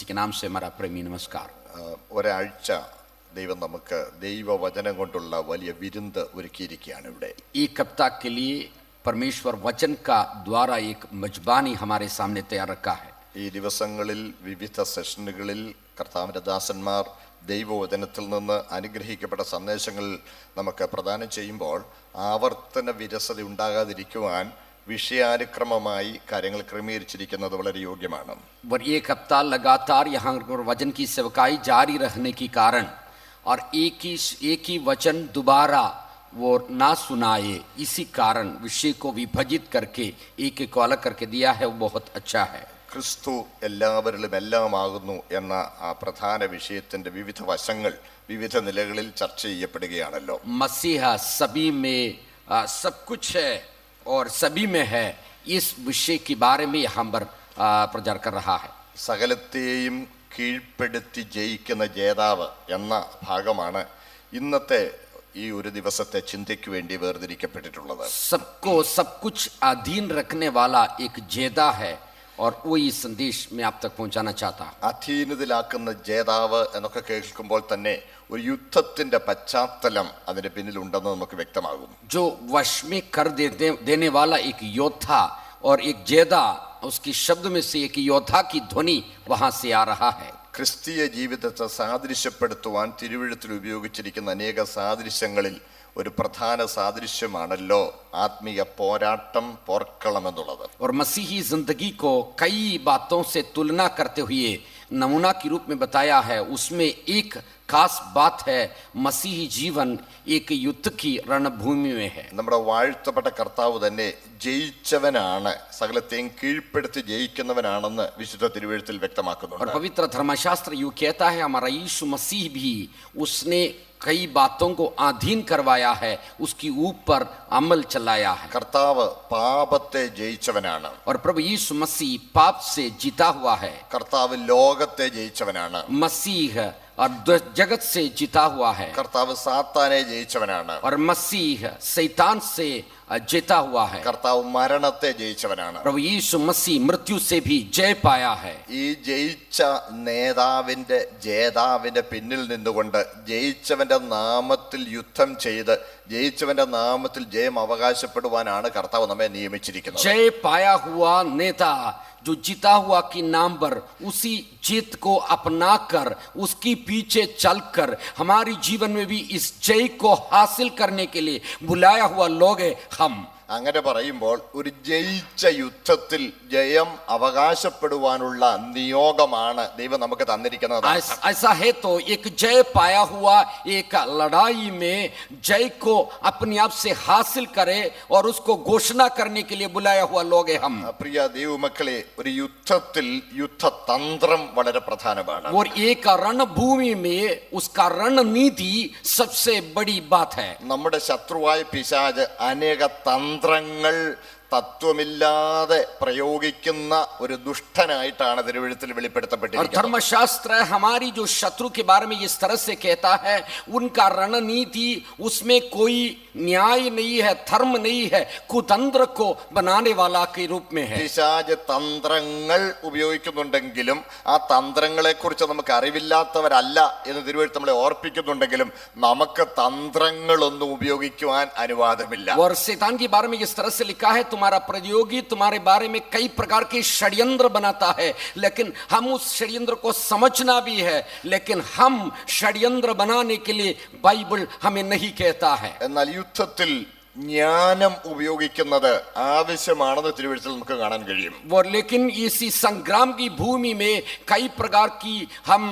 के नाम से हमारा प्रेमी नमस्कार। ഒരാഴ്ച ദൈവം നമുക്ക് ദൈവവചനം കൊണ്ടുള്ള വലിയ വിരുന്ന് ഒരുക്കിയിരിക്കുകയാണ് ഇവിടെ. एक हफ्ता के लिए परमेश्वर वचन का द्वारा एक मेजबानी हमारे सामने तैयार रखा है. ഈ ദിവസങ്ങളിൽ വിവിധ സെഷനുകളിൽ കർത്താവിൻ്റെ ദാസന്മാർ ദൈവവചനത്തിൽ നിന്ന് അനുഗ്രഹിക്കപ്പെട്ട സന്ദേശങ്ങൾ നമുക്ക് പ്രദാനം ചെയ്യുമ്പോൾ ആവർത്തന വിരസത ഉണ്ടാകാതിരിക്കുവാൻ വിഷയാനുക്രമമായി കാര്യങ്ങൾ ക്രമീകരിച്ചിരിക്കുന്നത് വളരെ യോഗ്യമാണ്. और एक हफ्ता लगातार यहाँ वचन की सेवकाई जारी रहने के कारण और एक ही वचन दोबारा वो ना सुनाए, इसी कारण विषय को विभाजित करके एक को अलग करके दिया है, वो बहुत अच्छा है. ക്രിസ്തു എല്ലാവരിലും എല്ലാമാകുന്നു എന്ന ആ പ്രധാന വിഷയത്തിന്റെ വിവിധ വശങ്ങൾ വിവിധ നിലകളിൽ ചർച്ച ചെയ്യപ്പെടുകയാണല്ലോ. मसीह सभी में सब कुछ है और सभी में है, इस विषय के बारे में यहाँ पर प्रचार कर रहा है. സകലത്തെയും കീഴ്പ്പെടുത്തി ജയിക്കുന്ന ജേതാവ് എന്ന ഭാഗമാണ് ഇന്നത്തെ ഈ ഒരു ദിവസത്തെ ചിന്തയ്ക്ക് വേണ്ടി വേർതിരിക്കപ്പെട്ടിട്ടുള്ളത്. सबको सब कुछ अधीन रखने वाला एक जेदा है और वो इस संदेश में आप तक पहुंचाना चाहता. അധീനതയിലാക്കുന്ന ജേതാവ് എന്നൊക്കെ കേൾക്കുമ്പോൾ തന്നെ ഒരു യുദ്ധത്തിന്റെ പശ്ചാത്തലം അതിന്റെ പിന്നിലുണ്ടെന്ന് നമുക്ക് വ്യക്തമാകും. जो वश में कर देने वाला एक योद्धा और एक जेदा, उसकी शब्द में से एक योद्धा की ध्वनि वहां से आ रहा है. ക്രിസ്തീയ ജീവിതത്തെ സാദൃശ്യപ്പെടുത്തുവാൻ തിരുവെഴുത്തിൽ ഉപയോഗിച്ചിരിക്കുന്ന അനേക സാദൃശ്യങ്ങളിൽ ഒരു പ്രധാന സാദൃശ്യമാണല്ലോ ആത്മീയ പോരാട്ടം, പോർക്കളം എന്നുള്ളത്. और मसीही जिंदगी को कई बातों से तुलना करते हुए नमूना के रूप में बताया है. उसमें एक खास बात है, मसीही जीवन एक युद्ध की रणभूमि में है. നമ്മുടെ വാഴ്ത്തപ്പെട്ട കർത്താവ് തന്നെ ജയിച്ചവനാണ്, സകലത്തെയും കീഴ്പ്പെടുത്തി ജയിക്കുന്നവനാണെന്ന് വിശുദ്ധ തിരുവെഴുത്തിൽ വ്യക്തമാക്കുന്നുണ്ട്. और पवित्र धर्मशास्त्र यूं कहता है, हमारा यीशु मसीह भी उसने कई बातों को अधीन करवाया है, उसकी ऊपर अमल चलाया है. കർത്താവ് പാപത്തെ ജയിച്ചവനാണ്. और प्रभु यीशु मसीह पाप से जीता हुआ है. കർത്താവ് ലോകത്തെ ജയിച്ചവനാണ്. मसीह और जगत से जीता हुआ है. കർത്താവ് സാത്താനെ ജയിച്ചവനാണ്. और मसीह शैतान से जीता हुआ है. കർത്താവ് മരണത്തെ ജയിച്ചവനാണ്. प्रभु यीशु मसीह मृत्यु से भी जय पाया है. ഈ ജയിച്ച നേതാവിന്റെ ജേതാവിന്റെ പിന്നിൽ നിന്നുകൊണ്ട് ജയിച്ചവന്റെ നാമത്തിൽ യുദ്ധം ചെയ്ത് ജയിച്ചവന്റെ നാമത്തിൽ ജയം അവകാശപ്പെടുവാനാണ് കർത്താവ് നമ്മെ നിയമിച്ചിരിക്കുന്നത്. जय पाया हुआ नेता जो जीता हुआ के नाम पर उसी जीत को अपनाकर उसकी पीछे चलकर हमारी जीवन में भी इस जय को हासिल करने के लिए बुलाया हुआ लोग हैं हम. അങ്ങനെ പറയുമ്പോൾ ഒരു ജയിച്ച യുദ്ധത്തിൽ ജയം അവകാശപ്പെടുവാനുള്ള നിയോഗമാണ് ദൈവം നമുക്ക് തന്നിരിക്കുന്നത്. ऐसा है तो एक जय पाया हुआ एक लड़ाई में जय को अपने आप से हासिल करे और उसको घोषणा करने के लिए बुलाया हुआ लोग हैं हम. പ്രിയ ദൈവമക്കളെ, ഒരു യുദ്ധത്തിൽ യുദ്ധതന്ത്രം വളരെ പ്രധാനമാണ്. और एक रणभूमि में उसका रणनीति सबसे बड़ी बात है. നമ്മുടെ ശത്രുവായ പിശാച് അനേക തന്ത്രങ്ങൾ തത്വമില്ലാതെ പ്രയോഗിക്കുന്ന ഒരു ദുഷ്ടനായിട്ടാണ് തിരുവെഴുത്തിൽ വെളിപ്പെടുത്തപ്പെട്ടിരിക്കുന്നത്. धर्मशास्त्र हमारी जो शत्रु के बारे में इस तरह से कहता है, उनका रणनीति उसमें कोई न्याय नहीं है, धर्म नहीं है, कुतंत्र को बनाने वाला के रूप में है. പിശാച് തന്ത്രങ്ങൾ ഉപയോഗിക്കുന്നുണ്ടെങ്കിലും ആ തന്ത്രങ്ങളെ കുറിച്ച് നമുക്ക് അറിവില്ലാത്തവരല്ല എന്ന് തിരുവെഴുത്ത് നമ്മളെ ഓർപ്പിക്കുന്നുണ്ടെങ്കിലും നമുക്ക് തന്ത്രങ്ങളൊന്നും ഉപയോഗിക്കുവാൻ അനുവാദമില്ല. और शैतान के बारे में इस तरह से लिखा है, तुम्हारा प्रतियोगी तुम्हारे बारे में कई प्रकार के षड्यंत्र बनाता है, लेकिन हम उस षड्यंत्र को समझना भी है, लेकिन हम षड्यंत्र बनाने के लिए बाइबल हमें नहीं कहता है. എന്നാൽ യുദ്ധത്തിൽ ജ്ഞാനം ഉപയോഗിക്കുന്നത് ആവശ്യമാണെന്ന് തിരുവെഴുത്തിൽ നമുക്ക് കാണാൻ കഴിയും. और लेकिन इसी संग्राम की भूमि में कई प्रकार की हम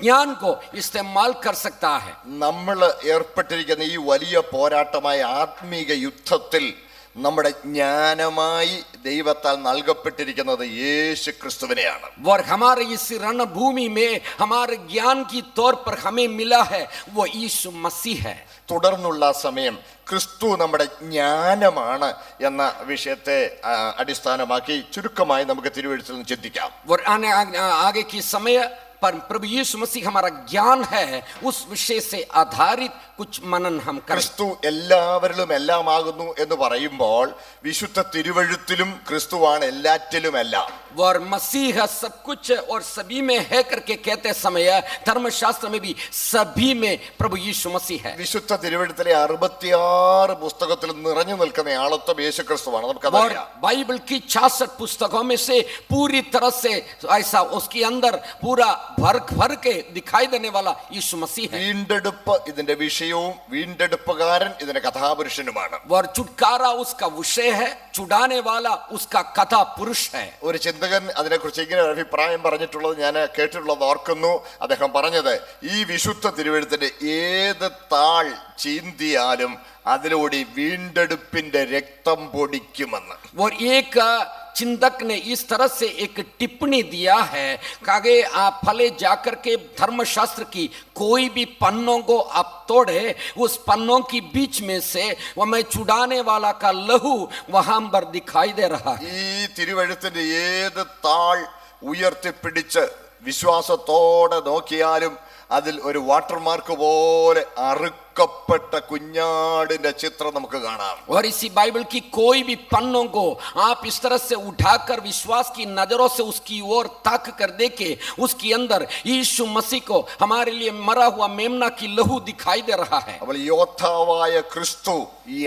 ज्ञान को इस्तेमाल कर सकता है. നമ്മൾ ഏർപ്പെട്ടിരിക്കുന്ന ഈ വലിയ പോരാട്ടമായ ആത്മീക യുദ്ധത്തിൽ നമ്മുടെ ജ്ഞാനമായി ദൈവത്താൽ നൽകപ്പെട്ടിരിക്കുന്നത് യേശു ക്രിസ്തുവിനെയാണ്. और हमारे इस रणभूमि में हमारे ज्ञान की तौर पर हमें मिला है वो यीशु मसीह है. തുടർന്നുള്ള സമയം ക്രിസ്തു നമ്മുടെ ജ്ഞാനമാണ് എന്ന വിഷയത്തെ അടിസ്ഥാനമാക്കി ചുരുക്കമായി നമുക്ക് തിരുവെഴുത്തിൽ നിന്ന് ചിന്തിക്കാം. और आगे की समय पर प्रभु यीशु मसीह हमारा ज्ञान है, उस विषय से आधारित कुछ मनन हम करें. ക്രിസ്തു എല്ലാവരിലും എല്ലാമാകുന്നു എന്ന് പറയുമ്പോൾ വിശുദ്ധ തിരുവെഴുത്തിലും ക്രിസ്തുവാണ് എല്ലാറ്റിലും എല്ലാം. और मसीह सब कुछ और सभी में है करके कहते समय धर्मशास्त्र में भी सभी में प्रभु यीशु मसीह है. വിശുദ്ധ തിരുവെഴുത്തിലെ 66 പുസ്തകത്തിൽ നിറഞ്ഞു നിൽക്കുന്ന ആളത്വം യേശുക്രിസ്തുവാണ്. നമുക്കതറിയാം. बाइबल की 66 पुस्तकों में से पूरी तरह से ऐसा उसके अंदर पूरा भर के दिखाई देने वाला यीशु मसीह है. വീണ്ടെടുപ്പ് ഇതിന്റെ വിഷയവും വീണ്ടെടുപ്പുകാരൻ ഇതിന്റെ കഥാപുരുഷനുമാണ്. और छुटकारा उसका विषय है, छुड़ाने वाला उसका कथा पुरुष है. ഒരു ചിന്തകൻ അതിനെക്കുറിച്ച് ഇങ്ങനെ ഒരു അഭിപ്രായം പറഞ്ഞിട്ടുള്ളത് ഞാൻ കേട്ടിട്ടുള്ളത് ഓർക്കുന്നു. അദ്ദേഹം പറഞ്ഞത്, ഈ വിശുദ്ധ തിരുവെഴുത്തിന്റെ ഏത് താൾ ചീന്തിയാലും അതിലൂടെ വീണ്ടെടുപ്പിന്റെ രക്തം പൊടിക്കുമെന്ന്. और एक चिंतक ने इस तरह से एक टिप्पणी दिया है कि आप फले जाकर के धर्मशास्त्र की कोई भी पन्नों को आप तोड़े, उस पन्नों की बीच में से वह छुड़ाने वाला का लहू वहां पर दिखाई दे रहा है. ഈ തിരുവെഴുത്തിന്റെ ഏത് താൾ ഉയർത്തിപ്പിടിച്ച് വിശ്വാസത്തോടെ നോക്കിയാലും അതിൽ ഒരു വാട്ടർമാർക്ക് പോലെ അറുക്കപ്പെട്ട കുഞ്ഞാടിന്റെ ചിത്രം നമുക്ക് കാണാം. और इसी बाइबल की कोई भी पन्नों को आप इस तरह से उठाकर विश्वास की नजरों से उसकी ओर ताक कर देखे, उसके अंदर यीशु मसीह को हमारे लिए मरा हुआ मेमना की लहू दिखाई दे रहा है. അപ്പോൾ യോദ്ധാവായ ക്രിസ്തു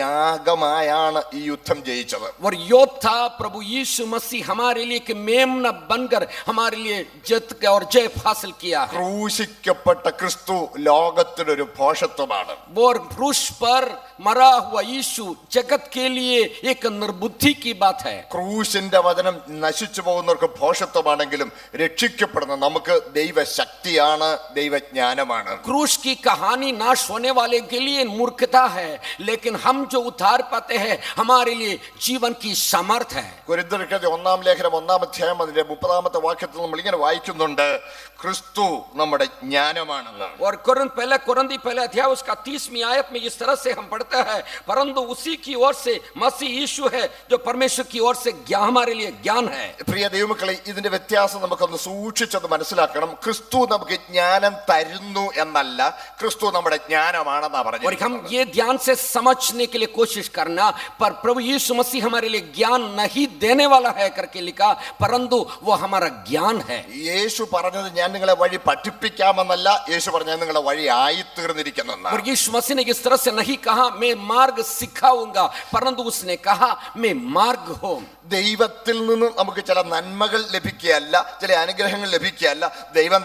യാഗമായാണ് ഈ യുദ്ധം ജയിച്ചത്. और योद्धा प्रभु यीशु मसीह हमारे लिए एक मेमना बनकर हमारे लिए जीत और जय हासिल किया है. ക്രൂശിക്കപ്പെട്ട ക്രിസ്തു ലോകത്തിനൊരു ഭോഷത്വമാണ്. और क्रूस पर मरा हुआ यीशु जगत के लिए एक निर्बुद्धि की बात है. ക്രൂശിന്റെ വചനം നശിച്ചു പോകുന്നവർക്ക് ഭോഷത്വമാണെങ്കിലും രക്ഷിക്കപ്പെടുന്ന നമുക്ക് ദൈവശക്തിയാണ്, ദൈവജ്ഞാനമാണ്. क्रूस की कहानी नाश होने वाले के लिए मूर्खता है, लेकिन हम जो उद्धार पाते हैं हमारे लिए जीवन की सामर्थ है. കൊരിന്ത്യർക്കെഴുതിയ 1-ാം ലേഖനം 1-ാം അധ്യായം അതിന്റെ 30-ാമത്തെ വാക്യത്തിൽ നമ്മൾ ഇങ്ങനെ വായിക്കുന്നുണ്ട്, ക്രിസ്തു നമ്മുടെ ജ്ഞാനമാണെന്ന്. और कुरिन्थी पहले अध्याय उसका 30वीं आयत में इस तरह से हम पढ़ते हैं, परंतु उसी की ओर से मसीह यीशु है जो परमेश्वर की ओर से ज्ञान हमारे लिए ज्ञान है. പ്രിയ ദൈവമക്കളെ, ഇതിന്റെ വ്യത്യാസം നമുക്കൊന്ന് സൂക്ഷിച്ചത് മനസ്സിലാക്കണം. ക്രിസ്തു നമുക്ക് ജ്ഞാനം തരുന്നു എന്നല്ല, ക്രിസ്തു നമ്മുടെ ജ്ഞാനമാണെന്നാ പറഞ്ഞു. और हम ये ध्यान से समझने के लिए कोशिश करना, पर प्रभु यीशु मसीह हमारे लिए ज्ञान नहीं देने वाला है करके लिखा, परंतु वो हमारा ज्ञान है. യേശു പറഞ്ഞത് ഞാൻ നിങ്ങളെ വഴി പഠിപ്പിക്കാമെന്നല്ല, യേശു പറഞ്ഞത് നിങ്ങളെ വഴി ആയിത്തീർന്നിരിക്കുന്നെന്നാ. और यीशु मसीह ने इस तरह से नहीं कहा मैं मार्ग सिखाऊंगा, परंतु उसने कहा मैं मार्ग हूं. ദൈവത്തിൽ നിന്ന് നമുക്ക് ചില നന്മകൾ ലഭിക്കുകയല്ല, ചില അനുഗ്രഹങ്ങൾ ലഭിക്കുകയല്ല, ദൈവം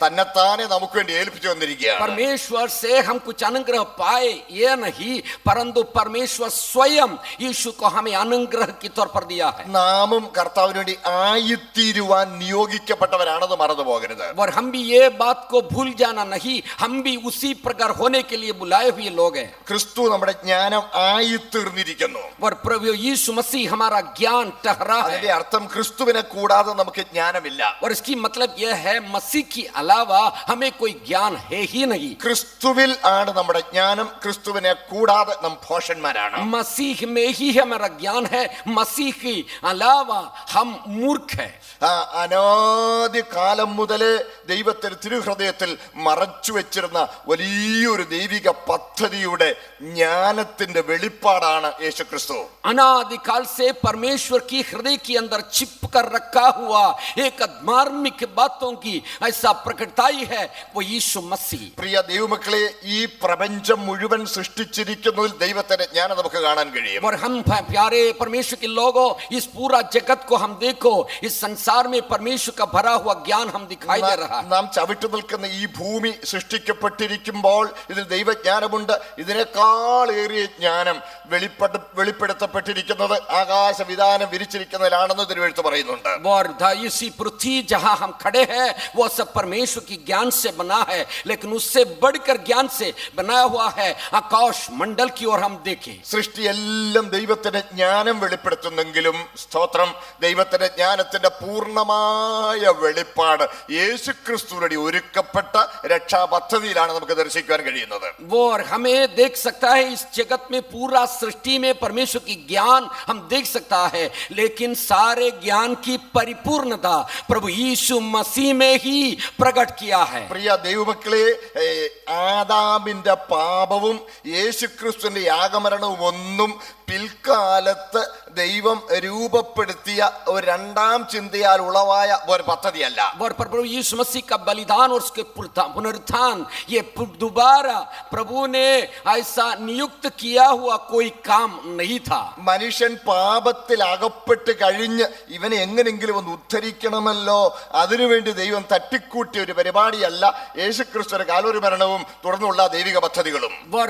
തന്നെത്താനെ നമുക്ക് വേണ്ടി ഏൽപ്പിച്ചു വന്നിരിക്കുകയാണ്. परमेश्वर से हम कुछ अनुग्रह पाए ये नहीं, परंतु परमेश्वर स्वयं यीशु को हमें अनुग्रह के तौर पर दिया है. നാമും കർത്താവിന് വേണ്ടി ആയിത്തീരുവാൻ നിയോഗിക്കപ്പെട്ടവരാണെന്ന് മറന്നു പോകരുത്. और हम भी ये बात को भूल जाना नहीं, हम भी उसी प्रकार होने के लिए बुलाए हुए लोग हैं. ക്രിസ്തു നമ്മുടെ ജ്ഞാനം ആയിത്തീർന്നിരിക്കുന്നു. और प्रभु यीशु मसीह हमारा ज्ञान ठहरा है. അതിന്റെ അർത്ഥം ക്രിസ്തുവിനെ കൂടാതെ നമുക്ക് ജ്ഞാനമില്ല. और इसकी मतलब यह है मसीह के अलावा हमें कोई ज्ञान है ही नहीं. ക്രിസ്തുവിൽ ആണ് നമ്മുടെ ജ്ഞാനം, ക്രിസ്തുവിനെ കൂടാതെ നാം ഭോഷന്മാരാണ്. मसीह में ही हमारा ज्ञान है, मसीह के अलावा हम मूर्ख हैं. അനാദി കാലം മുതലേ ദൈവത്തിന്റെ തിരുഹൃദയത്തിൽ മറച്ചു വെച്ചിരുന്ന വലിയൊരു ദൈവിക പദ്ധതിയുടെ ജ്ഞാനത്തിന്റെ വെളിപ്പാടാണ് യേശുക്രിസ്തു. अनादिकाल से परमेश्वर की हृदय के अंदर छिप कर रखा हुआ एक धार्मिक बातों की ऐसा प्रकटाई है वो यीशु मसीह. പ്രിയ ദൈവമക്കളെ, ഈ പ്രപഞ്ചം മുഴുവൻ സൃഷ്ടിച്ചിരിക്കുന്നതിൽ ദൈവത്തിന്റെ ജ്ഞാനം നമുക്ക് കാണാൻ കഴിയും. और हम प्यारे परमेश्वर के लोगों, इस पूरा जगत को हम देखो, इस संसार में परमेश्वर का भरा हुआ ज्ञान हम दिखाई दे रहा है. നാം ചവിട്ടു നിൽക്കുന്ന ഈ ഭൂമി സൃഷ്ടിക്കപ്പെട്ടിരിക്കുമ്പോൾ ഇതിൽ ദൈവജ്ഞാനമുണ്ട്. ഇതിനേക്കാൾ ഏറിയ ജ്ഞാനം വെളിപ്പെടുത്തപ്പെട്ടിരിക്കുന്നത് ആകാശവിധാനം വിരിച്ചിരിക്കുന്നതിലാണെന്ന് തിരുവെഴുത്ത് പറയുന്നുണ്ട്. और इसी पृथ्वी जहां हम खड़े हैं वो सब परमेश्वर की ज्ञान से बना है, लेकिन उससे बढ़कर ज्ञान से बनाया हुआ है आकाश मंडल की ओर हम देखें. സൃഷ്ടിയെല്ലാം ദൈവത്തിന്റെ ജ്ഞാനം വെളിപ്പെടുത്തുന്നെങ്കിലും സ്തോത്രം, ദൈവത്തിന്റെ ജ്ഞാനത്തിന്റെ പൂർണ്ണമായ വെളിപ്പാട് യേശുക്രിസ്തുവിന്റെ ഒരുക്കപ്പെട്ട രക്ഷാപദ്ധതിയിലാണ് നമുക്ക് ദർശിക്കാൻ കഴിയുന്നത്. वो और हमें देख सकता है इस जगत में पूरा सृष्टि में परमेश्वर की ज्ञान हम देख सकता है, लेकिन सारे ज्ञान की परिपूर्णता प्रभु यीशु मसीह में ही प्रकट किया है. പ്രിയ ദൈവമക്കളെ, ആദാമിന്റെ പാപവും യേശുക്രിസ്തുവിന്റെ യാഗമരണവും ഒന്നും പിൽക്കാലത്ത് ദൈവം രൂപപ്പെടുത്തിയ ഒരു രണ്ടാം ചിന്തയാൽ ഉളവായ ഒരു പദ്ധതിയല്ല. और प्रभु यीशु मसीह का बलिदान और उसके पुनरुत्थान ये दोबारा प्रभु ने ऐसा नियुक्त किया हुआ कोई काम नहीं था. മനുഷ്യൻ പാപത്തിൽ അകപ്പെട്ട് കഴിഞ്ഞ് ഇവനെ എങ്ങനെങ്കിലും ഒന്ന് ഉദ്ധരിക്കണമല്ലോ, അതിനുവേണ്ടി ദൈവം തട്ടിക്കൂട്ടിയ ഒരു പരിപാടിയല്ല യേശുക്രിസ്തുവിന്റെ കാൽവരി മരണവും തുടർന്നുള്ള ദൈവിക പദ്ധതികളും. और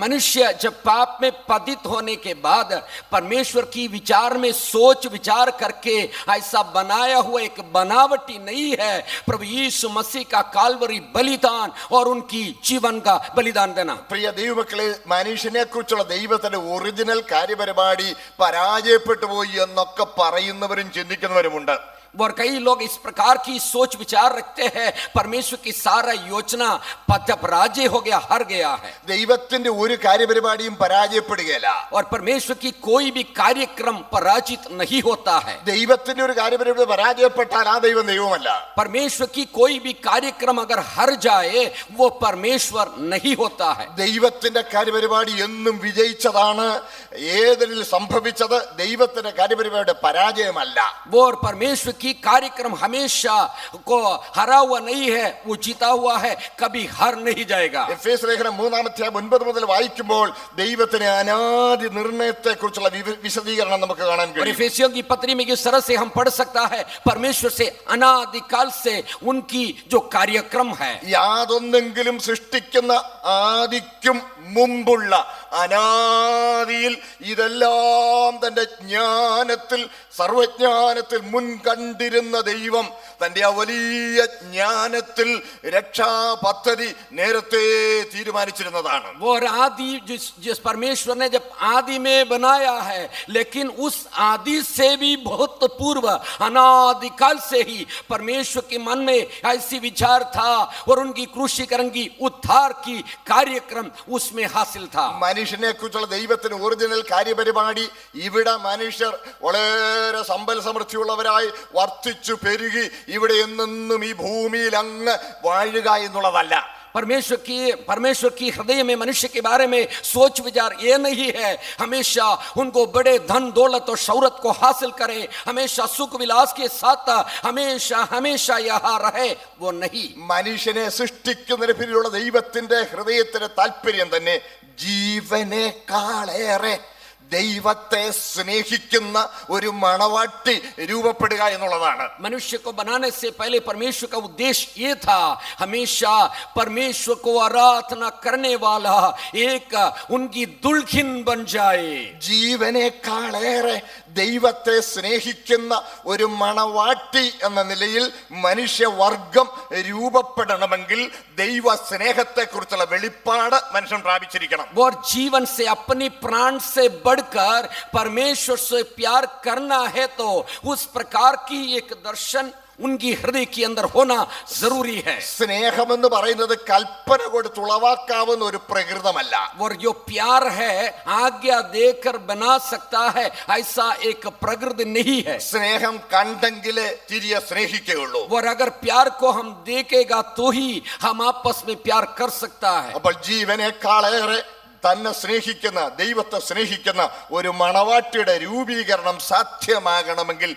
मनुष्य जब पाप में पतित होने के बाद परमेश्वर की विचार में सोच विचार करके ऐसा बनाया हुआ एक बनावटी नहीं है प्रभु यीशु मसीह का काल्वरी बलिदान और उनकी जीवन का बलिदान देना. പ്രിയ ദൈവമക്കളെ, മനുഷ്യനെ കുറിച്ചുള്ള ദൈവത്തിന്റെ ഒറിജിനൽ കാര്യപരിപാടി പരാജയപ്പെട്ടു പോയി എന്നൊക്കെ പറയുന്നവരും ചിന്തിക്കുന്നവരുമുണ്ട്. और कई लोग इस प्रकार की सोच विचार रखते हैं परमेश्वर की सारा योजना पराजय हो गया, हार गया है. ദൈവത്തിന്റെ ഒരു കാര്യപരിപാടിയും പരാജയപ്പെടുകയില്ല. और परमेश्वर की कोई भी कार्यक्रम पराजित नहीं होता है. ദൈവത്തിന്റെ ഒരു കാര്യപരിപാടി പരാജയപ്പെട്ടാൽ ആ ദൈവം ദൈവമല്ല. परमेश्वर की कोई भी कार्यक्रम अगर हार जाए वो परमेश्वर नहीं होता है. ദൈവത്തിന്റെ കാര്യപരിപാടി എന്നും വിജയിച്ചതാണ്. ഏതിൽ സംഭവിച്ചത് ദൈവത്തിന്റെ കാര്യപരിപാടിയുടെ പരാജയമല്ല. वो परमेश्वर की कार्यक्रम हमेशा को हरा हुआ नहीं है, वो जीता हुआ है, कभी हार नहीं जाएगा. എഫേസ്യ ലേഖനം 3-9 മുതൽ വായിക്കുമ്പോൾ ദൈവത്തിന്റെ അനാദി നിർണയത്തെ കുറിച്ചുള്ള വിശദീകരണം നമുക്ക് കാണാൻ और കഴിയും. इफिसियों की पत्री में इस तरह से हम पढ़ सकता है परमेश्वर से अनादिकाल से उनकी जो कार्यक्रम है. യാതൊന്നെങ്കിലും സൃഷ്ടിക്കുന്ന ആദിക്കും മുമ്പുള്ള അനാദിയിൽ ഇതെല്ലാം തന്റെ ജ്ഞാനത്തിൽ സർവജ്ഞാനത്തിൽ മുൻകണ്ടിരുന്ന ദൈവം തന്റെ ആ വലിയ ജ്ഞാനത്തിൽ രക്ഷാപദ്ധതി നേരത്തെ തീരുമാനിച്ചിരുന്നതാണ്. और आदि जिस परमेश्वर ने जब आदि में बनाया है, लेकिन उस आदि से भी बहुत पूर्व अनादिकाल से ही परमेश्वर के मन में ऐसी विचार था और उनकी क्रूसीकरण की उद्धार की कार्यक्रम उसमें हासिल था. മനുഷ്യനെ കുറിച്ചുള്ള ദൈവത്തിന് ഒറിജിനൽ കാര്യപരിപാടി ഇവിടെ മനുഷ്യർ വളരെ സമ്പൽ സമൃദ്ധിയുള്ളവരായി വർദ്ധിച്ചു പെരുകി ഇവിടെ എന്നും ഈ ഭൂമിയിൽ അങ്ങ് വാഴുക എന്നുള്ളതല്ല. परमेश्वर की हृदय में मनुष्य के बारे में सोच विचार ये नहीं है हमेशा उनको बड़े धन दौलत और शौहरत को हासिल करे, हमेशा सुख विलास के साथ हमेशा हमेशा यहाँ रहे, वो नहीं. മനുഷ്യനെ സൃഷ്ടിക്കുന്നതിന് പിന്നിലുള്ള ദൈവത്തിന്റെ ഹൃദയത്തിന്റെ താല്പര്യം തന്നെ ജീവനേക്കാളേറെ ദൈവത്തെ സ്നേഹിക്കുന്ന ഒരു മണവാട്ടി രൂപപ്പെടുക എന്നുള്ളതാണ്. मनुष्य को बनाने से पहले परमेश्वर का उद्देश्य ये था हमेशा परमेश्वर को आराधना करने वाला एक उनकी दुल्हन बन जाए. ജീവനേക്കാളേറെ ദൈവത്തെ സ്നേഹിക്കുന്ന ഒരു മണവാട്ടി എന്ന നിലയിൽ മനുഷ്യവർഗം രൂപപ്പെടണമെങ്കിൽ ദൈവ സ്നേഹത്തെ കുറിച്ചുള്ള വെളിപ്പാട് മനുഷ്യൻ പ്രാപിച്ചിരിക്കണം. और जीवन से अपनी प्राण से बढ़कर परमेश्वर से प्यार करना है तो उस प्रकार की एक दर्शन उनकी हृदय के अंदर होना जरूरी है. സ്നേഹമെന്ന് പറയുന്നത് കൽപ്പന കൊടുത്ത് ഉളവാക്കാവുന്ന ഒരു പ്രകൃതമല്ല. और जो प्यार है आज्ञा देकर बना सकता है ऐसा एक प्रकृति नहीं है. സ്നേഹം കണ്ടെങ്കിലേ തിരികെ സ്നേഹിക്കുകയുള്ളൂ. और अगर प्यार को हम देखेगा तो ही हम आपस में प्यार कर सकता है. അപ്പോൾ ജീവനേക്കാളേറെ തന്നെ സ്നേഹിക്കുന്ന ദൈവത്തെ സ്നേഹിക്കുന്ന ഒരു മണവാട്ടിയുടെ രൂപീകരണം സാധ്യമാകണമെങ്കിൽ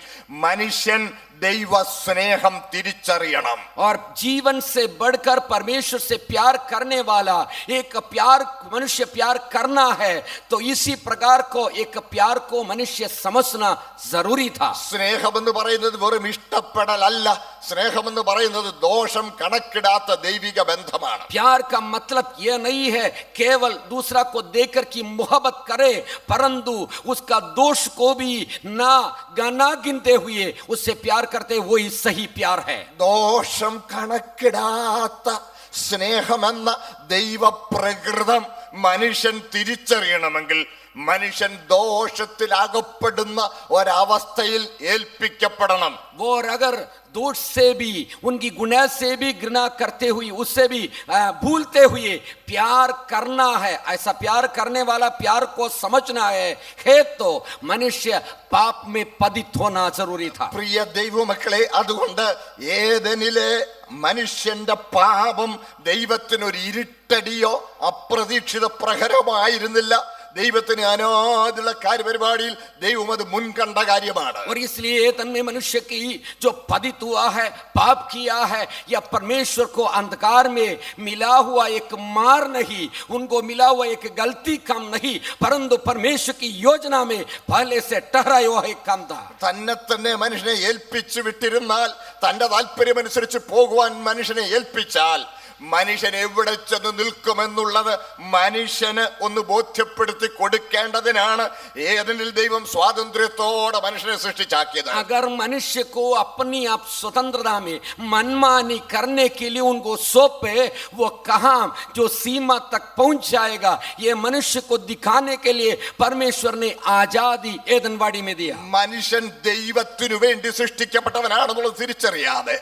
മനുഷ്യൻ ദൈവ സ്നേഹം തിരിച്ചറിയണം. और जीवन से बढ़कर परमेश्वर से प्यार करने वाला एक प्यार मनुष्य प्यार करना है तो इसी प्रकार को एक प्यार को मनुष्य समझना जरूरी था. സ്നേഹമെന്ന് പറയുന്നത് വെറും ഇഷ്ടപ്പെടലല്ല. സ്നേഹമെന്ന് പറയുന്നത് ദോഷം കണക്കിടാത്ത ദൈവിക ബന്ധമാണ്. प्यार का मतलब यह नहीं है केवल दूसरा को देखकर की मोहब्बत करे परंतु उसका दोष को भी ना गिनते हुए उससे प्यार करते वही सही प्यार है. ദോഷം കണക്കിടാത്ത സ്നേഹമെന്ന ദൈവപ്രകൃതം മനുഷ്യൻ തിരിച്ചറിയണമെങ്കിൽ മനുഷ്യൻ ദോഷത്തിലകപ്പെടുന്ന ഒരവസ്ഥയിൽ ഏൽപ്പിക്കപ്പെടണം. और अगर दोष से भी उनकी गुनाह से भी घृणा करते हुए उससे भी भूलते हुए प्यार करना है, ऐसा प्यार करने वाला प्यार को समझना है तो मनुष्य पाप में पतित होना जरूरी था. പ്രിയ ദൈവമക്കളെ, അതുകൊണ്ട് ഏദനിലെ മനുഷ്യന്റെ പാപം ദൈവത്തിനൊരു ഇരുട്ടടിയോ അപ്രതീക്ഷിത പ്രഹരമായിരുന്നില്ല. ദൈവത്തിന് അനാദിയുള്ള കാര്യപരിപാടിയിൽ ദൈവം അത് മുൻകണ്ട കാര്യമാണ്. और इसलिए तन में मनुष्य की जो पतित हुआ है, पाप किया है, या परमेश्वर को अंधकार में मिला हुआ एक मार नहीं, उनको मिला हुआ एक गलती काम नहीं, परंतु परमेश्वर की योजना में पहले से ठहराया हुआ एक काम था. തന്നെ മനുഷ്യനെ ഏൽപ്പിച്ചു വിട്ടിരുന്നാൽ, തന്റെ താല്പര്യമനുസരിച്ച് പോകുവാൻ മനുഷ്യനെ ഏൽപ്പിച്ചാൽ മനുഷ്യൻ എവിടെ ചെന്ന് നിൽക്കുമെന്നുള്ളത് മനുഷ്യന് ഒന്ന് ബോധ്യപ്പെടുത്തി കൊടുക്കേണ്ടതിനാണ് ഏദനിൽ ദൈവം സ്വാതന്ത്ര്യത്തോടെ മനുഷ്യനെ സൃഷ്ടിച്ചാക്കിയത്. अगर मनुष्य को अपनी आप स्वतंत्रता में मनमानी करने के लिए उनको सौंपे, वो कहां जो सीमा तक पहुंच जाएगा, ये मनुष्य को दिखाने के लिए परमेश्वर ने आजादी एदनवाड़ी में दिया. മനുഷ്യൻ ദൈവത്തിനു വേണ്ടി സൃഷ്ടിക്കപ്പെട്ടവനാണെന്നുള്ളത് തിരിച്ചറിയാതെ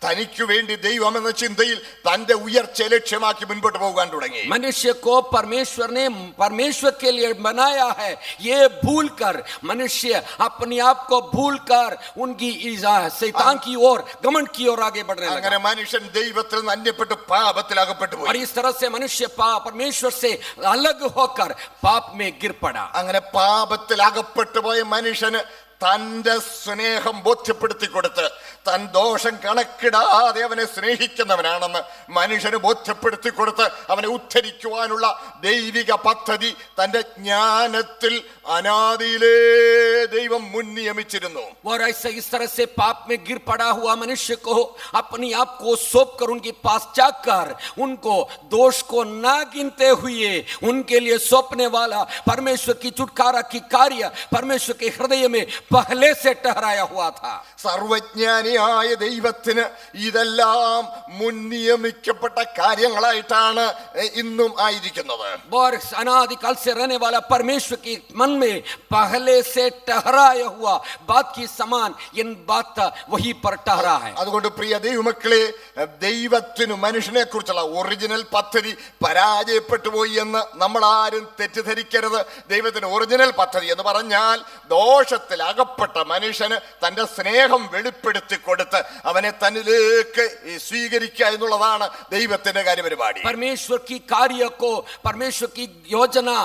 തനിക്ക് വേണ്ടി ദൈവം എന്ന ചിന്തയിൽ തന്റെ ഉയർച്ച ലക്ഷ്യമാക്കി മുൻപോട്ട് പോകാൻ തുടങ്ങി. मनुष्य को परमेश्वर ने परमेश्वर के लिए बनाया है, ये भूलकर मनुष्य अपने आप को भूलकर उनकी शैतान की ओर, घमंड की ओर आगे बढ़ने लगा. അങ്ങനെ മനുഷ്യൻ ദൈവത്തിൽ നിന്ന് അന്യപ്പെട്ട് പാപത്തിൽ അകപ്പെട്ടു പോയി. और इस तरह से मनुष्य परमेश्वर से अलग होकर पाप में गिर पड़ा. അങ്ങനെ പാപത്തിൽ അകപ്പെട്ടു പോയ മനുഷ്യന് തന്റെ സ്നേഹം ബോധ്യപ്പെടുത്തി കൊടുത്ത് താൻ ദോഷം കണക്കിടാതെ അവനെ സ്നേഹിക്കുന്നവനാണെന്ന് മനുഷ്യന് ബോധ്യപ്പെടുത്തി കൊടുത്ത് അവനെ ഉദ്ധരിക്കുവാനുള്ള ദൈവിക പദ്ധതി തന്റെ ജ്ഞാനത്തിൽ അനാദിയിലേ ദൈവം മുൻ നിയമിച്ചിരുന്നു. और ऐसे इस तरह से पाप में गिर पड़ा हुआ मनुष्य को अपने आप को सौंप कर उनके पास जाकर उनको दोष को ना गिनते हुए उनके लिए सौंपने वाला परमेश्वर की छुटकारा की कार्य परमेश्वर के हृदय में पहले से ठहराया हुआ था. സർവജ്ഞാനിയായ ദൈവത്തിന് ഇതെല്ലാം മുൻ നിയമിക്കപ്പെട്ട കാര്യങ്ങളായിട്ടാണ് ഇന്നും ആയിരിക്കുന്നത്. और अनादिकाल से रहने वाला परमेश्वर के मन में पहले से ठहराया हुआ बात की समान इन बात वही पर ठहरा है. അതുകൊണ്ട് പ്രിയ ദൈവമക്കളെ, ദൈവത്തിനു മനുഷ്യനെ കുറിച്ചുള്ള ഒറിജിനൽ പദ്ധതി പരാജയപ്പെട്ടു പോയി എന്ന് നമ്മൾ ആരും തെറ്റിദ്ധരിക്കരുത്. ദൈവത്തിന് ഒറിജിനൽ പദ്ധതി എന്ന് പറഞ്ഞാൽ ദോഷത്തിൽ അകപ്പെട്ട മനുഷ്യന് തന്റെ സ്നേഹം വെളിപ്പെടുത്തി കൊടുത്ത് അവനെ തന്നിലേക്ക് സ്വീകരിക്കുക എന്നുള്ളതാണ് ദൈവത്തിന്റെ കാര്യപരിപാടി. परमेश्वर की कार्य को, परमेश्वर की योजना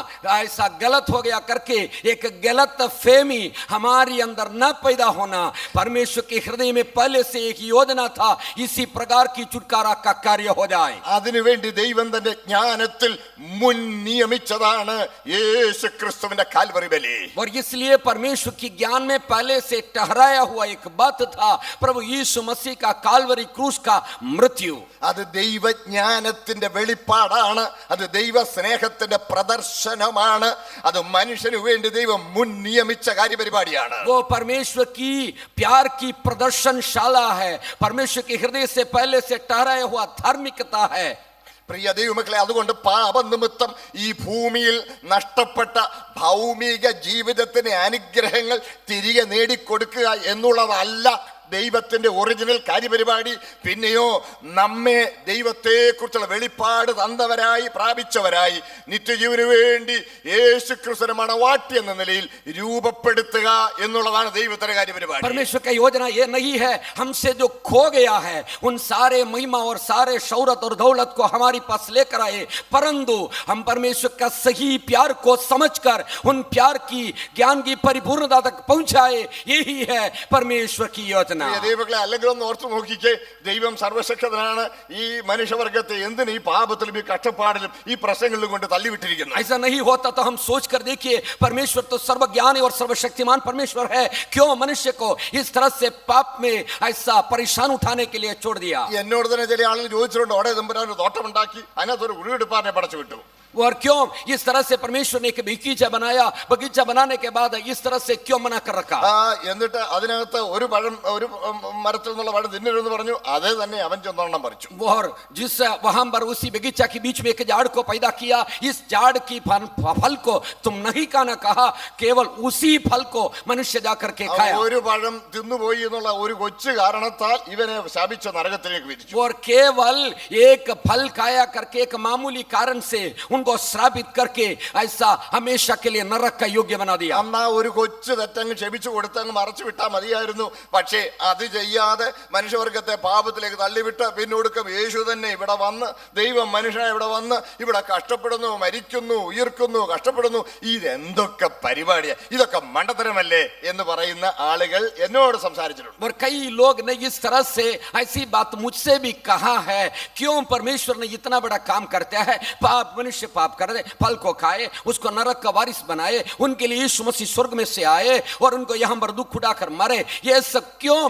ऐसा गलत हो गया करके एक गलत फहमी हमारे अंदर न पैदा होना, परमेश्वर के हृदय में पहले से एक योजना था, इसी प्रकार की छुटकारा का कार्य हो जाए. അതിനുവേണ്ടി ദൈവം തന്റെ ജ്ഞാനത്തിൽ മുൻ നിയമിച്ചതാണ് യേശു ക്രിസ്തുവിന്റെ കാൽവറി ബലി. और इसलिए परमेश्वर की ज्ञान में पहले से ठहराया हुआ एक बात था प्रभु यीशु मसीह का काल्वरी क्रूस का मृत्यु. അത് ദൈവജ്ഞാനത്തിന്റെ വെളിപ്പാടാണ്, അത് ദൈവ സ്നേഹത്തിന്റെ പ്രദർശനമാണ്, അത് മനുഷ്യന് വേണ്ടി ദൈവം മുൻ നിയമിച്ച കാര്യപരിപാടിയാണ്. वो परमेश्वर की प्यार की प्रदर्शनशाला है, परमेश्वर के हृदय से पहले से ठहराया हुआ धार्मिकता है. പ്രിയ ദൈവമക്കളെ, അതുകൊണ്ട് പാപനിമിത്തം ഈ ഭൂമിയിൽ നഷ്ടപ്പെട്ട ഭൗമിക ജീവിതത്തിന് അനുഗ്രഹങ്ങൾ തിരികെ നേടിക്കൊടുക്കുക എന്നുള്ളതല്ല ദൈവത്തിന്റെ ഒറിജിനൽ കാര്യപരിപാടി. പിന്നെയോ നമ്മെ ദൈവത്തെ കുറിച്ചുള്ള വെളിപ്പാട് തന്നവരായി പ്രാപിച്ചവരായി നിത്യജീവന് വേണ്ടി യേശു ക്രിസ്തുവിനെ മണവാട്ടി എന്ന നിലയിൽ രൂപപ്പെടുത്തുക എന്നുള്ളതാണ് ദൈവത്തിന്റെ കാര്യപരിപാടി. परमेश्वर का योजना ये नहीं है हमसे जो खो गया है उन सारे महिमा और सारे शौहरत और दौलत को हमारे पास लेकर आए, परंतु हम परमेश्वर का सही प्यार को समझकर उन प्यार की ज्ञान की परिपूर्णता तक पहुंचाए. यही है परमेश्वर की योजना. ദൈവങ്ങളെ, അല്ലെങ്കിൽ ഒന്ന് ഓർത്തു നോക്കിക്കേ, ദൈവം സർവശക്തനാണ്. ഈ മനുഷ്യവർഗത്തെ എന്തിന് ഈ പാപത്തിലും ഈ കഷ്ടപ്പാടിലും ഈ പ്രശ്നങ്ങളിലും കൊണ്ട് തള്ളിവിട്ടിരിക്കുന്നു? ऐसा नहीं होता तो हम सोच कर देखिए, परमेश्वर तो सर्वज्ञानी और सर्वशक्तिमान परमेश्वर है, क्यों मनुष्य को इस तरह से पाप में ऐसा परेशान उठाने के लिए छोड़ दिया? എന്നോട് തന്നെ ചില ആളുകൾ ചോദിച്ചിട്ടുണ്ട്, ഓടെ തമ്പുരാൻ ഒരു തോട്ടമുണ്ടാക്കി അതിനകത്തൊരു ഉരുവെടുപ്പാറിനെ പടച്ചു വിട്ടു. और क्यों इस तरह से परमेश्वर ने एक बगीचा बनाया, बगीचा बनाने के बाद इस तरह से क्यों मना कर रखा? എന്നിട്ട് അതിനകത്ത് ഒരു മരത്തിൽ നിന്നുള്ള പഴം തിന്നരുതെന്ന് പറഞ്ഞു. അതേ തന്നെ അവൻ ചെന്നോണം പറിച്ചു. और जिस वहां पर उसी बगीचा के बीच में एक झाड़ को पैदा किया, इस झाड़ की फल को तुम नहीं खाना कहा, केवल उसी फल को मनुष्य जाकर के खाया. ഒരു പഴം തിന്നുപോയി എന്നുള്ള ഒരു കൊച്ചു കാരണത്താൽ ഇവനെ ശാപിച്ച നരകത്തിലേക്ക് വിധിച്ചു. और केवल एक फल खाया करके एक मामूली कारण से उन उनको श्रापित करके ऐसा हमेशा के लिए नरक का योग्य बना दिया। അന്നാ ഒരു കൊച്ചു തെറ്റങ്ങ് ക്ഷമിച്ചു കൊടുത്തങ്ങ് മറച്ചു വിട്ടാൽ മതിയായിരുന്നു. പക്ഷേ അത് ചെയ്യാതെ മനുഷ്യവർഗത്തെ പാപത്തിലേക്ക് തള്ളിവിട്ട് പിന്നൊടുക്കം യേശു തന്നെ ഇവിടെ വന്ന്, ദൈവം മനുഷ്യനെ ഇവിടെ വന്ന് ഇവിടെ കഷ്ടപ്പെടുന്നു, മരിക്കുന്നു, ഉയർക്കുന്നു, കഷ്ടപ്പെടുന്നു. ഇതെന്തൊക്കെ പരിപാടിയാ, ഇതൊക്കെ മണ്ടത്തരമല്ലേ എന്ന് പറയുന്ന ആളുകൾ എന്നോട് സംസാരിച്ചിട്ടുണ്ട്. और कई लोग ने इस तरह से ऐसी बात मुझसे भी कहा है, क्यों परमेश्वर ने इतना बड़ा काम करता है, मनुष्य पाप कर दे, फल को खाए, उसको नरक का वारिस बनाए, उनके लिए यीशु मसीह स्वर्ग में से आए और उनको यहाँ पर दुख उठाकर मरे, ये सब क्यों?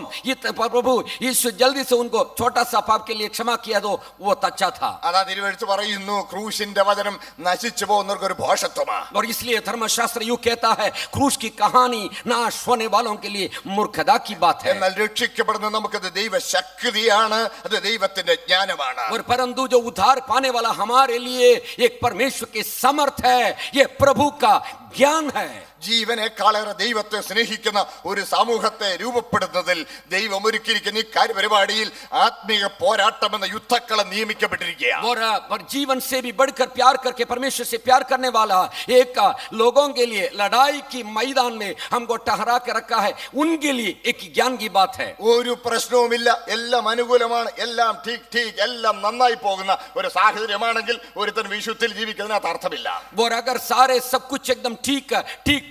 प्रभु यीशु जल्दी से उनको छोटा सा पाप के लिए क्षमा किया तो वो अच्छा था। അതാ തിരുവെഴുത്ത് പറയുന്നു, ക്രൂശിന്റെ വചനം നശിച്ചു പോകുന്നവർക്ക് ഒരു ഭോഷത്വമാണ്. और इसलिए धर्मशास्त्र यूं कहता है, क्रूस की कहानी नाश होने वालों के लिए मूर्खता की बात है। എന്നാൽ രക്ഷിക്കപ്പെടുന്ന നമുക്കത് ദൈവശക്തിയാണ്, അത് ദൈവത്തിന്റെ ജ്ഞാനമാണ്. और परंतु जो उद्धार पाने वाला हमारे लिए एक परमेश्वर के समर्थ है, ये प्रभु का ज्ञान है। ജീവനേക്കാളേറെ ദൈവത്തെ സ്നേഹിക്കുന്ന ഒരു സമൂഹത്തെ രൂപപ്പെടുന്നതിൽ ദൈവം ഒരുക്കിയിരിക്കുന്ന ഈ കാര്യപരിപാടിയിൽ ആത്മീയ പോരാട്ടം എന്ന യുദ്ധക്കളം നിയമിക്കപ്പെട്ടിരിക്കുകയാണ്. और जीवन से भी बढ़कर प्यार करके परमेश्वर से प्यार करने वाला एक लोगों के लिए लड़ाई की मैदान में हमको ठहरा के रखा है, उनके लिए एक ज्ञान की बात है। ഒരു പ്രശ്നവുമില്ല, എല്ലാം അനുകൂലമാണ്, എല്ലാം ठीक എല്ലാം നന്നായി പോകുന്ന ഒരു സാഹചര്യമാണെങ്കിൽ ഒരുത്തൻ വിശുദ്ധിയിൽ ജീവിക്കുന്നതിനകത്ത് അർത്ഥമില്ല. और अगर सारे सब कुछ एकदम ठीक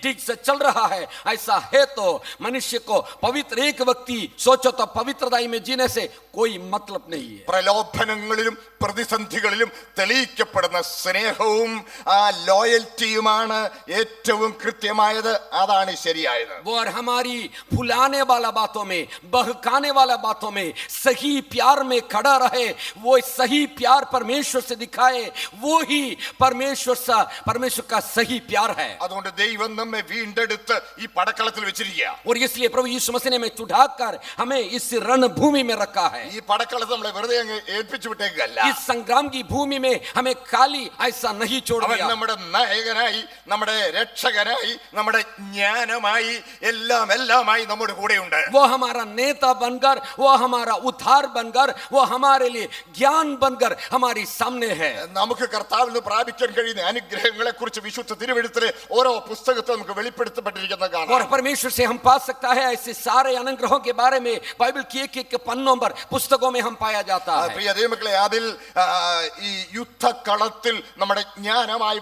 से चल रहा है, ऐसा है तो मनुष्य को पवित्र, एक व्यक्ति सोचो तो पवित्रताई में जीने से कोई मतलब नहीं है। പ്രലോഭനങ്ങളിലും പ്രതിസന്ധികളിലും തെളിയിക്കപ്പെടുന്ന സ്നേഹവും ആ ലോയൽറ്റിയുമാണ് ഏറ്റവും കൃത്യമായത്, അതാണ് ശരിയായത്. और हमारी भुलाने वाला बातों में, बहकाने वाला बातों में सही प्यार में खड़ा रहे, वो सही प्यार परमेश्वर से दिखाए, वो ही परमेश्वर का सही प्यार है। അതുകൊണ്ട് ദൈവം നമ്മെ വീണ്ടെടുത്ത് ഈ പടക്കളത്തിൽ വെച്ചിരിക്കുക. और इसलिए प्रभु यीशु मसीह ने हमें चुढ़ाकर हमें इस रणभूमि में रखा है। ഈ പടക്കളത്തിൽ നമ്മളെ വെറുതെ അങ്ങ് ഏൽപ്പിച്ചു വിട്ടേക്കല്ല. इस संग्राम की भूमि में हमें खाली ऐसा नहीं छोड़ അവൻ दिया। നമ്മുടെ നായകനായി, നമ്മുടെ രക്ഷകനായി, നമ്മുടെ ജ്ഞാനമായി, എല്ലാമായി നമ്മുടെ കൂടെയുണ്ട്. वो हमारा नेता बनकर, वो हमारा उद्धार बनकर, वो हमारे लिए ज्ञान बनकर हमारी सामने है। നമുക്ക് കർത്താവിൽ നിന്ന് പ്രാപിക്കാൻ കഴിയുന്ന അനുഗ്രഹങ്ങളെ കുറിച്ച് വിശുദ്ധ തിരുവെഴുത്തിലെ ഓരോ പുസ്തകത്തിൽ നമുക്ക് വെളിപ്പെടുത്തപ്പെട്ടിരിക്കുന്നത് കാണാം. और परमेश्वर से हम पा सकता है ऐसे सारे अनुग्रहों के बारे में बाइबल की एक पन्नों पर, पुस्तकों में हम पाया जाता है। പ്രിയ ദൈവമക്കളെ, അതിൽ ഈ യുദ്ധകളത്തിൽ നമ്മുടെ ജ്ഞാനമായി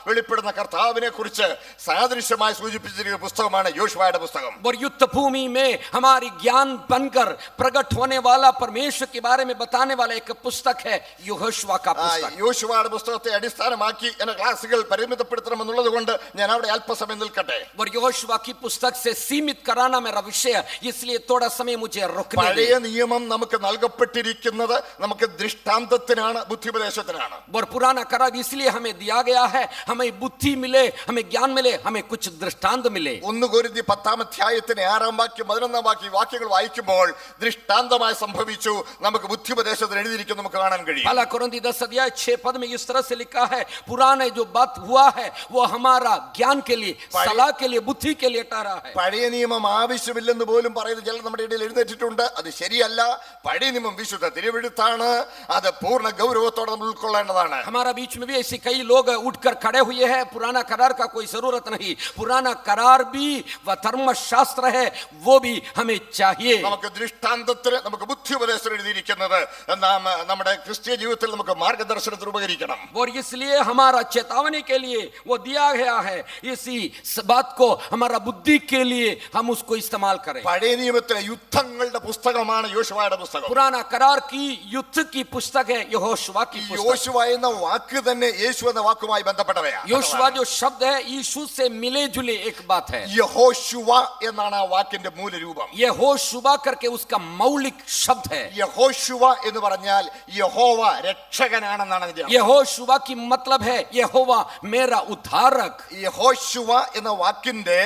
വെളിപ്പെടുന്ന കർത്താവിനെ കുറിച്ച് സാദൃശ്യമായി സൂചിപ്പിച്ചിരിക്കുന്ന പുസ്തകമാണ് യോശുവയുടെ പുസ്തകം. और युद्ध भूमि में हमारी ज्ञान बनकर प्रकट होने वाला परमेश्वर के बारे में बताने वाला एक पुस्तक है यहोशुआ का पुस्तक। യോശുവയുടെ പുസ്തകത്തെ അടിസ്ഥാനമാക്കി എന്റെ ക്ലാസുകൾ പരിമിതപ്പെടുത്തണമെന്നുള്ളത് കൊണ്ട് ഞാൻ അവിടെ അല്പസമയം നിൽക്കട്ടെ. और यहोशुआ की पुस्तक से सीमित कराना मेरा विषय, इसलिए थोड़ा समय मुझे रुकने दे। പഴയ നിയമം നമുക്ക് നൽകപ്പെട്ടിരിക്കുന്നത് നമുക്ക് ദൃഷ്ടാന്തത്തിനാണ്, ബുദ്ധിപദേശത്തിനാണ്. और पुराना करार इसलिए हमें दिया गया है, हमें बुद्धि मिले, हमें ज्ञान मिले, हमें कुछ दृष्टांत मिले। 1 കൊരിന്ത്യർ 10-ാം അധ്യായത്തിന്റെ 6-ാം വാക്യം 11-ാം വാക്യങ്ങൾ വായിക്കുമ്പോൾ ദൃഷ്ടാന്തമായി സംഭവിച്ചു, നമുക്ക് ബുദ്ധിപദേശത്തിൽ എഴുതിയിരിക്കുന്നു, നമുക്ക് കാണാൻ കഴിയും. पहला कोरिन्थी 10 अध्याय 6 पद में इस तरह से लिखा है, पुराने जो बात हुआ है वो हमारा ज्ञान के लिए, सलाह के लिए, बुद्धि के लिए ठहरा है। പഴയ നിയമം ആവശ്യമില്ലെന്ന് പോലും പറയുന്ന ചിലർ നമ്മുടെ ഇടയിൽ എഴുന്നേറ്റിട്ടുണ്ട്. അത് ശരിയല്ല. പഴയ നിയമം വിശുദ്ധ തിരുവെഴുത്താണ്, അത് പൂർണ്ണ ഗൗരവത്തോടെ നമ്മൾ ഉൾക്കൊള്ളേണ്ടതാണ്. हमारा बीच में भी ऐसे कई लोग उठकर खड़े हुए हैं, पुराना करार का कोई जरूरत नहीं, पुराना करार भी वह धर्मशास्त्र है, वो भी हमें चाहिए। നമുക്ക് ദൃഷ്ടാന്തത്തിന്, നമുക്ക് ബുദ്ധിപദേശത്തിൽ എഴുതിയിരിക്കുന്നത് നാം നമ്മുടെ ക്രിസ്തീയ ജീവിതത്തിൽ നമുക്ക് മാർഗദർശനത്തിന് ഉപകരിക്കണം. और इसलिए हमारा चेतावनी के लिए वो दिया गया है, इसी बात को हमारा बुद्धि के लिए हम उसको इस्तेमाल करें। പഴയ നിയമത്തിലെ യുദ്ധങ്ങളുടെ പുസ്തകമാണ് യോശുവയുടെ പുസ്തകം. पुराना करार की युद्ध की पुस्तक है यहोशुआ की पुस्तक। യോശുവ എന്ന വാക്ക് തന്നെ യേശു എന്ന വാക്കുമായി ബന്ധപ്പെട്ടവയാണ്. योशुआ जो शब्द है यीशु से मिले जुले एक बात है। യഹോശുവ എന്നാണ് ആ വാക്കിന്റെ മൂലരൂപം. यहोशुआ करके उसका मौलिक शब्द है। യഹോശുവ എന്ന് പറഞ്ഞാൽ യഹോവ രക്ഷകനാണെന്നാണ് അതിന്റെ അർത്ഥം. यहोशुआ की मतलब है यहोवा मेरा उद्धारक। യഹോശുവ എന്ന വാക്കിന്റെ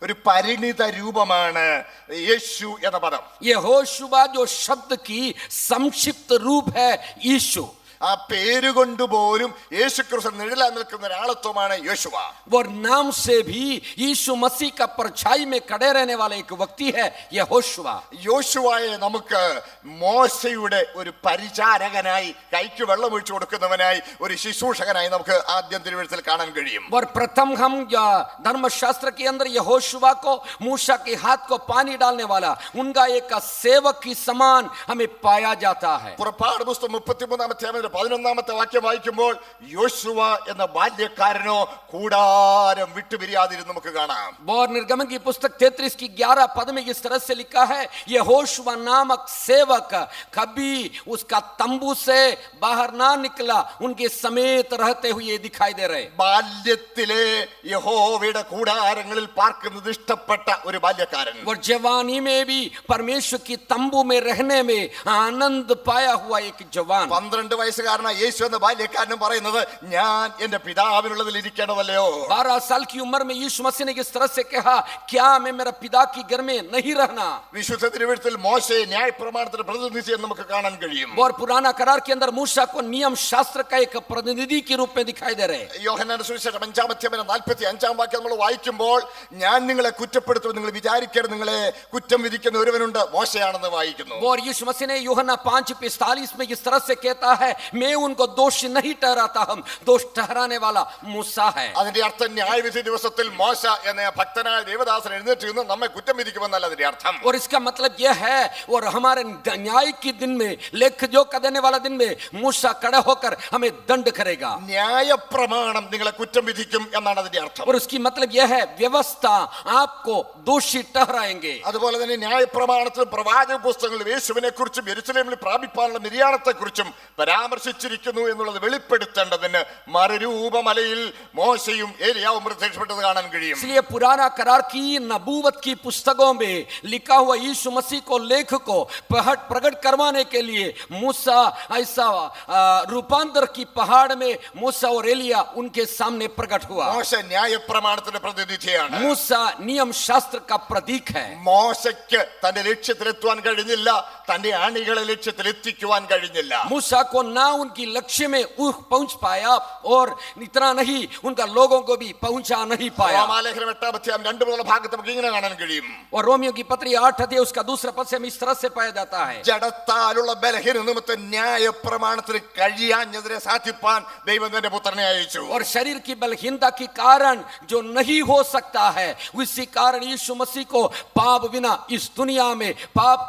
ഒരു പരിണിത രൂപമാണ് യേശു എന്ന പദം. यहोशुआ जो शब्द की संक्षिप्त रूप है यीशु। ആ പേരുകൊണ്ട് പോലും യേശുക്രിസ്തു നിഴലായി നിൽക്കുന്ന ഒരാളത്വമാണ് യോശുവ. और नाम से भी यीशु मसीह का परछाई में खड़े रहने वाला एक व्यक्ति है यहोशुव. യോശുവയെ നമുക്ക് മോശയുടെ ഒരു പരിചാരകനായി, കൈക്ക് വെള്ളം ഒഴിച്ചു കൊടുക്കുന്നവനായി, ഒരു ശുശ്രൂഷകനായി നമുക്ക് ആദ്യം തിരുവെഴുത്തിൽ കാണാൻ കഴിയും. और प्रथम हम धर्मशास्त्र के अंदर यहोशुव को मूसा के हाथ को पानी डालने वाला उनका एक सेवक की समान हमें पाया जाता है. പുറപ്പാട് പുസ്തകം 33-ാമത്തെ വാക്യം വായിക്കുമ്പോൾ യോശുവ എന്ന ബാല്യക്കാരനോ കൂടാരം വിട്ടുപിരിയാതിരുന്ന് നമുക്ക് കാണാം. और निर्गमन की पुस्तक 33 की 11 पद में इस तरह से लिखा है, यहोशुव नामक सेवक कभी उसका तंबू से बाहर ना निकला, उनके समेत रहते हुए दिखाई दे रहे. ബാല്യത്തിലെ യഹോവയുടെ കൂടാരങ്ങളിൽ പാർക്കുന്നത് ഇഷ്ടപ്പെട്ട ഒരു ബാല്യക്കാരൻ. और जवानी में भी परमेश्वर की तंबू में रहने में आनंद पाया हुआ एक जवान. 12 വയസ്സുകാരനായ യേശു എന്ന ബാല്യക്കാരനും പറയുന്നത് ഞാൻ എന്റെ പിതാവിനുള്ളതിൽ ഇരിക്കണമല്ലയോ. 12 साल की उम्र में यीशु मसीह ने इस तरह से कहा, क्या मैं मेरा पिता की घर में नहीं रहना. വിശുദ്ധ തിരുവെഴുത്തിൽ മോശയെ ന്യായപ്രമാണത്തിന് പ്രതിനിധി എന്ന് നമുക്ക് കാണാൻ കഴിയും. और पुराना करार के अंदर मूसा को नियम शास्त्र का एक प्रतिनिधि के रूप में दिखाई दे रहे. യോഹന്നാന്റെ സുവിശേഷം 5-ാം വാക്യം നമ്മൾ വായിക്കുമ്പോൾ ഞാൻ നിങ്ങളെ കുറ്റപ്പെടുത്തും, നിങ്ങൾ വിചാരിക്കരുത് നിങ്ങളെ കുറ്റം വിധിക്കുന്ന ഒരുവനുണ്ട്, മോശയാണെന്ന് വായിക്കുന്നു. और यीशु मसीह ने यूहन्ना 5:45 में इस तरह से कहता है, मैं उनको दोषी नहीं ठहराता, हम दोष ठहराने वाला मूसा है. അതിന്റെ അർത്ഥം ന്യായവിധി ദിവസത്തിൽ മോശ എന്ന ഭക്തനായ ദേവദാസൻ എഴുന്നേറ്റ് നിന്ന് നമ്മെ കുറ്റം വിധിക്കുമെന്നല്ല അതിന്റെ അർത്ഥം. और इसका मतलब यह है, और हमारे न्याय के दिन में, लेख जोखा देने वाला दिन में मूसा खड़ा होकर हमें दंड करेगा. ന്യായ പ്രമാണം നിങ്ങളെ കുറ്റം വിധിക്കും എന്നാണ് അതിന്റെ അർത്ഥം. और उसकी मतलब यह है, व्यवस्था आपको दोषी ठहराएंगे. അതുപോലെ തന്നെ ന്യായപ്രമാണത്തിലും പ്രവാചക പുസ്തകങ്ങളിലും യേശുവിനെ കുറിച്ചും യെരുശലേമിൽ പ്രാപിപ്പാനുള്ള നിര്യാണത്തെ കുറിച്ചും പരാമർശിച്ചിരിക്കുന്നു എന്നുള്ളത് വെളിപ്പെടുത്തേണ്ടതിന് മറുരൂപമലയിൽ മോശയും ഏലിയാവും പ്രത്യക്ഷപ്പെട്ടത് കാണാൻ കഴിയും. इसलिए पुराना करार की नबूवत की पुस्तकों में लिखा हुआ यीशु मसीह को लेख को प्रकट करवाने के लिए मूसा ऐसा रूपांतर की पहाड़ में मूसा और एलिया उनके सामने प्रकट हुआ. മോശ ന്യായപ്രമാണത്തിന്റെ പ്രതിനിധിയാണ്. मूसा नियम शास्त्र का प्रतीक है. മോശയ്ക്ക് തന്റെ ലക്ഷ്യത്തിലെത്തുവാൻ കഴിഞ്ഞില്ല, തന്റെ അണികളെ ലക്ഷ്യത്തിലെത്തിക്കുവാൻ കഴിഞ്ഞില്ല. मूसा को ना उनकी लक्ष्य में पहुंच पाया और इतना नहीं उनका लोगों को भी पहुंचा नहीं पाया. റോമാലേഖനം 8-2 നമുക്ക് ഇങ്ങനെ കാണാൻ കഴിയും. और रोमियो की पत्री 8 अध्याय उसका दूसरा पद से इस तरह से पाया जाता है, ജഡത്താലുള്ള ബലഹീന നിമിത്തം ന്യായപ്രമാണത്തിന് കഴിയാഞ്ഞതിനെ സാധിപ്പാൻ ദൈവം തന്റെ പുത്രനെ അയച്ചു. और शरीर की बलहीनता के कारण जो नहीं हो सकता है, उसी कारण यीशु मसीह को पाप बिना इस दुनिया में पाप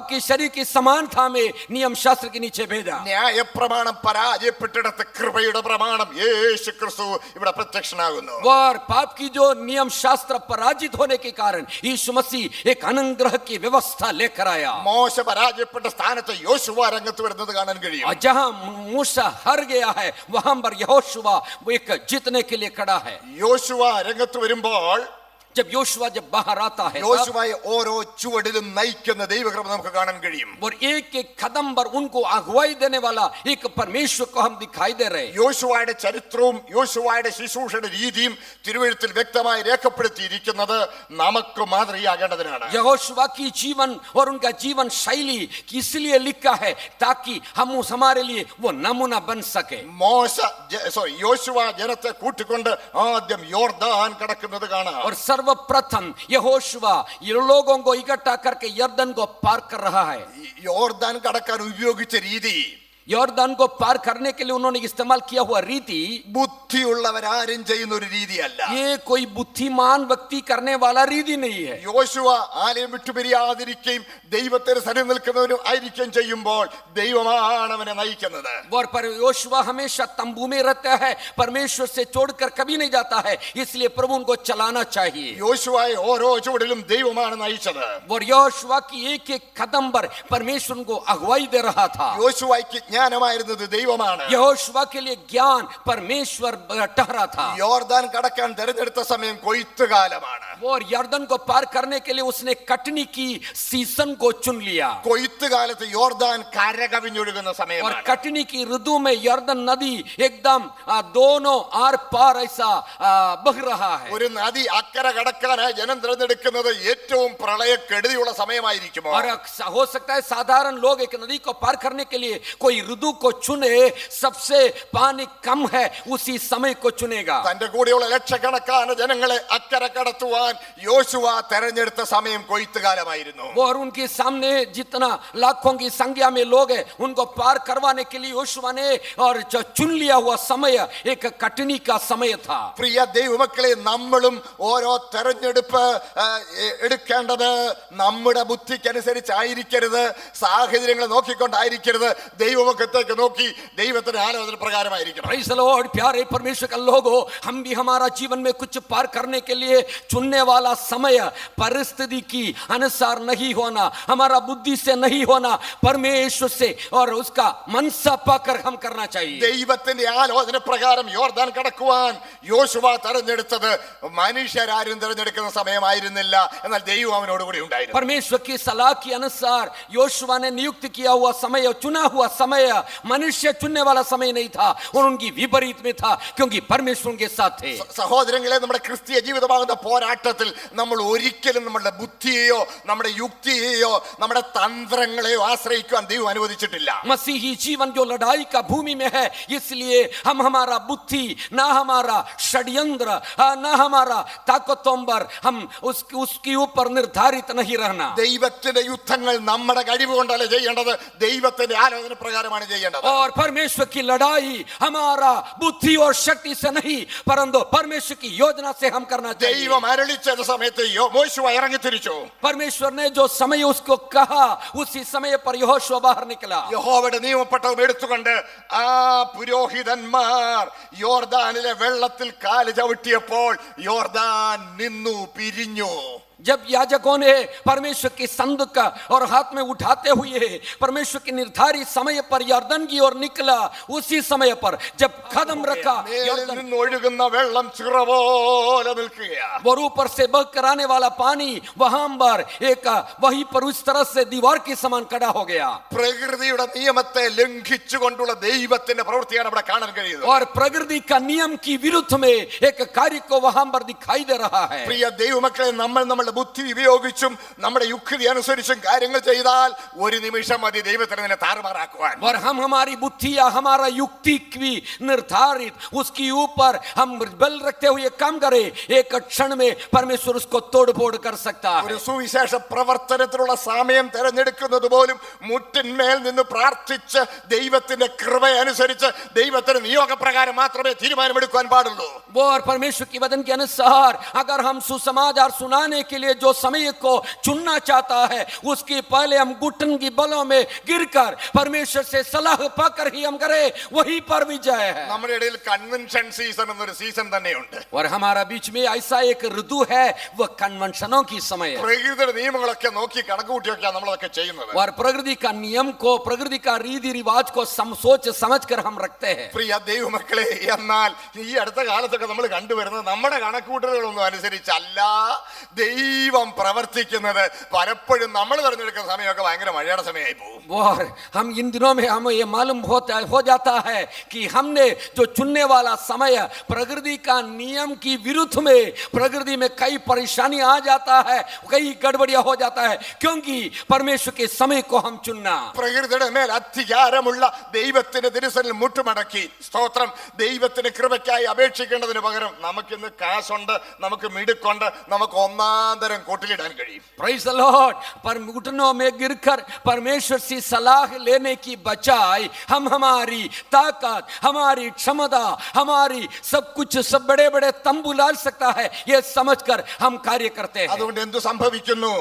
की शरीर की समानता में नियम शास्त्र के नीचे भेजा. ന്യായപ്രമാണം പരാജയപ്പെട്ടിടത്ത് കൃപയുടെ പ്രമാണം യേശു ക്രിസ്തു ഇവിടെ പ്രത്യക്ഷനാകുന്നു. और पाप की जो नियम शास्त्र पराजित होने के कारण यीशु मसीह एक अनुग्रह की व्यवस्था लेकर आया. മോശ പരാജയപ്പെട്ട സ്ഥാനത്ത് യോശുവ രംഗത്ത് വരുന്നത് കാണാൻ കഴിയും. जहां मूसा हार गया है, वहां पर यहोशुव एक जीतने के लिए खड़ा है. യോശുവ രംഗത്ത് വരുമ്പോൾ जब योशुआ जब बाहर आता है, യോശുവയെ ഓരോ ചുവടിലും നയിക്കുന്ന ദൈവകൃപ നമുക്ക് കാണാൻ കഴിയും. और एक एक कदम पर उनको अगुवाई देने वाला एक परमेश्वर को हम दिखाई दे रहे हैं. യോശുവയുടെ ചരിത്രവും യോശുവയുടെ ശുശ്രൂഷയുടെ രീതിയും തിരുവെഴുത്തിൽ വ്യക്തമായി രേഖപ്പെടുത്തിയിരിക്കുന്നത് നമുക്ക് മാതൃകയാകേണ്ടതിനാണ്. यहोशुआ की जीवन और उनका जीवन शैली इसलिए लिखा है ताकि हम हमारे लिए वो नमूना बन सके. യോശുവ ജനത്തെ കൂട്ടിക്കൊണ്ട് ആദ്യം യോർദാൻ കടക്കുന്നത് കാണാം. और सर्वप्रथम यहोशुआ ये लोगों को इकट्ठा करके यर्दन को पार कर रहा है. യോർദാൻ കടക്കാൻ ഉപയോഗിച്ച രീതി, यॉर्दन को पार करने के लिए उन्होंने इस्तेमाल किया हुआ रीति ബുദ്ധിയുള്ളവരാരും ചെയ്യുന്ന ഒരു രീതിയല്ല. ये कोई बुद्धिमान व्यक्ति करने वाला रीति नहीं है. യോശുവ ആലയം വിട്ടുപിരിയാതിരിക്കുകയും ദൈവത്തിന് സന്നിധി നിൽക്കുന്നവരും ആയിരിക്കുകയും ചെയ്യുമ്പോൾ ദൈവമാണ് അവനെ നയിക്കുന്നത്. और पर योशुआ हमेशा तंबू में रहता है, परमेश्वर से छोड़कर कभी नहीं जाता है, इसलिए प्रभु उनको चलाना चाहिए. യോശുവയെ ഓരോ ചുവടിലും ദൈവമാണ് നയിച്ചത്. और योशुआ की एक एक कदम पर परमेश्वर उनको अगुवाई दे रहा था. യോശുവയ്ക്ക് ജ്ഞാനമായിരുന്നത് ദൈവമാണ്. यहोशुआ के लिए ज्ञान परमेश्वर ठहरा था. യോർദാൻ കടക്കാൻ തെരഞ്ഞെടുത്ത സമയം കൊയ്ത്തുകാലമാണ്. और यर्दन को पार करने के लिए उसने कटनी की सीजन को चुन लिया. കൊയ്ത്തുകാലത്ത് യോർദാൻ കരകവിഞ്ഞൊഴുകുന്ന और സമയമാണ്. कटनी की ऋतु में यर्दन नदी एकदम दोनों आर पार ऐसा बह रहा है. ഒരു നദി അക്കരെ കടക്കാനായി ജനം തിരഞ്ഞെടുക്കുന്നത് ഏറ്റവും പ്രളയക്കെടുതിയുള്ള സമയമായിരിക്കുമോ? और हो सकता है साधारण लोग एक नदी को पार करने के लिए कोई ऋतु को चुने, सबसे पानी कम है उसी समय को चुनेगा. തന്റെ കൂടെയുള്ള ലക്ഷക്കണക്കാന ജനങ്ങളെ അക്കരെ കടത്തുവാൻ യോശുവ തെരഞ്ഞെടുത്ത സമയം കൊയ്ത്തുകാലമായിരുന്നു. और उनके सामने जितना लाखों की संख्या में लोग हैं उनको पार करवाने के लिए योशुआ ने और जो चुन लिया हुआ समय एक कटनी का समय था. പ്രിയ ദൈവമക്കളെ, നമ്മളും ഓരോ തെരഞ്ഞെടുപ്പ് എടുക്കേണ്ടത് നമ്മുടെ ബുദ്ധിക്കനുസരിച്ചായിരിക്കരുത്, സാഹചര്യങ്ങളെ നോക്കിക്കൊണ്ടായിരിക്കരുത്, ദൈവമുഖത്തേക്ക് നോക്കി ദൈവത്തിന്റെ ആലോചന പ്രകാരമായിരിക്കണം. Praise the Lord, प्यारे परमेश्वर का लोगों, हम भी हमारा जीवन में कुछ पार करने के लिए चुनने वाला समय परिस्थिति की अनुसार नहीं होना, हमारा बुद्धि से नहीं होना, परमेश्वर से और उसका मनसा पाकर हम करना चाहिए. ദൈവത്തിന്റെ ആലോചന പ്രകാരം യോർദാൻ കടക്കുവാൻ യോശുവ തെരഞ്ഞെടുത്തത് മനുഷ്യരാരും തെരഞ്ഞെടുക്കുന്ന സമയമായിരുന്നില്ല, എന്നാൽ ദൈവം അവനോട് കൂടി ഉണ്ടായിരുന്നു. परमेश्वर की सलाह के अनुसार योशुआ ने नियुक्त किया हुआ समय, चुना हुआ समय मनुष्य चुनने वाला समय नहीं था और उनकी विपरीत में था, क्योंकि परमेश्वर उनके साथ थे. സഹോദരങ്ങളെ, നമ്മുടെ ക്രിസ്തീയ ജീവിതമാകുന്ന പോരാട്ടത്തിൽ നമ്മൾ ഒരിക്കലും നമ്മുടെ ബുദ്ധിയെയോ നമ്മുടെ യുക്തിയെയോ നമ്മുടെ തന്ത്രങ്ങളെയോ ആശ്രയിക്കുവാൻ ദൈവം അനുവദിച്ചിട്ടില്ല. मसीही जीवन जो लड़ाई का भूमि में है, इसलिए हम हमारा बुद्धि, ना हमारा षड्यंत्र, ना हमारा ताकतोंबर, हम उसके ऊपर निर्धारित नहीं रहना. ദൈവത്തിന്റെ യുദ്ധങ്ങൾ നമ്മുടെ കഴിവ് കൊണ്ടല്ല ചെയ്യേണ്ടത്, ദൈവത്തിന്റെ ആലോചന പ്രകാരമാണ് ചെയ്യേണ്ടത്. और परमेश्वर की लड़ाई हमारा बुद्धि और शक्ति से नहीं, परंतु परमेश्वर की योजना से हम करना चाहिए. ദൈവം അരുളിച്ചത് സമയത്ത് യോശുവ ഇറങ്ങി തിരിച്ചു. परमेश्वर ने जो समय उसको कहा, उसी समय पर यहोशुआ बाहर निकला. യഹോവയുടെ നിയമപ്പെട്ടവും എടുത്തുകൊണ്ട് ആ പുരോഹിതന്മാർ യോർദാനിലെ വെള്ളത്തിൽ കാല് ചവിട്ടിയപ്പോൾ യോർദാൻ നിന്നു, പിരിഞ്ഞു. जब याजकों ने परमेश्वर के संदूक और हाथ में उठाते हुए परमेश्वर के निर्धारित समय पर यर्दन की ओर निकला, उसी समय पर जब कदम रखा, ഒഴുകുന്ന വെള്ളം ചിറ പോലെ നിൽക്കുകയാണ്. और ऊपर से बह कर आने वाला पानी वहां पर एक वहीं पर उस तरह से दीवार के समान खड़ा हो गया. പ്രകൃതിയുടെ നിയമത്തെ ലംഘിച്ചുകൊണ്ടുള്ള ദൈവത്തിന്റെ പ്രവൃത്തിയാണ് ഇവിടെ കാണാൻ കഴിയുന്നത്. और प्रकृति का नियम की विरुद्ध में एक कार्य को वहां पर दिखाई दे रहा है. പ്രിയ ദൈവമക്കളെ, നമ്മളുടെ ബുദ്ധി ഉപയോഗിച്ചും നമ്മുടെ യുക്തി അനുസരിച്ചും കാര്യങ്ങൾ ചെയ്താൽ ഒരു നിമിഷം മതി ദൈവത്തിന് നിന്നെ താറുമാറാക്കുവാൻ. और हम हमारी बुद्धि या हमारा युक्ति की निर्धारित उसके ऊपर हम बल रखते हुए काम करें, एक क्षण में परमेश्वर उसको तोड़ फोड़ कर सकता है. ഒരു സുവിശേഷ പ്രവർത്തനത്തിനുള്ള സമയം തിരഞ്ഞെടുക്കുന്നത് പോലും മുട്ടിന്മേൽ നിന്ന് പ്രാർത്ഥിച്ച് ദൈവത്തിന്റെ കൃപ അനുസരിച്ച് ദൈവത്തിന്റെ നിയോഗപ്രകാരം മാത്രമേ തീരുമാനമെടുക്കുവാൻ പാടുള്ളൂ. और परमेश्वर की वचन के अनुसार अगर हम सुसमाचार सुनाने के लिए जो समय को चुनना चाहता है, उसके पहले हम घुटन की बलों में गिरकर परमेश्वर से सलाह पाकर ही हम करें, वही पर विजय है. നമ്മുടെ ഇടയിൽ കൺവെൻഷൻ സീസൺ എന്നൊരു സീസൺ തന്നെയുണ്ട്. और हमारा बीच में ऐसा एक ऋतु है, वह कन्वेंशनों की समय है. പ്രകൃതിയുടെ നിയമങ്ങളൊക്കെ നോക്കി കണക്കുകൂട്ടിയൊക്കെയാണ് നമ്മളതൊക്കെ ചെയ്യുന്നത്. और प्रकृति का नियम को, प्रकृति का रीति रिवाज को सोच समझ कर हम रखते हैं. പ്രിയ ദൈവമക്കളെ, എന്നാൽ ഈ അടുത്ത കാലത്തൊക്കെ നമ്മൾ കണ്ടുവരുന്നത് നമ്മുടെ കണക്കുകൂട്ടലുകളൊന്നും അനുസരിച്ചല്ല ദൈവം പ്രവർത്തിക്കുന്നത്. പലപ്പോഴും നമ്മൾ തിരഞ്ഞെടുക്കുന്ന സമയമൊക്കെ ഭയങ്കര മഴയുടെ സമയമായി പോകും. और हम इन दिनों में हमें ये मालूम हो जाता है कि हमने जो चुनने वाला समय प्रकृति का नियम की विरुद्ध में, प्रकृति में कई परेशानी आ जाता है, कई गड़बड़िया हो जाता है, क्योंकि परमेश्वर के समय को हम चुनना. പ്രകൃതിയുടെ മേൽ അധികാരമുള്ള ദൈവത്തിന്റെ തിരുസന്നിധിയിൽ മുട്ടുമടക്കി സ്തോത്രം ദൈവത്തിന്റെ കൃപയ്ക്കായി അപേക്ഷിക്കേണ്ടതിന് പകരം നമുക്കിന്ന് കാശുണ്ട്, നമുക്ക് മിടുക്കുണ്ട്, നമുക്ക് ഒന്നാം തരം കൊട്ടിലിടാൻ കഴിയും. Praise the Lord. पर घुटनों में गिरकर परमेश्वर से सलाह लेने की बजाय हम हमारी ताकत, हमारी क्षमता, हमारी सब कुछ, सब बड़े बड़े तंबू डाल सकता है, ये समझकर हम कार्य करते हैं. അതുകൊണ്ട് എന്തു സംഭവിക്കുന്നു?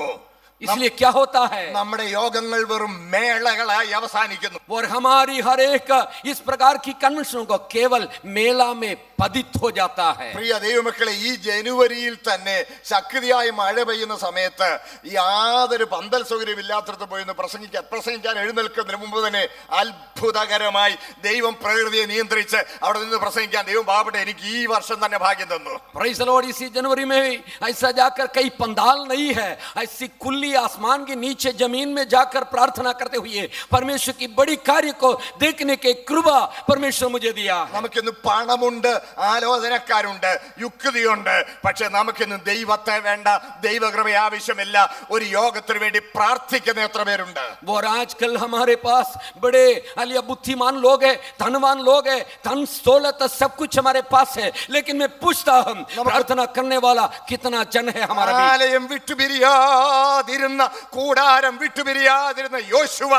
इसलिए क्या होता है? നമ്മുടെ യോഗങ്ങൾ വെറും മേളകളായി അവസാനിക്കുന്നു. और हमारी हर एक इस प्रकार की कन्वेंशनों को केवल मेला में पतित हो जाता है. പ്രിയ ദൈവമക്കളെ, ഈ ജനുവരിയിൽ തന്നെ ശക്തിയായി മഴ പെയ്യുന്ന സമയത്ത് യാതൊരു പന്തൽ സൗകര്യം ഇല്ലാത്തടത്ത് പോയി പ്രസംഗിക്കാൻ എഴുന്നേൽക്കുന്നതിന് മുമ്പ് തന്നെ അത്ഭുതകരമായി ദൈവം പ്രകൃതിയെ നിയന്ത്രിച്ച് അവിടെ നിന്ന് പ്രസംഗിക്കാൻ ദൈവം പാവട്ടെ എനിക്ക് ഈ വർഷം തന്നെ ഭാഗ്യം തന്നു. Praise the Lord. इसी जनवरी में ऐसा जाकर कई पंडाल नहीं है, ऐसी खुली आसमान के नीचे जमीन में जाकर प्रार्थना करते हुए परमेश्वर की बड़ी कार्य को देखने के कृपा परमेश्वर मुझे दिया है। നമുക്കിന്ന് പണമുണ്ട്, ആലോചനക്കാരുണ്ട്, യുക്തിയുണ്ട്, പക്ഷെ നമുക്കിന്ന് ദൈവത്തെ വേണ്ട, ദൈവകൃപ ആവശ്യമില്ല. ഒരു യോഗത്തിന് വേണ്ടി പ്രാർത്ഥിക്കുന്ന എത്ര പേരുണ്ട്? और आजकल हमारे पास बड़े अलिया बुद्धिमान लोग हैं, धनवान लोग हैं, धन दौलत सब कुछ हमारे पास है, लेकिन मैं पूछता हूं प्रार्थना करने वाला कितना जन है हमारा बीच? ആലയം വിട്ടുപിരിയാതിരുന്ന, കൂടാരം വിട്ടുപിരിയാതിരുന്ന യോശുവ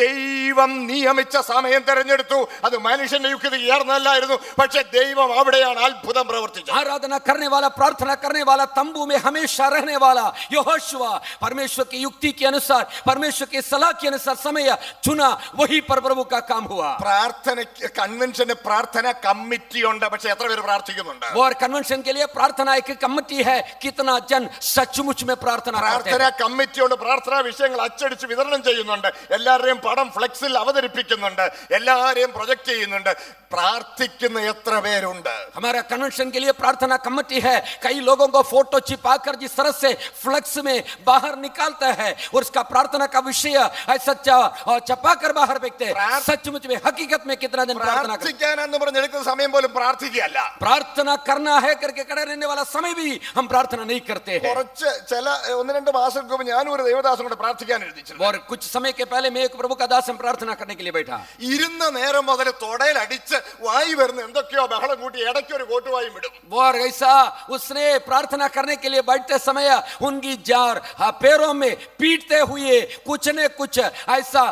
ദൈവം നിയമിച്ച സമയം തെരഞ്ഞെടുത്തു. അത് മനുഷ്യന്റെ യുക്തി ഉയർന്നല്ലായിരുന്നു, പക്ഷെ ദൈവം അവിടെയാണ് അത്ഭുതം പ്രവർത്തിച്ചത്. आराधना करने वाला, प्रार्थना करने वाला, तंबू में हमेशा रहने वाला यहोशुआ परमेश्वर की युक्ति के अनुसार, परमेश्वर की सलाह के अनुसार समय चुना, वही पर प्रभु का काम हुआ. പ്രാർത്ഥന കൺവെൻഷന് പ്രാർത്ഥന കമ്മിറ്റി ഉണ്ട്, പക്ഷെ എത്ര പേര് പ്രാർത്ഥിക്കുന്നുണ്ട്? और कन्वेंशन के लिए प्रार्थना एक कमेटी है, कितना जन सचमुच में प्रार्थना करते പ്രാർത്ഥന हैं? കമ്മിറ്റിയോട് പ്രാർത്ഥനാ വിഷയങ്ങൾ അച്ചടിച്ച് വിതരണം ചെയ്യുന്നുണ്ട്, എല്ലാവരുടെയും പടം ഫ്ലെക്സിൽ അവതരിപ്പിക്കുന്നുണ്ട്, എല്ലാവരെയും പ്രൊജക്ട് ചെയ്യുന്നുണ്ട്. പ്രാർത്ഥിക്കുന്ന എത്ര പേരുണ്ട്? हमारा कन्वेंशन के लिए प्रार्थना कमेटी है, कई लोगों को फोटो छिपाकर जिस तरह से फ्लेक्स में बाहर निकालता है और उसका प्रार्थना का विषय ऐसा छपाकर बाहर फेंकते हैं. सचमुच में हकीकत में कितना जन प्रार्थना करते हैं? പ്രാർത്ഥിക്കാനെന്ന് പറഞ്ഞെടുക്കുന്ന സമയം പോലും പ്രാർത്ഥിക്കുകയല്ല. प्रार्थना करना है करके खड़े रहने वाला समय भी हम प्रार्थना नहीं करते हैं. കുറച്ച് ചില 1-2 മാസം മുമ്പ് ഞാനും ഒരു ദേവദാസം കൂടെ പ്രാർത്ഥിക്കാൻ എഴുതിച്ചു. और कुछ समय के पहले मैं एक प्रभु का दास प्रार्थना करने के लिए बैठा. ഇരുന്ന നേരം മുതൽ തൊടയിൽ അടിച്ച് വായി വരുന്ന എന്തൊക്കെയോ ബഹളം കൂട്ടി ഇടയ്ക്ക് ഒരു കോട്ടുവായും വിടും. और ऐसा उसने प्रार्थना करने के लिए बैठते समय उनकी जार पैरों में पीटते हुए कुछ न कुछ ऐसा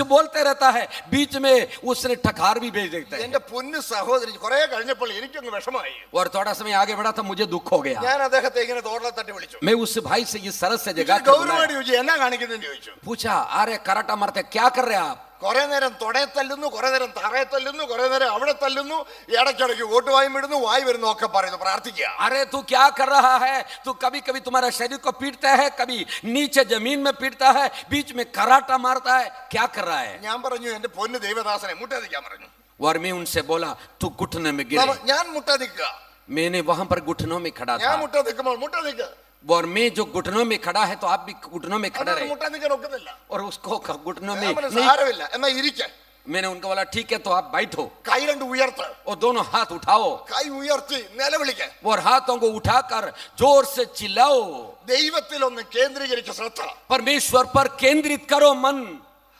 बोलते रहता है, बीच में उसने ठकार भी भेज देता है. എന്റെ പൊന്നു സഹോദരി, കുറെ കഴിഞ്ഞപ്പോൾ എനിക്കങ്ങ് വിഷമായി. और थोड़ा समय आगे बढ़ा था, मुझे दुख हो गया. ഞാൻ അദ്ദേഹത്തെ ഇങ്ങനെ തോളിൽ തട്ടി വിളിച്ചു. मैं उस भाई से इस तरह से जगह ഗൗരവമായിട്ട് ചോദിച്ചു, എന്നാ കാണിക്കുന്നതെന്ന് ചോദിച്ചു. पूछा, अरे कराटा मारते क्या कर रहे हैं आप? കുറെ നേരം തൊടയെ തല്ലുന്നു, കുറെ നേരം തറയെ തല്ലുന്നു, കുറെ നേരം അവിടെ തല്ലുന്നു, ഇടയ്ക്കിടയ്ക്ക് കോട്ടുവായും വിടുന്നു, വായി വരുന്നു ഒക്കെ പറയുന്നു. പ്രാർത്ഥിക്കുക. अरे तू क्या कर रहा है? तू कभी कभी तुम्हारा शरीर को पीटता है, कभी नीचे जमीन में पीटता है, बीच में कराटा मारता है, क्या कर रहा है? ഞാൻ പറഞ്ഞു, എന്റെ പൊന്നു ദൈവദാസനെ മുട്ട നിൽക്കാൻ പറഞ്ഞു. और मैं उनसे बोला, तू घुटने में गिर. ഞാൻ മുട്ട നിൽക്കുക. मैंने वहां पर घुटनों में खड़ा ഞാൻ था. മുട്ട നിൽക്കുമ്പോൾ മുട്ട നിൽക്കുക. और मैं जो घुटनों में खड़ा है तो आप भी घुटनों में खड़े रहे. മുട്ട നിൽക്കാൻ ഒക്കുന്നില്ല. और उसको घुटनों में ഞാൻ പറഞ്ഞു, नहीं. സാരമില്ല, എന്നാ ഇരിക്ക. मैंने उनको बोला, ठीक है तो आप बैठो. കൈ രണ്ട് ഉയർത്ത്. और दोनों हाथ उठाओ കൈ ഉയർത്തി നിലവിളിക്ക. और हाथों को उठाकर जोर से चिल्लाओ. ദൈവത്തിൽ ഒന്ന് കേന്ദ്രീകരിച്ച ശ്രദ്ധ. परमेश्वर पर केंद्रित करो मन.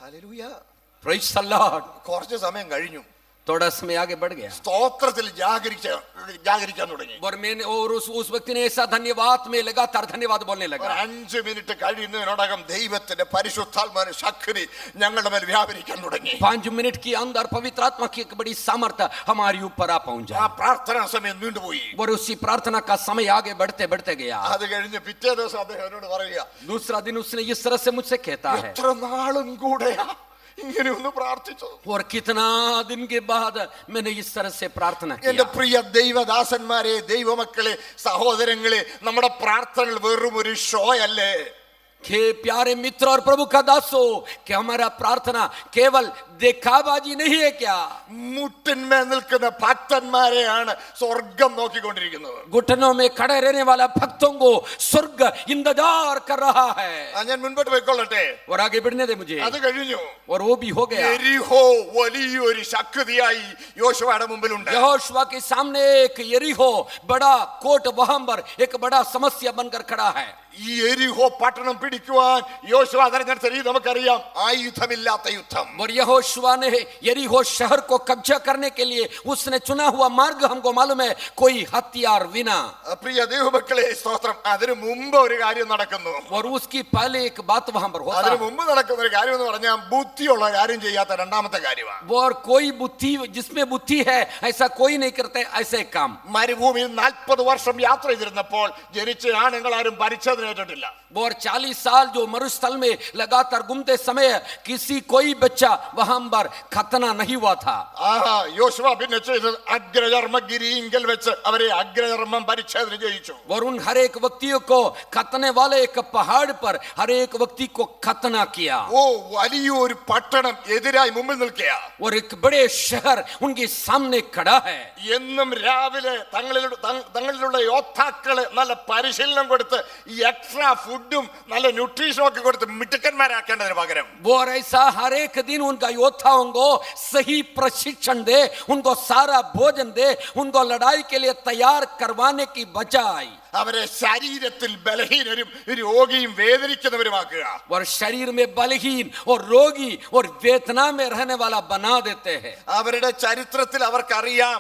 ഹല്ലേലൂയ. Praise the Lord. കുറച്ച് സമയം കഴിഞ്ഞു. थोड़ा समय आगे बढ़ गया. സ്തോത്രത്തിൽ ജാഗരിക്കാൻ തുടങ്ങി. और मैंने और उस व्यक्ति ने ऐसा धन्यवाद में लगातार धन्यवाद बोलने लगा. 5 മിനിറ്റ് കഴിയുന്നതിനോടകം ദൈവത്തിന്റെ പരിശുദ്ധാത്മാവിന്റെ ശക്തി ഞങ്ങളുടെ മേൽ വ്യാപരിക്കാൻ തുടങ്ങി. 5 मिनट के अंदर पवित्र आत्मा की एक बड़ी सामर्थ्य हमारे ऊपर आ पहुंचा. ആ പ്രാർത്ഥനാ സമയം നീണ്ടുപോയി. और उसी प्रार्थना का समय आगे बढ़ते बढ़ते गया. അത് കഴിഞ്ഞ് പിറ്റേ ദിവസം അദ്ദേഹം എന്നോട് പറയുക, दूसरा दिन उसने इस तरह से मुझसे कहता है, എത്ര നാളും കൂടെയാ ഇങ്ങനെ ഒന്ന് പ്രാർത്ഥിച്ചത്. और कितना दिन के बाद मैंने इस तरह से प्रार्थना എന്റെ किया. പ്രിയ ദൈവദാസന്മാരെ, ദൈവമക്കളെ, സഹോദരങ്ങളെ, നമ്മുടെ പ്രാർത്ഥനകൾ വെറും ഒരു ഷോ അല്ലേ? के प्यारे मित्र और प्रभु का दासो, कि हमारा प्रार्थना केवल देखाबाजी नहीं है क्या? മുട്ടിന്മേൽ നിൽക്കുന്ന ഭക്തന്മാരെയാണ് സ്വർഗം നോക്കിക്കൊണ്ടിരിക്കുന്നത്. घुटनों में खड़े रहने वाला भक्तों को स्वर्ग इंतजार कर रहा है. ഞാൻ മുൻപോട്ട് പോയിക്കൊള്ളട്ടെ. और आगे बढ़ने दे मुझे. അത് കഴിഞ്ഞു. और वो भी हो गया. യെരിഹോ വലിയൊരു ശക്തിയായി യോശുവയുടെ മുമ്പിലുണ്ട്. यहोशुआ के सामने एक यरीहो बड़ा कोट वहां पर एक बड़ा समस्या बनकर खड़ा है. ഈ യെരിഹോ പട്ടണം പിടിക്കുവാൻ യോശുവ തെരഞ്ഞെടുത്ത രീതി നമുക്കറിയാം. ആയുധമില്ലാത്ത യുദ്ധം. और यहोशुआ ने यरीहो शहर को कब्जा करने के लिए उसने चुना हुआ मार्ग हमको मालूम है, कोई हथियार बिना. പ്രിയ ദൈവമക്കളെ, സ്തോത്രം. അതിനു മുമ്പ് ഒരു കാര്യം നടക്കുന്നു. और उसकी पहले एक बात वहां पर होता അതിനു है. മുമ്പ് നടക്കുന്ന ഒരു കാര്യം എന്ന് പറഞ്ഞാൽ ബുദ്ധിയുള്ള കാര്യം ചെയ്യാത്ത രണ്ടാമത്തെ കാര്യമാണ്. और कोई बुद्धि, जिसमें बुद्धि है ऐसा कोई नहीं करते ऐसे काम. മരുഭൂമിയിൽ 40 വർഷം യാത്ര ചെയ്തിരുന്നപ്പോൾ ജനിച്ച ആണുങ്ങൾ ആരും പരിച്ഛേദന ഏറ്റിട്ടില്ല. और 40 साल जो मरुस्थल में लगातार घूमते समय किसी कोई बच्चा वहां पर खतना नहीं हुआ था. യോശുവ പിന്നെ ചെയ്തത് അഗ്രചർമ്മഗിരിയിൽ വെച്ച് അവരെ അഗ്രചർമ്മം പരിച്ഛേദന ചെയ്യിച്ചു. और उन हर एक व्यक्तियों को खतने वाले एक पहाड़ पर हर एक व्यक्ति को खतना किया. ഓ, വലിയൊരു പട്ടണം എതിരായി മുമ്പിൽ നിൽക്കുക. और एक बड़े शहर उनके सामने खड़ा है. എന്നും രാവിലെ തങ്ങളിലുള്ള യോദ്ധാക്കളെ നല്ല പരിശീലനം കൊടുത്ത് ഈ എക്സ്ട്രാ ഫുഡും നല്ല ന്യൂട്രീഷനും ഒക്കെ കൊടുത്ത് മിടുക്കന്മാരാക്കേണ്ടതിന് പകരം वो और ऐसा हर एक दिन उनका योद्धाओं को सही प्रशिक्षण दे, उनको सारा भोजन दे, उनको लड़ाई के लिए तैयार करवाने की बजाय അവരെ ശരീരത്തിൽ ബലഹീനരും രോഗിയും വേദനിക്കുന്നവരുമാക്കുക. और शरीर में बलहीन और रोगी और वेदना में रहने वाला बना देते हैं. അവരുടെ ചരിത്രത്തിൽ അവർക്കറിയാം,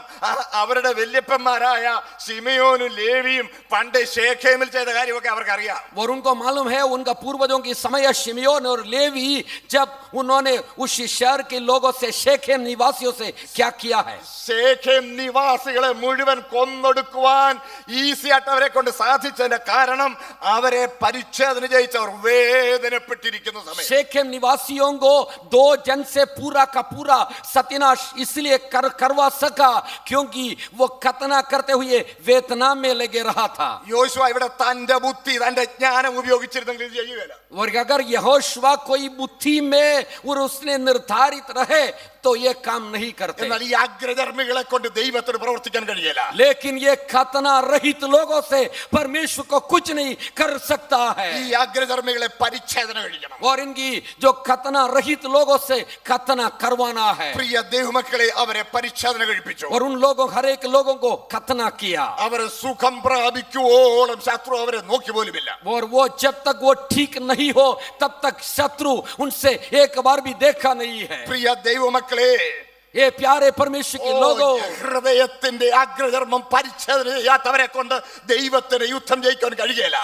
അവരുടെ വല്യപ്പന്മാരായ ശിമയോനും ലേവിയും പണ്ട് ശേഖേമിൽ ചെയ്ത കാര്യമൊക്കെ അവർക്കറിയാം. और उनको मालूम है उनका पूर्वजों की समय शिमयोन और लेवी जब उन्होंने उस शहर के लोगों से शेखेम निवासियों से क्या किया है. ശേഖേം നിവാസികളെ മുഴുവൻ കൊന്നൊടുക്കുവാൻ ഈസി ആയിട്ട് അവരെ കൊണ്ട് സാധിച്ചതിന്റെ കാരണം അവരെ പരിച്ഛേദന ചെയ്യിച്ചവർ വേദനപ്പെട്ടിരിക്കുന്ന സമയം. शेखेम निवासियों को 2 जन से पूरा का पूरा सत्यानाश इसलिए करवा सका क्योंकि वो खतना करते हुए वेदना में लगे रहा था. യോശുവ ഇവിടെ തന്റെ ബുദ്ധി തന്റെ ജ്ഞാനം ഉപയോഗിച്ചിരുന്നെങ്കിൽ ഇത് ചെയ്യുകയില്ല. और अगर यहोशुआ कोई बुद्धि में और उसने निर्धारित रहे तो ये काम नहीं करते. എന്നാൽ ഈ അഗ്രധർമ്മികളെ കൊണ്ട് ദൈവത്തിന് പ്രവർത്തിക്കാൻ കഴിയില്ല. लेकिन ये खतना रहित लोगों से परमेश्वर को कुछ नहीं कर सकता है. ഈ അഗ്രധർമ്മികളെ പരിച്ഛേദന കഴിക്കണം. और इनकी जो खतना रहित लोगों से खतना करवाना है. പ്രിയ ദൈവമക്കളെ അവരെ പരിച്ഛേദന കഴിപ്പിച്ചു. और उन लोगों हर एक लोगों को खतना किया. അവരെ സുഖം പ്രാപിക്കുവോളം ശത്രു അവരെ നോക്കി പോലുമില്ല. और वो जब तक वो ठीक नहीं हो तब तक शत्रु उनसे एक बार भी देखा नहीं है. പ്രിയ ദൈവമക്കളെ, ये प्यारे परमेश्वर के लोगों, ഹൃദയത്തിന്റെ അഗ്രധർമ്മം പരിച്ഛേദന ചെയ്യാത്തവരെ കൊണ്ട് ദൈവത്തിന് യുദ്ധം ജയിക്കാൻ കഴിയില്ല.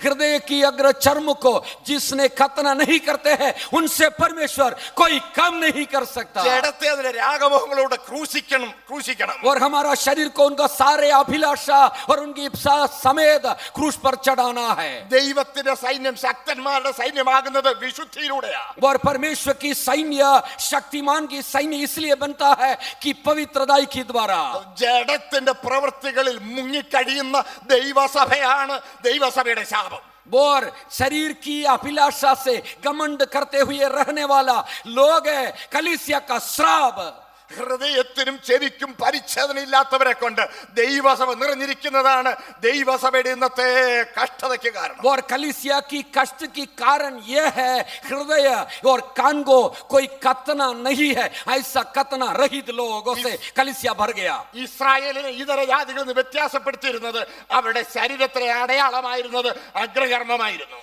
हृदय की अग्र चर्म को जिसने खतना नहीं करते हैं उनसे परमेश्वर कोई काम नहीं कर सकता. ജഡത്തെ അതിലെ രാഗമോഹങ്ങളോട് ക്രൂശിക്കണം. और हमारा शरीर को उनका सारे अभिलाषा और उनकी इच्छा समेत क्रूस पर चढ़ाना है. ദൈവത്തിന്റെ സൈന്യം ശക്തന്മാരുടെ സൈന്യമാകുന്നത് വിശുദ്ധിയിലൂടെയാണ്. और परमेश्वर की सैन्य शक्तिमान की सैन्य इसलिए बनता है कि पवित्रताई के द्वारा. ജഡത്തിന്റെ പ്രവൃത്തികളിൽ മുങ്ങിക്കഴിയുന്ന ദൈവസഭയാണ് ദൈവസഭയുടെ ശാപം. और शरीर की अभिलाषा से घमंड करते हुए रहने वाला लोग है कलीसिया का श्राप. ഹൃദയത്തിനും ചെവിക്കും പരിച്ഛേദനയില്ലാത്തവരെ കൊണ്ട് ദൈവസഭ നിറഞ്ഞിരിക്കുന്നതാണ് ദൈവസഭയുടെ ഇന്നത്തെ കഷ്ടതയ്ക്ക് കാരണം. और कलीसिया की कष्ट की कारण यह है हृदय और कान को कोई खतना नहीं है. ऐसा खतना रहित लोगों से कलीसिया भर गया. ഇസ്രായേലിനെ ഇതര ജാതികളിൽ നിന്ന് വ്യത്യാസപ്പെടുത്തിയിരുന്നത് അവരുടെ ശരീരത്തിലെ അടയാളമായിരുന്നത് അഗ്രകർമ്മമായിരുന്നു.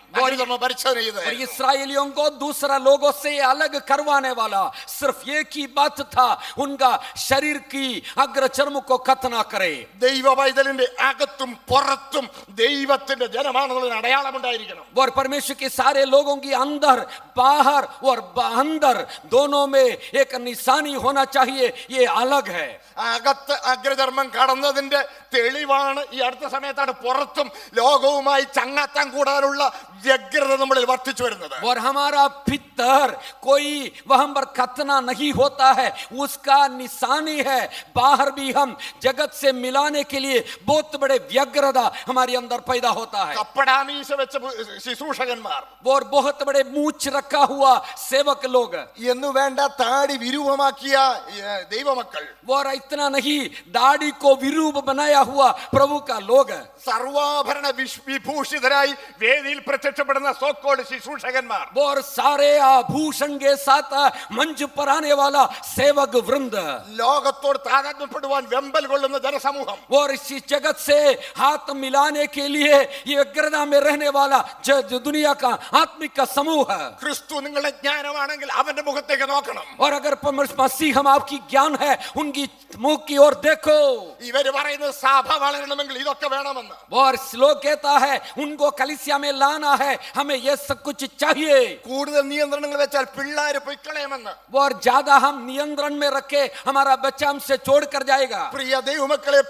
പരിച്ഛേദന ചെയ്ത് इस्राएलियों को दूसरा लोगों से अलग करवाने वाला सिर्फ एक ही बात था, उनका शरीर की अग्र चर्म को खतना करे. ദൈവ പൈതലിന്റെ അകത്തും പുറത്തും ദൈവത്തിന്റെ ജനമാണെന്നുള്ള അടയാളം ഉണ്ടായിരിക്കണം. और परमेश्वर के सारे लोगों की अंदर बाहर और अंदर दोनों में एक निशानी होना चाहिए. ये अलग है. അകത്ത് അഗ്രധർമ്മം കടന്നതിന്റെ തെളിവാണ് ഈ അടുത്ത സമയത്താണ് പുറത്തും ലോകവുമായി ചങ്ങാത്തം കൂടാനുള്ള വ്യഗ്രത നമ്മളിൽ വർദ്ധിച്ചു വരുന്നത്. और हमारा भीतर कोई वहां पर खतना नहीं होता है, उसका निशानी है. बाहर भी हम जगत से मिलाने के लिए बहुत बड़े व्यग्रता हमारे अंदर पैदा होता है. കപ്പടാമീശ വെച്ച ശുശ്രൂഷകന്മാർ, और बहुत बड़े मूछ रखा हुआ सेवक लोग, എന്നു വേണ്ട താടി വിരൂപമാക്കിയ ദൈവമക്കൾ, और इतना नहीं दाढ़ी को विरूप बनाया हुआ प्रभु का लोग, സർവാഭരണ വിഭൂഷിതരായി വേദിയിൽ പ്രത്യക്ഷപ്പെടുന്ന സോക്കോട് ശുശ്രൂഷകന്മാർ, और सारे आभूषण के साथ मंच पर आने वाला सेवक वृंद, ലോകത്തോട് താതാത്മ്യപ്പെടുവാൻ വെമ്പൽ കൊള്ളുന്ന ജനസമൂഹം, और इसी जगत से हाथ मिलाने के लिए ये व्यग्रता में रहने वाला दुनिया का आत्मिक का समूह है. ക്രിസ്തു നിങ്ങളുടെ ജ്ഞാനമാണെങ്കിൽ അവന്റെ മുഖത്തേക്ക് നോക്കണം. और अगर मसीह हम आपकी ज्ञान है उनकी मुख की ओर देखो. ഇവര് പറയുന്നത് സഭ വളരണമെങ്കിൽ ഇതൊക്കെ വേണമെന്ന്. और श्लोक कहता है उनको कलीसिया में लाना है, हमें ये सब कुछ चाहिए. കൂടുതൽ നിയന്ത്രണങ്ങൾ വെച്ചാൽ പിള്ളേര് പൊയ്ക്കളയുമെന്ന്. और ज्यादा हम नियंत्रण में रखे हमारा बच्चा हमसे छोड़ कर जाएगा. പ്രിയ ദൈവമക്കളെ,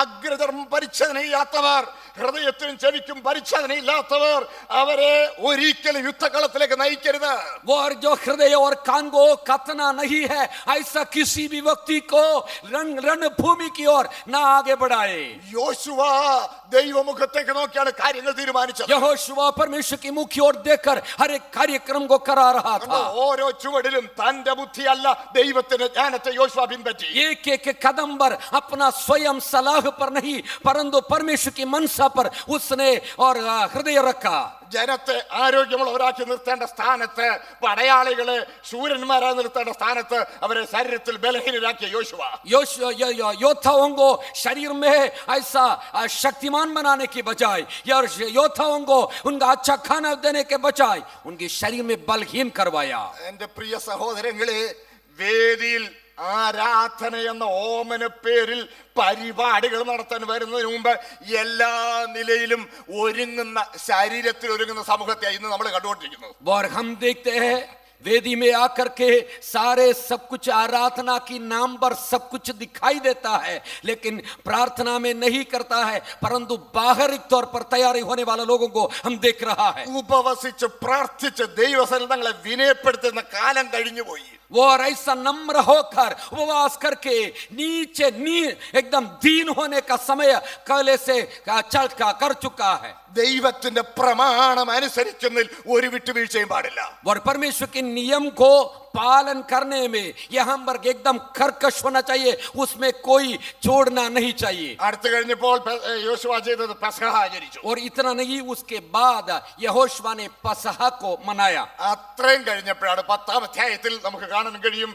അഗ്രധർമ്മം പരിച്ഛേദനയില്ലാത്തവർ, ഹൃദയത്തിനും ചെവിക്കും പരിച്ഛേദനയില്ലാത്തവർ അവരെ ഒരിക്കലും യുദ്ധകളത്തിലേക്ക് നയിക്കരുത്. और जो हृदय और कान को खतना नहीं है ऐसा किसी भी व्यक्ति को रणभूमि की ओर ना आगे बढ़ाए. യോശുവ ദൈവമുഖത്തേക്ക് നോക്കിയാണ് കാര്യങ്ങൾ തീരുമാനിച്ചത്. यहोशुआ परमेश्वर की मुख की ओर देखकर हर एक कार्यक्रम को करा रहा था. ഓരോ ചുവടിലും തന്റെ ബുദ്ധിയല്ല ദൈവത്തിന്റെ ജ്ഞാന സ്ഥാനത്തെ യോശുവ പിൻപറ്റി. एक एक कदम पर अपना स्वयं सलाह पर नहीं परंतु परमेश्वर की मनसा पर उसने और हृदय रखा. ജനത്തെ ആരോഗ്യമുള്ളവരാക്കി നിർത്തേണ്ട സ്ഥാനത്ത്, പടയാളികളെ ശൂരന്മാരായി നിർത്തേണ്ട സ്ഥാനത്ത് അവരെ ശരീരത്തിൽ ബലഹീനരാക്കിയ യോശുവ योद्धाओं को शरीर में ऐसा शक्तिमान बनाने की बजाय या योद्धाओं को उनका अच्छा खाना देने के बजाय उनके शरीर में बलहीन करवाया. എന്റെ പ്രിയ സഹോദരങ്ങളെ, വേദിയിൽ ആരാധന എന്ന ഓമന പേരിൽ പരിപാടികൾ നടത്താൻ വരുന്നതിന് മുമ്പ് എല്ലാ നിലയിലും ഒരുങ്ങുന്ന, ശരീരത്തിൽ ഒരുങ്ങുന്ന സമൂഹത്തെ ഇന്ന് നമ്മൾ കണ്ടുകൊണ്ടിരിക്കുന്നത്. और हम देखते हैं वेदी में आकर के सारे सब कुछ आराधना की नाम पर सब कुछ दिखाई देता है लेकिन प्रार्थना में नहीं करता है, परंतु बाहरिक तौर पर तैयारी होने वाले लोगों को हम देख रहा है. ഉപവസിച്ച് പ്രാർത്ഥിച്ച് ദൈവസന്നിധിയിൽ തങ്ങളെ വിനയപ്പെടുത്തുന്ന കാലം കഴിഞ്ഞുപോയി. वो और ऐसा नम्र होकर उपवास करके नीचे एकदम दीन होने का समय पहले से चल कर चुका है. ദൈവത്തിന്റെ പ്രമാണം അനുസരിക്കുന്നതിൽ ഒരു വിട്ടുവീഴ്ചയും പാടില്ല. और परमेश्वर के नियम को पालन करने में यहाँ पर एकदम कर्कश होना चाहिए, उसमें कोई छोड़ना नहीं चाहिए. അടുത്ത് കഴിഞ്ഞപ്പോൾ യോശുവ ചെയ്തത് പെസഹ ആചരിച്ചു. और इतना नहीं, उसके बाद यहोशुआ ने पसह को मनाया. അത്രയും കഴിഞ്ഞപ്പോഴാണ് 10-ാം അധ്യായത്തിൽ നമുക്ക് കാണാൻ കഴിയും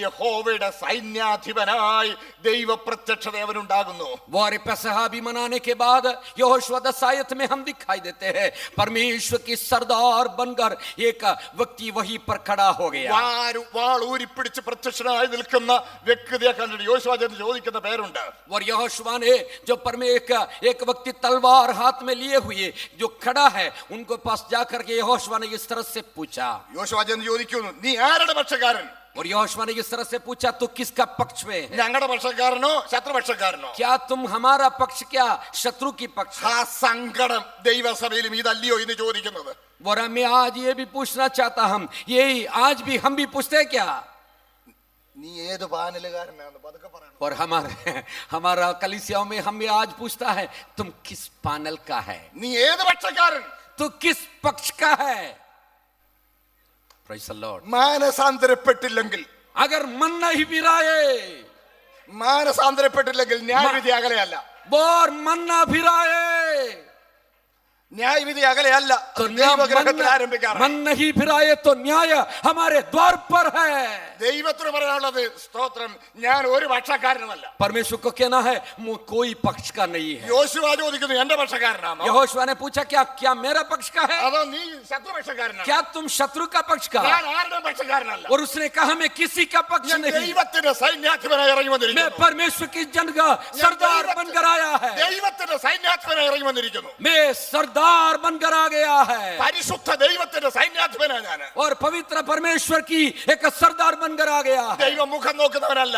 യഹോവയുടെ സൈന്യാധിപനായി ദൈവ പ്രത്യക്ഷത അവനുണ്ടാകുന്നു. और पसह भी मनाने के बाद यहोशुआ 10 आयत में हम दिखाई देते हैं परमेश्वर की सरदार बनकर एक व्यक्ति वहीं पर खड़ा हो गया. വാൾ ഊരിപ്പിടിച്ച് പ്രത്യക്ഷനായി നിൽക്കുന്ന വ്യക്തിയെ കണ്ടിട്ട് യോശുവ ചോദിക്കുന്ന പേരുണ്ട്. और यहोशुआ ने जो परमेश्वर एक व्यक्ति तलवार हाथ में लिए हुए जो खड़ा है उनको पास जाकर के यहोशुआ ने इस तरह से पूछा. യോശുവ ചോദിക്കുന്നു, നീ ആരുടെ പക്ഷക്കാരൻ? और यहोशुआ ने इस तरह से पूछा, तो किसका पक्ष में है? ഞങ്ങളുടെ പക്ഷക്കാരനോ ശത്രുപക്ഷക്കാരനോ? क्या तुम हमारा पक्ष क्या शत्रु की पक्ष? ആ സങ്കടം ദൈവസഭയിലും ഇതല്ലയോ എന്ന് ചോദിക്കുന്നത്. और मैं आज ये भी पूछना चाहता हूं, यही आज भी हम भी पूछते हैं क्या? നീ ഏത് പാനലുകാരനാണ് പതുക്കെ പറയണം. और हमारा कलीसियाओं में हम ये आज पूछता है, तुम किस पैनल का है? നീ ഏത് പക്ഷക്കാരൻ? तो किस पक्ष का है? Praise the Lord. മാനസാന്തരപ്പെട്ടില്ലെങ്കിൽ, अगर मन नहीं फिराए, മാനസാന്തരപ്പെട്ടില്ലെങ്കിൽ ന്യായവിധി അകലെയല്ല. और मन ना फिराए ന്യായവിധി അകലെയല്ല, ദൈവഗ്രഹത്തിൽ ആരംഭിക്കാറ്. मन नहीं फिराए तो न्याय हमारे द्वार पर है. ദൈവത്തിന് പറയാനുള്ളത് സ്തോത്രം, ഞാൻ ഒരു പക്ഷക്കാരനുമല്ല. परमेश्वर को कहना है कोई पक्ष का नहीं है. യോശുവ ചോദിക്കുന്നു, എന്റെ പക്ഷക്കാരനാണോ? यहोशुआ ने पूछा, क्या मेरा पक्ष का है? അതോ നീ ശത്രുപക്ഷക്കാരനാണോ? क्या तुम शत्रु का पक्ष का? ഞാൻ ആരുടെ പക്ഷക്കാരനല്ല. और उसने कहा, मैं किसी का पक्ष नहीं, ദൈവത്തിന്റെ സൈന്യാധിപനായി ഇറങ്ങി मैं വന്നിരിക്കുന്നു. परमेश्वर की जन का सरदार बनकर आया है. ദൈവത്തിന്റെ സൈന്യാധിപനായി ഇറങ്ങി വന്നിരിക്കുന്നു. मैं सरदार बनकर आ गया है. പരിശുദ്ധ ദൈവത്തിന്റെ സൈന്യാധിപനാണ് ഞാൻ. और पवित्र परमेश्वर की एक सरदार बनकर आ गया है. ദൈവം മുഖം നോക്കുന്നവനല്ല,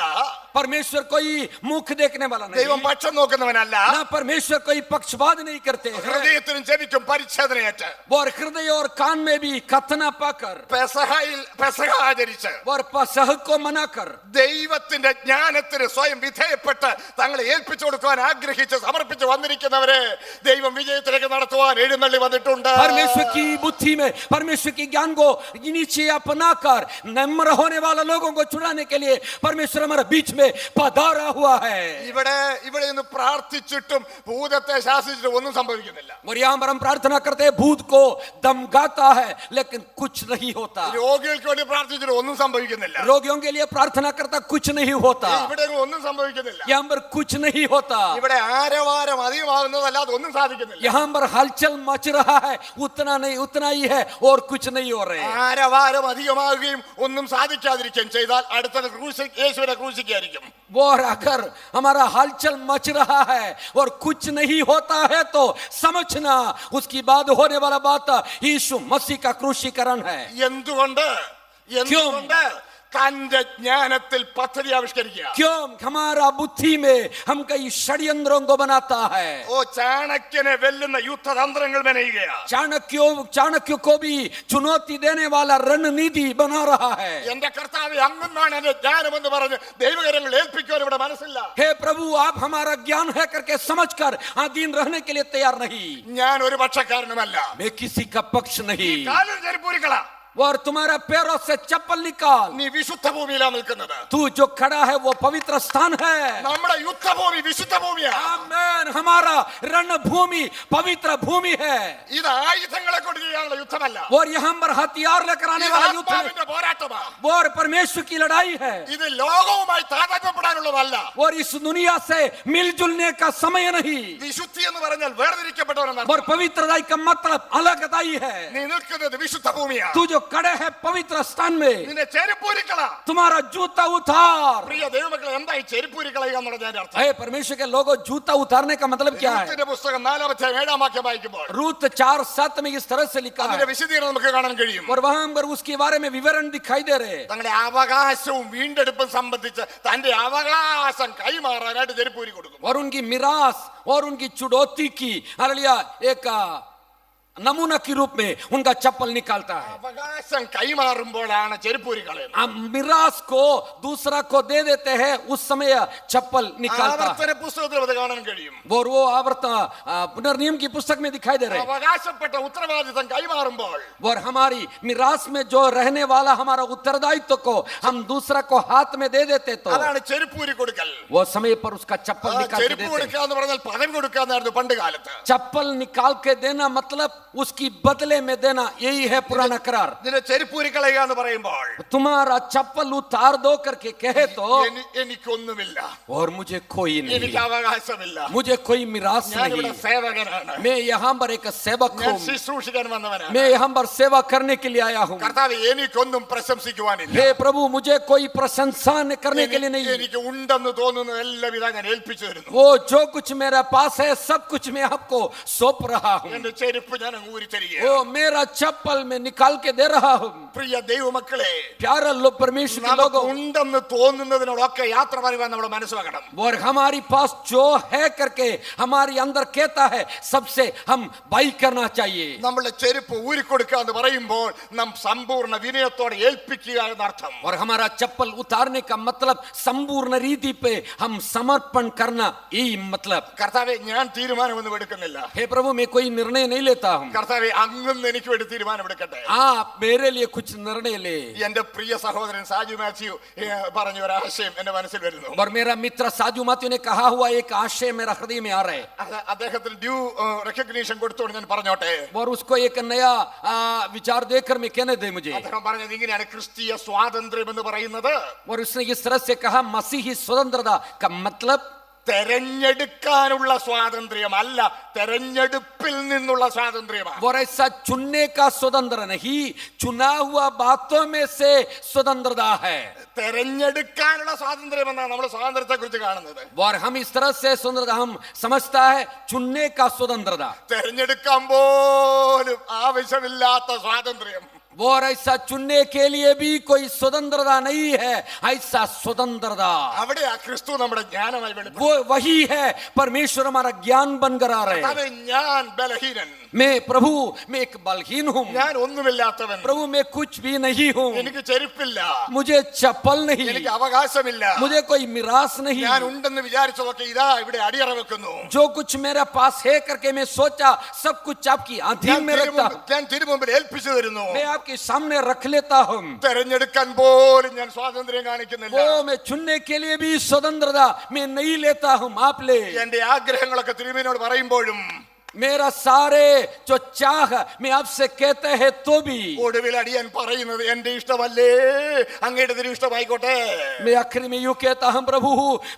परमेश्वर कोई मुख देखने वाला नहीं, ദൈവം പക്ഷം നോക്കുന്നവനല്ല. ना परमेश्वर कोई पक्षपात नहीं करते हैं. ഹൃദയത്തിനും ചെവിക്കും പരിച്ഛേദനയേറ്റ് और हृदय और कान में भी कथना पाकर പെസഹ ആചരിച്ച് और पसह को मनाकर ദൈവത്തിന്റെ ജ്ഞാനത്തിന് സ്വയം വിധേയപ്പെട്ട് തങ്ങളെ ഏൽപ്പിച്ചു കൊടുക്കുവാൻ ആഗ്രഹിച്ച് സമർപ്പിച്ച് വന്നിരിക്കുന്നവരെ ദൈവം വിജയത്തിലേക്ക് നടത്തുവാൻ എഴുന്നള്ളി വന്നിട്ടുണ്ട്. परमेश्वर की बुद्धि में परमेश्वर की ज्ञान को नीचे अपनाकर नम्र होने वाले लोगों को छुड़ाने के लिए परमेश्वर हमारे बीच में पधारा हुआ है. ഇവിടെ നിന്ന് പ്രാർത്ഥിച്ചിട്ടും ഭൂതത്തെ ശാസിച്ചിട്ടും ഒന്നും സംഭവിക്കുന്നില്ല. और यहाँ पर हम प्रार्थना करते हैं, भूत को दम गाता है लेकिन कुछ नहीं होता. രോഗികൾക്ക് വേണ്ടി പ്രാർത്ഥിച്ചിട്ട് ഒന്നും സംഭവിക്കുന്നില്ല. रोगियों के लिए प्रार्थना करता कुछ नहीं होता. ഇവിടെ ഒന്നും സംഭവിക്കുന്നില്ല. यहाँ पर कुछ नहीं होता. ഇവിടെ ആരവാരം അധികമാകുന്നതല്ലാതെ ഒന്നും സാധിക്കുന്നില്ല. यहाँ पर हलचल मच रहा है, उतना ही है और कुछ नहीं हो रहे. ആരവാരം അധികമാകുകയും ഒന്നും സാധിക്കാതിരിക്കുകയും ചെയ്താൽ അടുത്ത യേശുവിനെ ക്രൂശിക്കുകയായിരിക്കും. वो अगर हमारा हलचल मच रहा है और कुछ नहीं होता है तो समझना उसकी बाद होने वाला बात यीशु मसीह का क्रूसीकरण है. എന്തുകൊണ്ട് തന്റെ ജ്ഞാനത്തിൽ പദ്ധതി ആവിഷ്കരിക്കുക. क्यों हमारा बुद्धि में हम कई षड्यंत्रों को बनाता है. ചാണക്യനെ വെല്ലുന്ന യുദ്ധതന്ത്രങ്ങൾ മെനയുകയാ. चाणक्य को भी चुनौती देने वाला रणनीति बना रहा है. എന്റെ കർത്താവേ, അങ്ങുമാണ് എന്റെ ജ്ഞാനമെന്ന് പറഞ്ഞ് ദൈവകരങ്ങൾ ഏൽപ്പിക്കുവാൻ ഇവിടെ മനസ്സില്ല. हे प्रभु, आप हमारा ज्ञान है करके समझकर अधीन रहने के लिए तैयार नहीं. ഞാൻ ഒരു പക്ഷക്കാരനുമല്ല. मैं किसी का पक्ष नहीं. കാലിൽ ചെരുപ്പൂരിക്കള. और तुम्हारा पैरों से चप्पल निकाल। നീ വിശുദ്ധ ഭൂമിയിലാണ് നിൽക്കുന്നത്. तू जो खड़ा है वो पवित्र स्थान है। നമ്മുടെ യുദ്ധഭൂമി വിശുദ്ധ ഭൂമിയാണ്. आमीन। हमारा रणभूमि पवित्र भूमि है। ഇത് ആയുധങ്ങളെ കൊണ്ട് ചെയ്യാനുള്ള യുദ്ധമല്ല. और यहाँ पर हथियार लेकर आने वाला युद्ध है। ആത്മാവിന്റെ പോരാട്ടമാണ്. और परमेश्वर की लड़ाई है। ഇത് ലോകവുമായി താതാത്മ്യപ്പെടാനുള്ളതല്ല. और इस दुनिया से मिलजुलने का समय नहीं। വിശുദ്ധി എന്ന് പറഞ്ഞാൽ വേർതിരിക്കപ്പെട്ടവരെന്നാണ്. और पवित्रताई का मतलब अलगताई है। നീ നിൽക്കുന്നത് വിശുദ്ധ ഭൂമിയാണ്. तू जो खड़े है पवित्र स्थान में। നിന്നെ ചെരുപ്പൂരിക്കള. तुम्हारा जूता उतार। പ്രിയ ദൈവമക്കളെ, എന്തായി ചെരുപ്പൂരിക്കളയുക എന്നുള്ളതിന്റെ അർത്ഥം? हे परमेश्वर के लोगों, जूता उतारने का मतलब क्या है? രൂത്തിന്റെ പുസ്തകം 4-7 വാക്യം വായിക്കുമ്പോൾ रूत 4:7 में इस तरह से लिखा അതിന്റെ है। വിശദീകരണം നമുക്ക് കാണാൻ കഴിയും. और वहां पर उसके बारे में विवरण दिखाई दे रहे हैं। തങ്ങളുടെ അവകാശവും വീണ്ടെടുപ്പും സംബന്ധിച്ച് തന്റെ അവകാശം കൈമാറാനായിട്ട് ചെരുപ്പൂരി കൊടുക്കും. और उनकी मिरास और उनकी चुड़ौती की हालेलुया एक नमूना के रूप में उनका चप्पल निकालता है। അവകാശം കൈമാറുമ്പോഴാണ് ചെരുപ്പൂരി കളയുന്നത്. अब मिरास को दूसरा को दे देते हैं, उस समय चप्पल निकालता है। ആവർത്തന പുസ്തകത്തിൽ അത് കാണാൻ കഴിയും. और वो आवर्त पुनर्नियम की पुस्तक में दिखाई दे रहे हैं। അവകാശപ്പെട്ട ഉത്തരവാദിത്തം കൈമാറുമ്പോൾ और हमारी मिरास में जो रहने वाला हमारा उत्तरदायित्व को हम दूसरा को हाथ में दे देते तो അതാണ് ചെരുപ്പൂരി കൊടുക്കൽ. वो समय पर उसका चप्पल निकाल के ചെരുപ്പ് देते। കൊടുക്കുക എന്ന് പറഞ്ഞാൽ പദവി കൊടുക്കുക എന്നായിരുന്നു പണ്ട് കാലത്ത്. चप्पल निकाल के देना मतलब उसकी बदले में देना, यही है पुराना करार। നിന്നെ ചെരുപ്പൂരി കളയുക എന്ന് പറയുമ്പോൾ तुम्हारा चप्पल उतार दो करके कहे तो എനിക്കൊന്നുമില്ല, और मुझे कोई नहीं, എനിക്ക് അവകാശമില്ല, मुझे कोई मिरास ഞാനിവിടെ नहीं, സേവകനാണ്, मैं यहाँ पर एक सेवक ഞാൻ हूँ, ശുശ്രൂഷിക്കാൻ വന്നവനാണ്. मैं यहाँ पर सेवा करने के लिए आया हूँ। കർത്താവ്, എനിക്കൊന്നും പ്രശംസിക്കുവാനില്ല. हे प्रभु, मुझे कोई प्रशंसा करने के लिए नहीं। എനിക്ക് ഉണ്ടെന്ന് തോന്നുന്ന എല്ലാം ഇതാ ഞാൻ ഏൽപ്പിച്ചു തരുന്നു. वो जो कुछ मेरे पास है सब कुछ मैं आपको सौंप रहा हूँ। എന്റെ ചെരുപ്പ് ഞാൻ അങ്ങ് ഊരി തരിക. वो मेरा चप्पल मैं निकाल के दे रहा हूँ। പ്രിയ ദൈവമക്കളെ, प्यारे लोग, परमेश्वर के लोगों, ഉണ്ടെന്ന് തോന്നുന്നതിനോടൊക്കെ യാത്ര പറയുവാൻ നമ്മൾ മനസ്സിലാക്കണം. और हमारी पास जो है करके हमारे अंदर कहता है सबसे हम बाई करना चाहिए। നമ്മളുടെ ചെരുപ്പ് ഊരിക്കൊടുക്കുക എന്ന് പറയുമ്പോൾ നാം സമ്പൂർണ്ണ വിനയത്തോടെ ഏൽപ്പിക്കുക എന്നർത്ഥം. और हमारा चप्पल उतारने का मतलब संपूर्ण रीति पे हम समर्पण करना, यही मतलब। കർത്താവെ, ഞാൻ തീരുമാനമൊന്നും എടുക്കുന്നില്ല. हे प्रभु, मैं कोई निर्णय नहीं लेता हूँ, കർത്താവെ, അങ്ങ് എനിക്ക് വേണ്ടി തീരുമാനമെടുക്കട്ടെ. आप मेरे लिए कुछ निर्णय ले। എന്റെ പ്രിയ സഹോദരൻ സാജു മാത്യു പറഞ്ഞ ഒരു ആശയം എന്റെ മനസ്സിൽ വരുന്നു. और मेरा मित्र साजू मात्यू ने कहा हुआ एक आशय मेरा हृदय में आ रहा है, അദ്ദേഹത്തിന് ഡ്യൂ റെക്കഗ്നീഷൻ കൊടുത്തോണ്ട് ഞാൻ പറഞ്ഞോട്ടെ. और उसको एक नया विचार देकर मैं कहने दे मुझे। അദ്ദേഹം പറഞ്ഞത് ഇങ്ങനെയാണ്: ക്രിസ്തീയ സ്വാതന്ത്ര്യം എന്ന് പറയുന്നത് और उसने इस तरह से कहा, मसीही स्वतंत्रता का मतलब തെരഞ്ഞെടുക്കാനുള്ള സ്വാതന്ത്ര്യമല്ല, തെരഞ്ഞെടുപ്പിൽ നിന്നുള്ള സ്വാതന്ത്ര്യമാണ്. और ऐसा चुनने का स्वतंत्र नहीं, चुना हुआ बातों में से स्वतंत्रता है। തെരഞ്ഞെടുക്കാനുള്ള സ്വാതന്ത്ര്യം എന്നാണ് നമ്മൾ സ്വാതന്ത്ര്യത്തെ കുറിച്ച് കാണുന്നത്. और हम इस तरह से स्वतंत्रता हम समझता है चुनने का स्वतंत्रता, തെരഞ്ഞെടുക്കാൻ പോലും ആവശ്യമില്ലാത്ത സ്വാതന്ത്ര്യം. और ऐसा चुनने के लिए भी कोई स्वतंत्रता नहीं है, ऐसा स्वतंत्रता അവിടെയാ ക്രിസ്തു നമ്മുടെ ജ്ഞാനമായി വെളിപ്പെടുന്നത്. वो वही है, परमेश्वर हमारा ज्ञान बनकर आ रहे हैं। ഞാൻ ബലഹീനൻ, मैं प्रभु, मैं एक बलहीन हूँ, ഞാൻ ഒന്നുമില്ലാത്തവൻ, प्रभु मैं कुछ भी नहीं हूँ, എനിക്ക് ചെരുപ്പില്ല, मुझे चप्पल नहीं, എനിക്ക് അവകാശമില്ല, मुझे कोई मिरास नहीं, ഞാൻ उണ്ടെന്ന് വിചാരിച്ചതൊക്കെ ഇതാ ഇവിടെ അടിയറ വെക്കുന്നു. जो कुछ मेरे पास है करके मैं सोचा सब कुछ आपकी अधीन में रखता हूँ, ഞാൻ തിരുമുമ്പിൽ ഏൽപ്പിച്ചു തരുന്നു. मैं आपके सामने रख लेता हूँ। തെരഞ്ഞെടുക്കാൻ പോലും ഞാൻ സ്വാതന്ത്ര്യം കാണിക്കുന്നില്ല. वो मैं चुनने के लिए भी स्वतंत्रता मैं नहीं लेता हूँ, आप ले। എന്റെ ആഗ്രഹങ്ങളൊക്കെ തിരുമേനിയോട് പറയുമ്പോഴും मेरा सारे जो चाह मैं आपसे कहते हैं तो भी ഒടുവിൽ അടിയാൻ പറയുന്നത് എന്റെ ഇഷ്ടമല്ലേ, അങ്ങയുടെ തിരു ഇഷ്ടമായിക്കോട്ടെ. मैं आखिर में यूं कहता हूं, प्रभु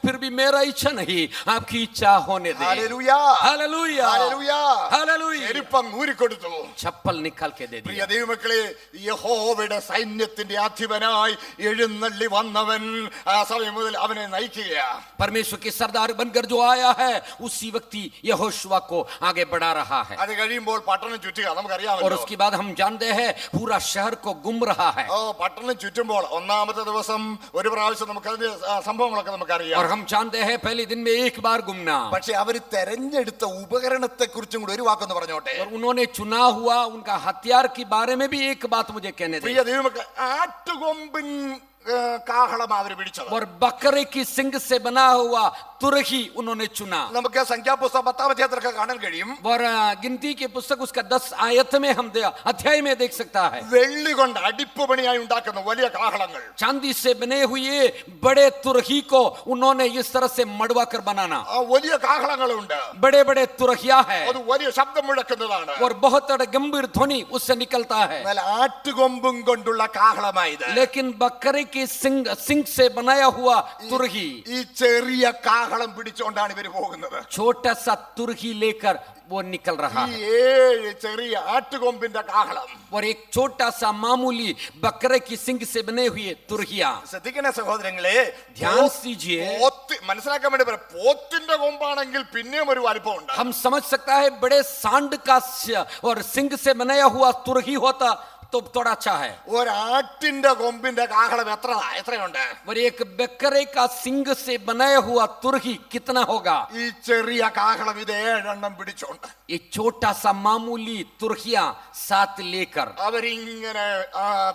फिर भी मेरा इच्छा नहीं, आपकी इच्छा होने दे। Hallelujah, hallelujah, hallelujah. हालेलुया। ചെരുപ്പം ഊരിക്കൊടുത്തു. चप्पल निकाल के दे പ്രിയ दिया। ദൈവമക്കളെ, യഹോവയുടെ സൈന്യത്തിന്റെ അധിപനായി എഴുന്നള്ളി വന്നവൻ ആ സമയം മുതൽ അവനെ നയിക്കുകയാണ്. परमेश्वर के सरदार बनकर जो आया है उसी व्यक्ति यहोशुआ को आगे बढ़ा रहा है। അത് കഴിയുമ്പോൾ പട്ടണം ചുറ്റുക, और നമുക്കറിയാമല്ലോ. उसके बाद हम जानते हैं पूरा शहर को घूम रहा है। പട്ടണം ചുറ്റുമ്പോൾ ഒന്നാമത്തെ ദിവസം ഒരു പ്രാവശ്യം നമുക്ക് അതിന്റെ സംഭവങ്ങളൊക്കെ നമുക്കറിയാം. और हम जानते हैं पहले दिन में एक बार घूमना। പക്ഷെ അവർ തെരഞ്ഞെടുത്ത ഉപകരണത്തെ കുറിച്ചും കൂടി ഒരു വാക്കൊന്ന് പറഞ്ഞോട്ടെ. और उन्होंने चुना हुआ उनका हथियार के बारे में भी एक बात मुझे कहने പ്രിയ दे। ദൈവമക്കളെ, ആട്ടുകൊമ്പിൻ കാഹളം അവർ പിടിച്ചത്. और बकरे की सिंग से बना हुआ तुरही उन्होंने चुना। നമുക്ക് സംഖ്യാപുസ്തകം 10-ാം അധ്യായത്തിലൊക്കെ കാണാൻ കഴിയും. और गिनती के पुस्तक उसका 10 आयत में हम अध्याय में देख सकता है। വെള്ളി കൊണ്ട് അടിപ്പുപണിയായി ഉണ്ടാക്കുന്ന വലിയ കാഹളങ്ങൾ, चांदी से बने हुए बड़े तुरही को उन्होंने इस तरह से मड़वा कर बनाना। വലിയ കാഹളങ്ങളുണ്ട്, बड़े बड़े तुरहिया है അത് വലിയ ശബ്ദം മുഴക്കുന്നതാണ്. और बहुत गंभीर ध्वनि उससे निकलता है। എന്നാൽ ആട്ടുകൊമ്പും കൊണ്ടുള്ള കാഹളമായത്, लेकिन बकरे के सिंग से बनाया हुआ तुरही, ഈ ചെറിയ കാഹളം പിടിച്ചുകൊണ്ടാണ് ഇവർ പോകുന്നത്. छोटा सा तुरही लेकर वो निकल रहा ഈ है। 7 ചെറിയ ആട്ടുകൊമ്പിന്റെ കാഹളം, और एक छोटा सा मामूली बकरे की सिंग से बने हुए तुरहिया। ശ്രദ്ധിക്കണേ സഹോദരങ്ങളെ, ध्यान दीजिए, മനസ്സിലാക്കാൻ വേണ്ടി പറയാം. പോത്തിന്റെ കൊമ്പാണെങ്കിൽ പിന്നെയും ഒരു വലിപ്പം ഉണ്ട്. हम समझ सकता है बड़े सांड का और सिंग से बनाया हुआ तुरही होता तो थोड़ा अच्छा है। ഒരാട്ടിന്റെ കൊമ്പിന്റെ കാഹളം എത്രയുണ്ട്? और एक बकरे का सिंग से बनाया हुआ तुरही कितना होगा? ഈ ചെറിയ കാഹളം ഇത് 7 എണ്ണം പിടിച്ചോണ്ട് ये छोटा सा मामूली तुरहिया साथ लेकर അവരിങ്ങനെ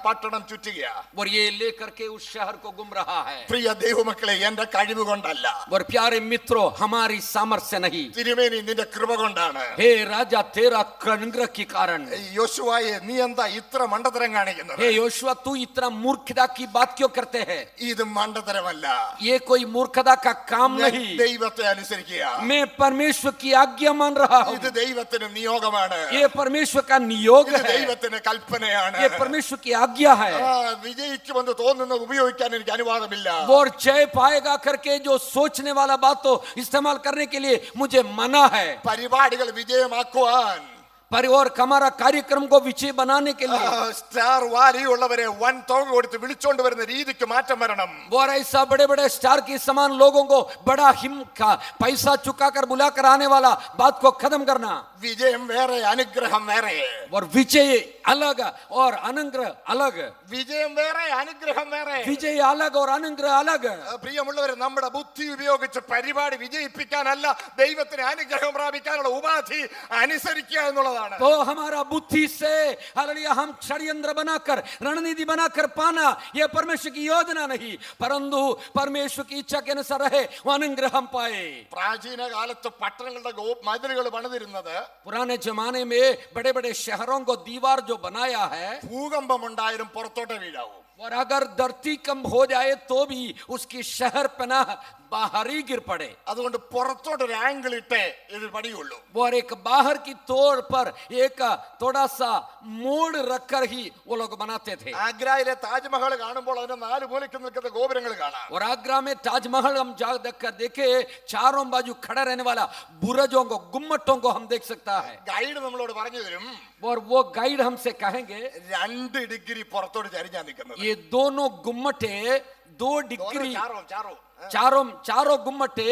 പട്ടണം ചുറ്റുകയാ. और ये लेकर के उस शहर को घूम रहा है। പ്രിയ ദൈവമക്കളെ, എന്റെ കഴിവ് കൊണ്ടല്ല, और प्यारे मित्रों, हमारी सामर्थ्य नहीं, തിരുമേനി നിന്റെ കൃപ കൊണ്ടാണ്. हे राजा तेरा अनुग्रह के कारण। യോശുവായെ, നീ എന്താ ഇത്ര മണ്ടത്തരം കാണിക്കുന്നത്? हे योशुआ, तू इतना मूर्खता की बात क्यों करते हैं? ഇത് മണ്ടത്തരമല്ല, ये कोई मूर्खता का काम ഞാൻ नहीं। ദൈവത്തെ അനുസരിക്കുക. मैं परमेश्वर की आज्ञा मान रहा हूँ। ഇത് ദൈവത്തിന് നിയോഗമാണ്, ये परमेश्वर का नियोग ഇത് है, ദൈവത്തിന് കൽപ്പനയാണ്. ये परमेश्वर की आज्ञा है। വിജയിക്കുമെന്ന് തോന്നുന്നത് ഉപയോഗിക്കാൻ എനിക്ക് അനുവാദമില്ല. और जय पाएगा करके जो सोचने वाला बात तो इस्तेमाल करने के लिए मुझे मना है। പരിപാടികൾ വിജയമാക്കുവാൻ, और हमारा कार्यक्रम को विजय बनाने के लिए സ്റ്റാർ വാലിയുള്ളവരെ വൻ തുക കൊടുത്ത് വിളിച്ചോണ്ട് വരുന്ന രീതിക്ക് മാറ്റം വരണം. और ऐसा बड़े बड़े स्टार के समान लोगों को बड़ा पैसा चुकाकर बुलाकर आने वाला बात को खत्म करना। വിജയം വേറെ, അനുഗ്രഹം വേറെ. और विजय अलग और अनुग्रह अलग। വിജയം വേറെ, അനുഗ്രഹം വേറെ. विजय अलग और अनुग्रह अलग। പ്രിയമുള്ളവരെ, നമ്മുടെ ബുദ്ധി ഉപയോഗിച്ച് പരിപാടി വിജയിപ്പിക്കാനല്ല, ദൈവത്തിന് അനുഗ്രഹം പ്രാപിക്കാനുള്ള ഉപാധി അനുസരിക്കുക എന്നുള്ളതാണ്. तो हमारा बुद्धि से हालेलुया हम षड्यंत्र बनाकर रणनीति बनाकर पाना यह परमेश्वर की योजना नहीं, परंतु परमेश्वर की इच्छा के अनुसार रहे वो अनुग्रह हम पाए। പ്രാചീന കാലത്ത് പട്ടണങ്ങളുടെ മതിലുകൾ പണിതിരുന്നത്, पुराने जमाने में बड़े बड़े शहरों को दीवार जो बनाया है, ഭൂകമ്പം ഉണ്ടായാലും പുറത്തോട്ട് വീഴാവും. और अगर धरती कम हो जाए तो भी उसकी शहर पनाह बाहर ही गिर पड़े। അതുകൊണ്ട് പുറത്തോട്ട് ഒരു ആംഗിൾ ഇട്ടേ ഇത് പണിയുള്ളൂ. और एक बाहर की तौर पर एक थोड़ा सा मोड़ रखकर ही वो लोग बनाते थे। ആഗ്രയിലെ താജ്മഹൽ കാണുമ്പോൾ അതിന്റെ 4 മൂലയ്ക്ക് നിൽക്കുന്ന ഗോപുരങ്ങൾ കാണാം. और आगरा में ताजमहल हम जाकर देखे, चारों बाजू खड़ा रहने वाला बुरजों को, गुम्मटों को हम देख सकता है। ഗൈഡ് നമ്മളോട് പറഞ്ഞു തരും, और वो गाइड हमसे कहेंगे 2 ഡിഗ്രി പുറത്തോട്ട് ചരിഞ്ഞാ നിൽക്കുന്നത്. ये दोनों गुम्मटे 2 डिग्री, ചാറോ चारों गुम्मटे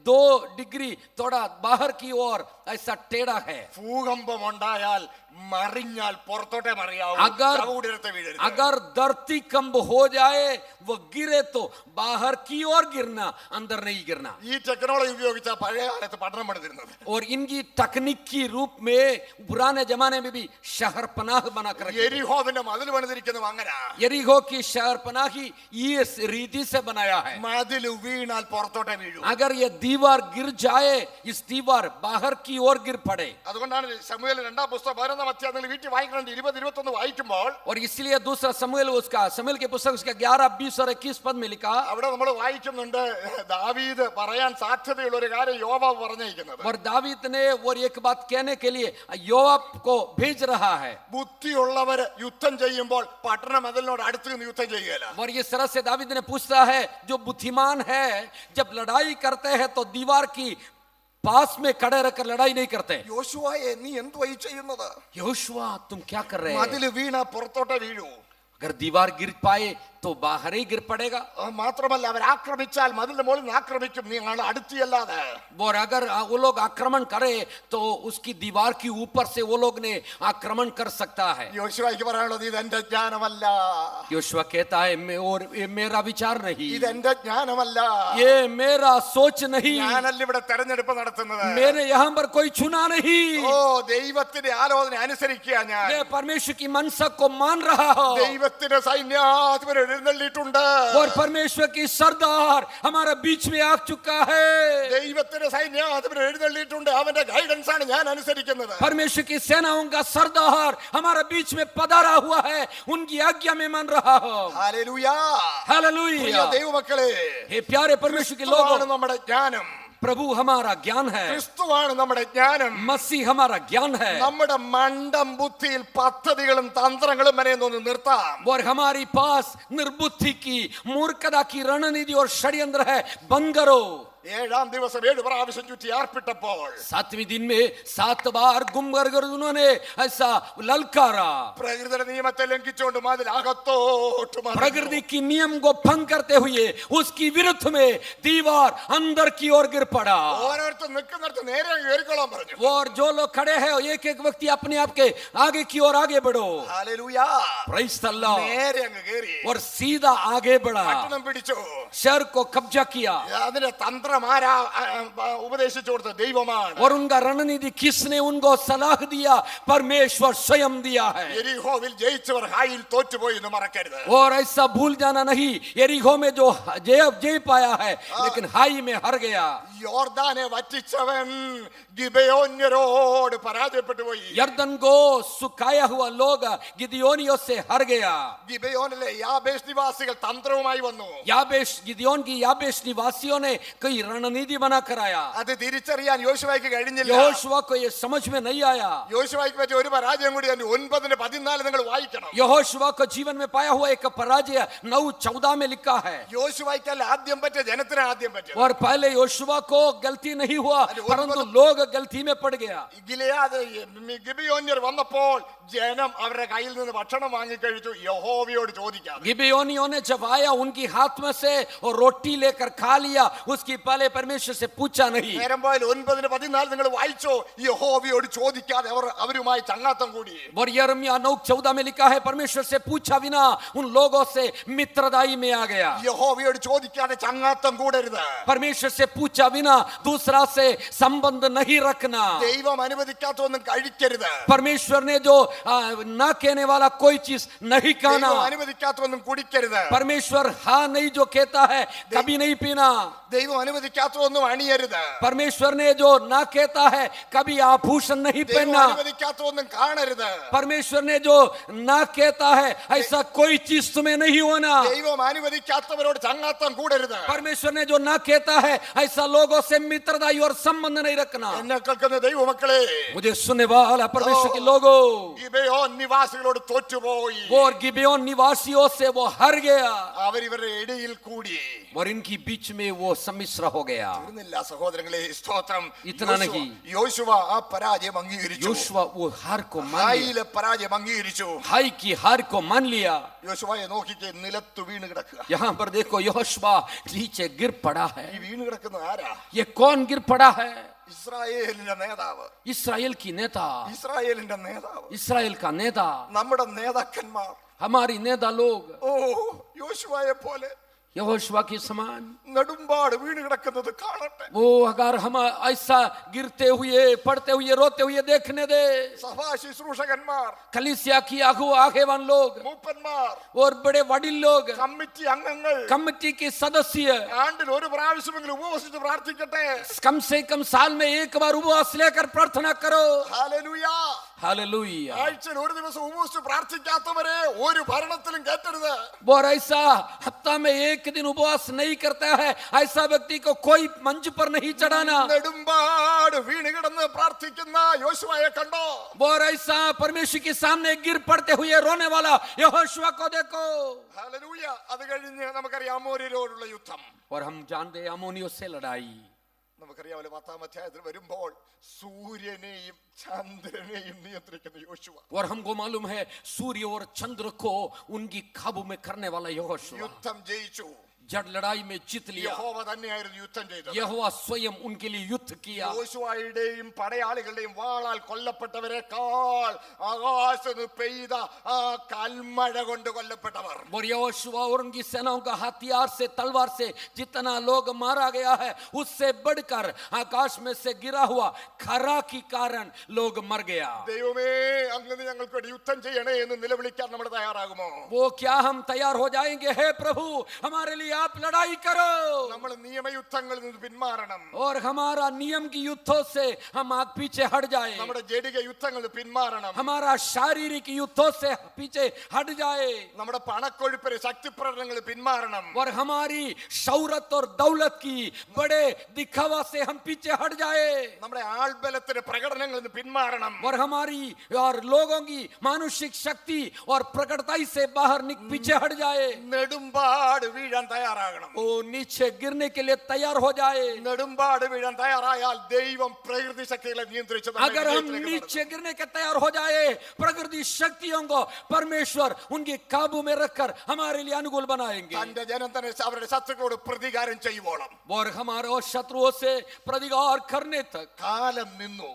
2 डिग्री थोड़ा बाहर की ओर ऐसा टेढ़ा है। ഭൂകമ്പം ഉണ്ടായാൽ മറിഞ്ഞാൽ പുറത്തോട്ടേ മറിയാവൂ. अगर धरती कंब हो जाए वो गिरे तो बाहर की ओर गिरना, अंदर नहीं गिरना। ഈ ടെക്നോളജി ഉപയോഗിച്ച പഴയ കാലത്ത് പട്ടണം പണിതിരുന്നത്. और इनकी तकनीक की रूप में पुराने जमाने में भी शहर पनाह बनाकर रखे। യെരിഹോവിന്റെ മതിൽ പണിതിരിക്കുന്നത് അങ്ങനെ. यरीहो की शहर पनाही इस रीति से बनाया है। മതിൽ വീണാൽ പുറത്തോട്ടേ വീഴൂ. अगर ये दीवार गिर जाए, इस दीवार बाहर की ओर गिर पड़े। അതുകൊണ്ടാണ് ശമൂവേൽ 2-ാം പുസ്തകം 11-ാം അധ്യായത്തിൽ വീട്ടിൽ വായിക്കണം 20-21 വായിക്കുമ്പോൾ, और इसलिए दूसरा शमूएल उसका शमूएल के पुस्तक उसका 11, 20 और 21 पद में लिखा, അവിടെ നമ്മൾ വായിക്കുന്നുണ്ട് ദാവീദ് പറയാൻ സാധ്യതയുള്ള ഒരു കാര്യം യോവാബ് പറഞ്ഞിരിക്കുന്നത്. और दावीद ने और एक बात कहने के लिए योआब को भेज रहा है। ബുദ്ധിയുള്ളവര് യുദ്ധം ചെയ്യുമ്പോൾ പട്ടണ മതിലിനോട് അടുത്ത് നിന്ന് യുദ്ധം ചെയ്യുകയില്ല. और इस तरह से दावीद ने पूछता है, जो बुद्धिमान है जब लड़ाई करते हैं तो दीवार की पास में खड़े रहकर लड़ाई नहीं करते। യോശുവയെ, നീ എന്തുവായി ചെയ്യുന്നത്? योशुआ तुम क्या कर रहे हैं? മതിൽ വീണ പുറത്തോട്ടേ വീഴൂ. अगर दीवार गिर पाए तो बाहर ही गिर पड़ेगा। മാത്രമല്ല അവർ ആക്രമിച്ചാൽ മതിലിന്റെ മുകളിൽ നിന്ന് ആക്രമിക്കും, നിങ്ങൾ അടുത്തിയല്ലാതെ. और अगर वो लोग आक्रमण करे तो उसकी दीवार की ऊपर से वो लोग ने आक्रमण कर सकता है। യോശുവയ്ക്ക് പറയാനുള്ളത് ഇത് എന്റെ ജ്ഞാനമല്ല, योशुआ कहता है और ये मेरा विचार नहीं, ഇത് എന്റെ ജ്ഞാനമല്ല, ये मेरा सोच नहीं, ഞാനല്ല ഇവിടെ തെരഞ്ഞെടുപ്പ് നടത്തുന്നത്. मैंने यहाँ पर कोई चुना नहीं। ഓ, ദൈവത്തിന്റെ ആലോചന അനുസരിക്കുക. ഞാൻ मैं परमेश्वर की मनसा को मान रहा हूँ। ദൈവത്തിന്റെ ദൈവത്തിന്റെ സൈന്യാധിപൻ എഴുന്നള്ളിയിട്ടുണ്ട്. और परमेश्वर की सरदार हमारा बीच में आ चुका है. ദൈവത്തിന്റെ സൈന്യാധിപൻ എഴുന്നള്ളിയിട്ടുണ്ട്. അവന്റെ ഗൈഡൻസ് ആണ് ഞാൻ അനുസരിക്കുന്നത്. परमेश्वर की सेनाओं का सरदार हमारा बीच में पधारा हुआ है. उनकी आज्ञा में मान रहा हो. ഹല്ലേലൂയ. हालेलुया. ദൈവമക്കളെ, हे प्यारे परमेश्वर के लोगों, നമ്മുടെ ജ്ഞാനം. प्रभु हमारा ज्ञान है. ക്രിസ്തുവാണ് നമ്മുടെ ജ്ഞാനം. मसीह हमारा ज्ञान है. നമ്മുടെ മണ്ടം ബുദ്ധിയിൽ പദ്ധതികളും തന്ത്രങ്ങളും വരെയൊന്ന് നിർത്താം. और हमारी पास निर्बुद्धि की, मूर्खता की रणनीति और षड्यंत्र है. बंद करो. 7-ാം ദിവസം 7 പ്രാവശ്യം ചുറ്റി ആർപ്പിട്ടപ്പോൾ 7वें दिन में 7 बार गुम कर उन्होंने ऐसा ललकारा. പ്രകൃതിയുടെ നിയമത്തെ ലംഘിച്ചുകൊണ്ട് മതിലകത്തോട്ട് മറിഞ്ഞു. प्रकृति की नियम को भंग करते हुए उसकी विरुद्ध में दीवार अंदर की ओर गिर पड़ा. ഓരോരുത്തർ നിൽക്കുന്നിടത്ത് നേരെ കയറിക്കോളാൻ പറഞ്ഞു. और जो लोग खड़े हैं एक एक व्यक्ति अपने आप के आगे की ओर आगे बढ़ो. ഹല്ലേലൂയ. Praise the Lord. നേരെ അങ്ങ് കയറി. और सीधा आगे बढ़ा. പട്ടണം പിടിച്ചു. शहर को कब्जा किया. അതിന്റെ തന്ത്രം ആരാ ഉപദേശിച്ചു കൊടുത്ത? ദൈവമാണ്. और उनका रणनीति किसने उनको सलाह दिया? परमेश्वर स्वयं दिया है. യെരിഹോവിൽ ജയിച്ചവർ ഹായിൽ തോറ്റുപോയി എന്ന് മറക്കരുത്. और ऐसा भूल जाना नहीं, यरीहो में जो जय पाया है लेकिन हाई में हार गया. യോർദാനെ വറ്റിച്ചവൻ ഗിബെയോന്യരോട് പരാജയപ്പെട്ടു പോയി. यरदन को सुखाया हुआ लोग गिदियोनियों से हार गया. ഗിബെയോനിലെ യാബേഷ് നിവാസികൾ തന്ത്രവുമായി വന്നു. याबेश गिदियोन की याबेश निवासियों ने कई रणनीति बना कर आया. അത് തിരിച്ചറിയാൻ യോശുവയ്ക്ക് കഴിഞ്ഞില്ല. यहोशुआ को ये समझ में नहीं आया. യോശുവയ്ക്ക് പറ്റിയ ഒരു പരാജയം കൂടി 9:14 നിങ്ങൾ വായിക്കണം. यहोशुआ को जीवन में पाया हुआ एक पराजय 9:14 में लिखा है. യോശുവയ്ക്കല്ല ആദ്യം പറ്റിയ, ജനത്തിന് ആദ്യം പറ്റിയ. और पहले योशुआ को गलती नहीं हुआ परंतु लोग गलती में पड़ गया. ഗിബെയോന്യർ വന്നപ്പോൾ ജനം അവരുടെ കയ്യിൽ നിന്ന് ഭക്ഷണം വാങ്ങി കഴിച്ചു, യഹോവയോട് ചോദിക്കാതെ. गिबेयोनियों ने जब आया उनकी हाथ में से और रोटी लेकर खा लिया, उसकी पहले परमेश्वर से पूछा नहीं. നേരം പോയാൽ 9:14 നിങ്ങൾ വായിച്ചോ, യഹോവയോട് ചോദിക്കാതെ അവരുമായി ചങ്ങാത്തം കൂടി. और यिर्मयाह 9:14 में लिखा है परमेश्वर से पूछा बिना उन लोगों से मित्रदाई में आ गया. യഹോവയോട് ചോദിക്കാതെ ചങ്ങാത്തം കൂടരുത്. परमेश्वर से पूछा बिना दूसरा से संबंध नहीं रखना. ദൈവം അനുവദിക്കാത്തൊന്നും കഴിക്കരുത്. परमेश्वर ने जो ना कहने वाला कोई चीज नहीं खाना. ദൈവം അനുവദിക്കാത്തൊന്നും കുടിക്കരുത്. परमेश्वर हाँ नहीं जो कहता है कभी नहीं पीना. ദൈവം അനുവദിക്കാത്തൊന്നും അണിയരുത്. परमेश्वर ने जो ना कहता है कभी आभूषण नहीं ദൈവം पहनना. അനുവദിക്കാത്തൊന്നും കാണരുത്. परमेश्वर ने जो ना कहता है ऐसा कोई चीज तुम्हें नहीं होना. ദൈവം അനുവദിക്കാത്തവരോട് ചങ്ങാത്തം കൂടരുത്. परमेश्वर ने जो ना कहता है ऐसा लोगों से मित्रदाई और संबंध नहीं रखना. എന്നെ കേൾക്കുന്ന ദൈവമക്കളെ, मुझे सुनने वाला परमेश्वर के लोगों, ഗിബെയോൻ നിവാസികളോട് തോറ്റുപോയി. और गिबेयोन निवासियों से वो हार गया. അവരിവരുടെ ഇടയിൽ കൂടി. और इनकी बीच में वो सम्मिश्र हो गया. തീർന്നില്ല സഹോദരങ്ങളെ, സ്തോത്രം. इतना नहीं. യോശുവ ആ പരാജയം അംഗീകരിച്ചു. योशुआ वो हार को मान लिया. ഹായിലെ പരാജയം അംഗീകരിച്ചു. हाई की हार को मान लिया. യോശുവയെ നോക്കിക്ക്, നിലത്ത് വീണ് കിടക്കുക. यहाँ पर देखो योशुआ नीचे गिर पड़ा ഈ है. വീണ് കിടക്കുന്ന ആരാ? ये कौन गिर पड़ा है? ഇസ്രായേലിന്റെ നേതാവ്. इस्राएल की नेता, ഇസ്രായേലിന്റെ നേതാവ്. इस्राएल का नेता, നമ്മുടെ നേതാക്കന്മാർ. हमारी नेता लोग ഓ, യോശുവയെ പോലെ यहोशुआ के समान നെടുമ്പാട് വീണ് കിടക്കുന്നത് കാണട്ടെ. वो अगर हम ऐसा गिरते हुए, पड़ते हुए, रोते हुए देखने दे. സഭാ ശുശ്രൂഷകന്മാർ, कलीसिया की आगेवान लोग മൂപ്പന്മാർ, और बड़े वडील लोग, കമ്മിറ്റി അംഗങ്ങൾ कमेटी के सदस्य ആണ്ടിൽ ഒരു പ്രാവശ്യമെങ്കിലും ഉപവസിച്ച് പ്രാർത്ഥിക്കട്ടെ. कम से कम साल में एक बार उपवास लेकर प्रार्थना करो. ഹല്ലേലൂയ. हालेलुया. ആഴ്ചയിൽ ഒരു ദിവസം ഉപവസിച്ച് പ്രാർത്ഥിക്കാത്തവരെ ഒരു ഭരണത്തിലും കേറ്റരുത്. और ऐसा हफ्ता में एक दिन उपवास नहीं करता है ऐसा व्यक्ति को कोई मंच पर नहीं चढ़ाना. നെടുമ്പാട് വീണ് കിടന്ന് പ്രാർത്ഥിക്കുന്ന യോശുവയെ കണ്ടോ? और ऐसा परमेश्वर के सामने गिर पड़ते हुए रोने वाला यहोशुआ को देखो. ഹല്ലേലൂയ. അത് കഴിഞ്ഞ് നമുക്കറിയാം അമോര്യരോടുള്ള യുദ്ധം. और हम जानते हैं अम्मोनियों से लड़ाई. നമുക്കറിയാമല്ലോ 10-ാം അധ്യായത്തിൽ വരുമ്പോൾ സൂര്യനെയും ചന്ദ്രനെയും നിയന്ത്രിക്കുന്ന യോശുവ. और हमको मालूम है सूर्य और चंद्र को उनकी काबू में करने वाला यहोशुआ. യുദ്ധം ജയിച്ചു. जड़ लड़ाई में जीत लिया। യഹോവ തന്നെയായിരുന്നു യുദ്ധം ചെയ്തത്. यहोवा स्वयं उनके लिए युद्ध किया। യോശുവയുടെയും പടയാളികളുടെയും വാളാൽ കൊല്ലപ്പെട്ടവരെക്കാൾ ആകാശത്ത് പെയ്ത ആ കൽമഴ കൊണ്ട് കൊല്ലപ്പെട്ടവർ. और यहोशुआ और उनकी सेनाओं का हथियार से, तलवार से जितना लोग मारा गया है, उससे बढ़कर आकाश में से गिरा हुआ खरा के कारण लोग मर गया। ദൈവമേ, അങ്ങനെ ഞങ്ങൾക്ക് വേണ്ടി യുദ്ധം ചെയ്യണേ എന്ന് നിലവിളിക്കാൻ നമ്മൾ തയ്യാറാകുമോ? वो क्या हम तैयार हो जाएंगे? हे प्रभु, हमारे लिए आप लड़ाई करो। നമ്മൾ നിയമയുദ്ധങ്ങളിൽ നിന്ന് പിന്മാറണം. और हमारा नियम की युद्धों से हम पीछे हट जाए। നമ്മുടെ ജഡിക യുദ്ധങ്ങളിൽ പിന്മാറണം. हमारा शारीरिक युद्धों से पीछे हट जाए। നമ്മുടെ പണക്കൊഴുപ്പിന് ശക്തിപ്രകടനങ്ങൾ പിന്മാറണം. और हमारी शौहरत और दौलत की बड़े दिखावा से हम पीछे हट जाए। നമ്മുടെ ആൾബലത്തിന്റെ പ്രകടനങ്ങളിൽ നിന്ന് പിന്മാറണം. और हमारी और लोगों की मानुषिक शक्ति और प्रकटताई से बाहर पीछे हट जाए। നെടുമ്പാട് വീഴാൻ തയ്യാറാകണം. वो नीचे गिरने के लिए तैयार हो जाए। നെടുമ്പാട് വീഴാൻ തയ്യാറായാൽ ദൈവം പ്രകൃതി ശക്തികളെ നിയന്ത്രിച്ചു. अगर हम नीचे गिरने के तैयार हो जाए, प्रकृति शक्तियों को परमेश्वर उनके काबू में रखकर हमारे लिए अनुकूल बनाएंगे। തന്റെ ജനം തന്നെ അവരുടെ ശത്രുക്കളോട് പ്രതികാരം ചെയ്യുവോളം और हमारे शत्रुओं से प्रतिकार करने तक കാലം നിന്നു.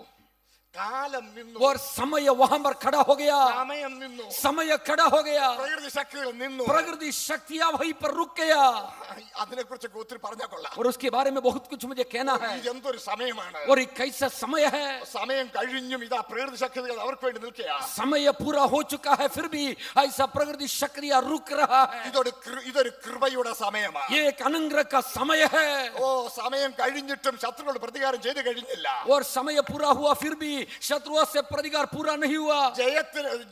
കാലം നിന്നു. और समय वहां पर खड़ा हो गया। സമയം നിന്നു. समय खड़ा हो गया। പ്രകൃതി ശക്തികൾ നിന്നു. प्रकृति शक्तियां वहीं पर रुक गया। അതിനെ കുറിച്ചൊക്കെ ഒത്തിരി പറഞ്ഞാൽ കൊള്ളാം. और उसके बारे में बहुत कुछ मुझे कहना है। ഇതെന്തൊരു സമയമാണ്. और ये कैसा समय है। സമയം കഴിഞ്ഞും ഇതാ പ്രകൃതി ശക്തികൾ അവർക്ക് വേണ്ടി നിൽക്കുക. समय पूरा हो चुका है, फिर भी ऐसा प्रकृति शक्तियां रुक रहा है। ഇതൊരു കൃപയുടെ സമയമാണ്. ये एक अनुग्रह का समय है। ഓ, സമയം കഴിഞ്ഞിട്ടും ശത്രുക്കളോട് പ്രതികാരം ചെയ്തു കഴിഞ്ഞില്ല. और समय पूरा हुआ, फिर भी शत्रुओं से प्रतिकार पूरा नहीं हुआ।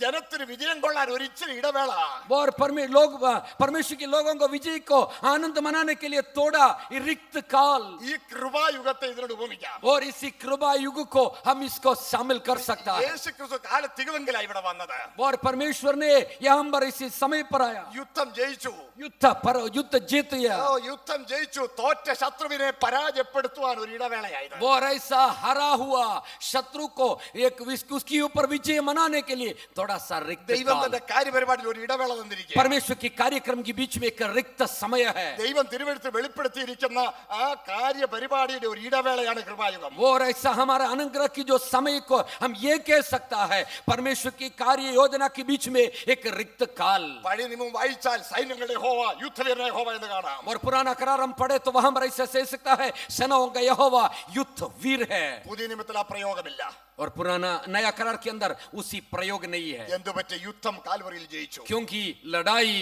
ജനത്തിന് വിജയം കൊള്ളാൻ ഒരു ഇച്ചിരി ഇടവേള. और परमेश्वर के लोगों को विजय को आनंद मनाने के लिए थोड़ा रिक्त काल। ഈ കൃപായുഗത്തെ ഇതിനോട് ഉപമിക്കാം. और इसी कृपा युग को हम इसको शामिल कर सकता है। യേശു ക്രിസ്തു കാല തികവെങ്കിലാ ഇവിടെ വന്നത്. और परमेश्वर ने यहाँ पर इसी समय पर आया। യുദ്ധം ജയിച്ചു. युद्ध जीत गया। യുദ്ധം ജയിച്ചു. തോറ്റ ശത്രുവിനെ പരാജയപ്പെടുത്തുവാൻ ഒരു ഇടവേളയായിരുന്നു. और ऐसा हरा हुआ शत्रु को एक उसके ऊपर विजय मनाने के लिए थोड़ा सा रिक्त ദൈവം काल। തന്റെ കാര്യപരിപാടിയിൽ ഒരു ഇടവേള തന്നിരിക്കുക. परमेश्वर के कार्यक्रम के बीच में एक रिक्त समय है। ദൈവം തിരുവെഴുത്ത് വെളിപ്പെടുത്തിയിരിക്കുന്ന ആ കാര്യപരിപാടിയുടെ ഒരു ഇടവേളയാണ് കൃപായുഗം. और ऐसा हमारा अनुग्रह की जो समय को हम ये कह सकता है, परमेश्वर की कार्य योजना के बीच में एक रिक्त काल। പഴയ നിയമം വായിച്ചാൽ സൈന്യങ്ങളുടെ യഹോവ, യുദ്ധവീരനായ യഹോവ എന്ന് കാണാം. और पुराना करार हम पढ़े तो वहां पर ऐसा कह सकता है, सेनाओं का यहोवा युद्ध वीर है। പുതിയ നിയമത്തിൽ ആ പ്രയോഗമില്ല. और पुराना नया करार के अंदर उसी प्रयोग नहीं है। എന്തു പറ്റി? യുദ്ധം കാൽവറിയിൽ ജയിച്ചു. क्योंकि लड़ाई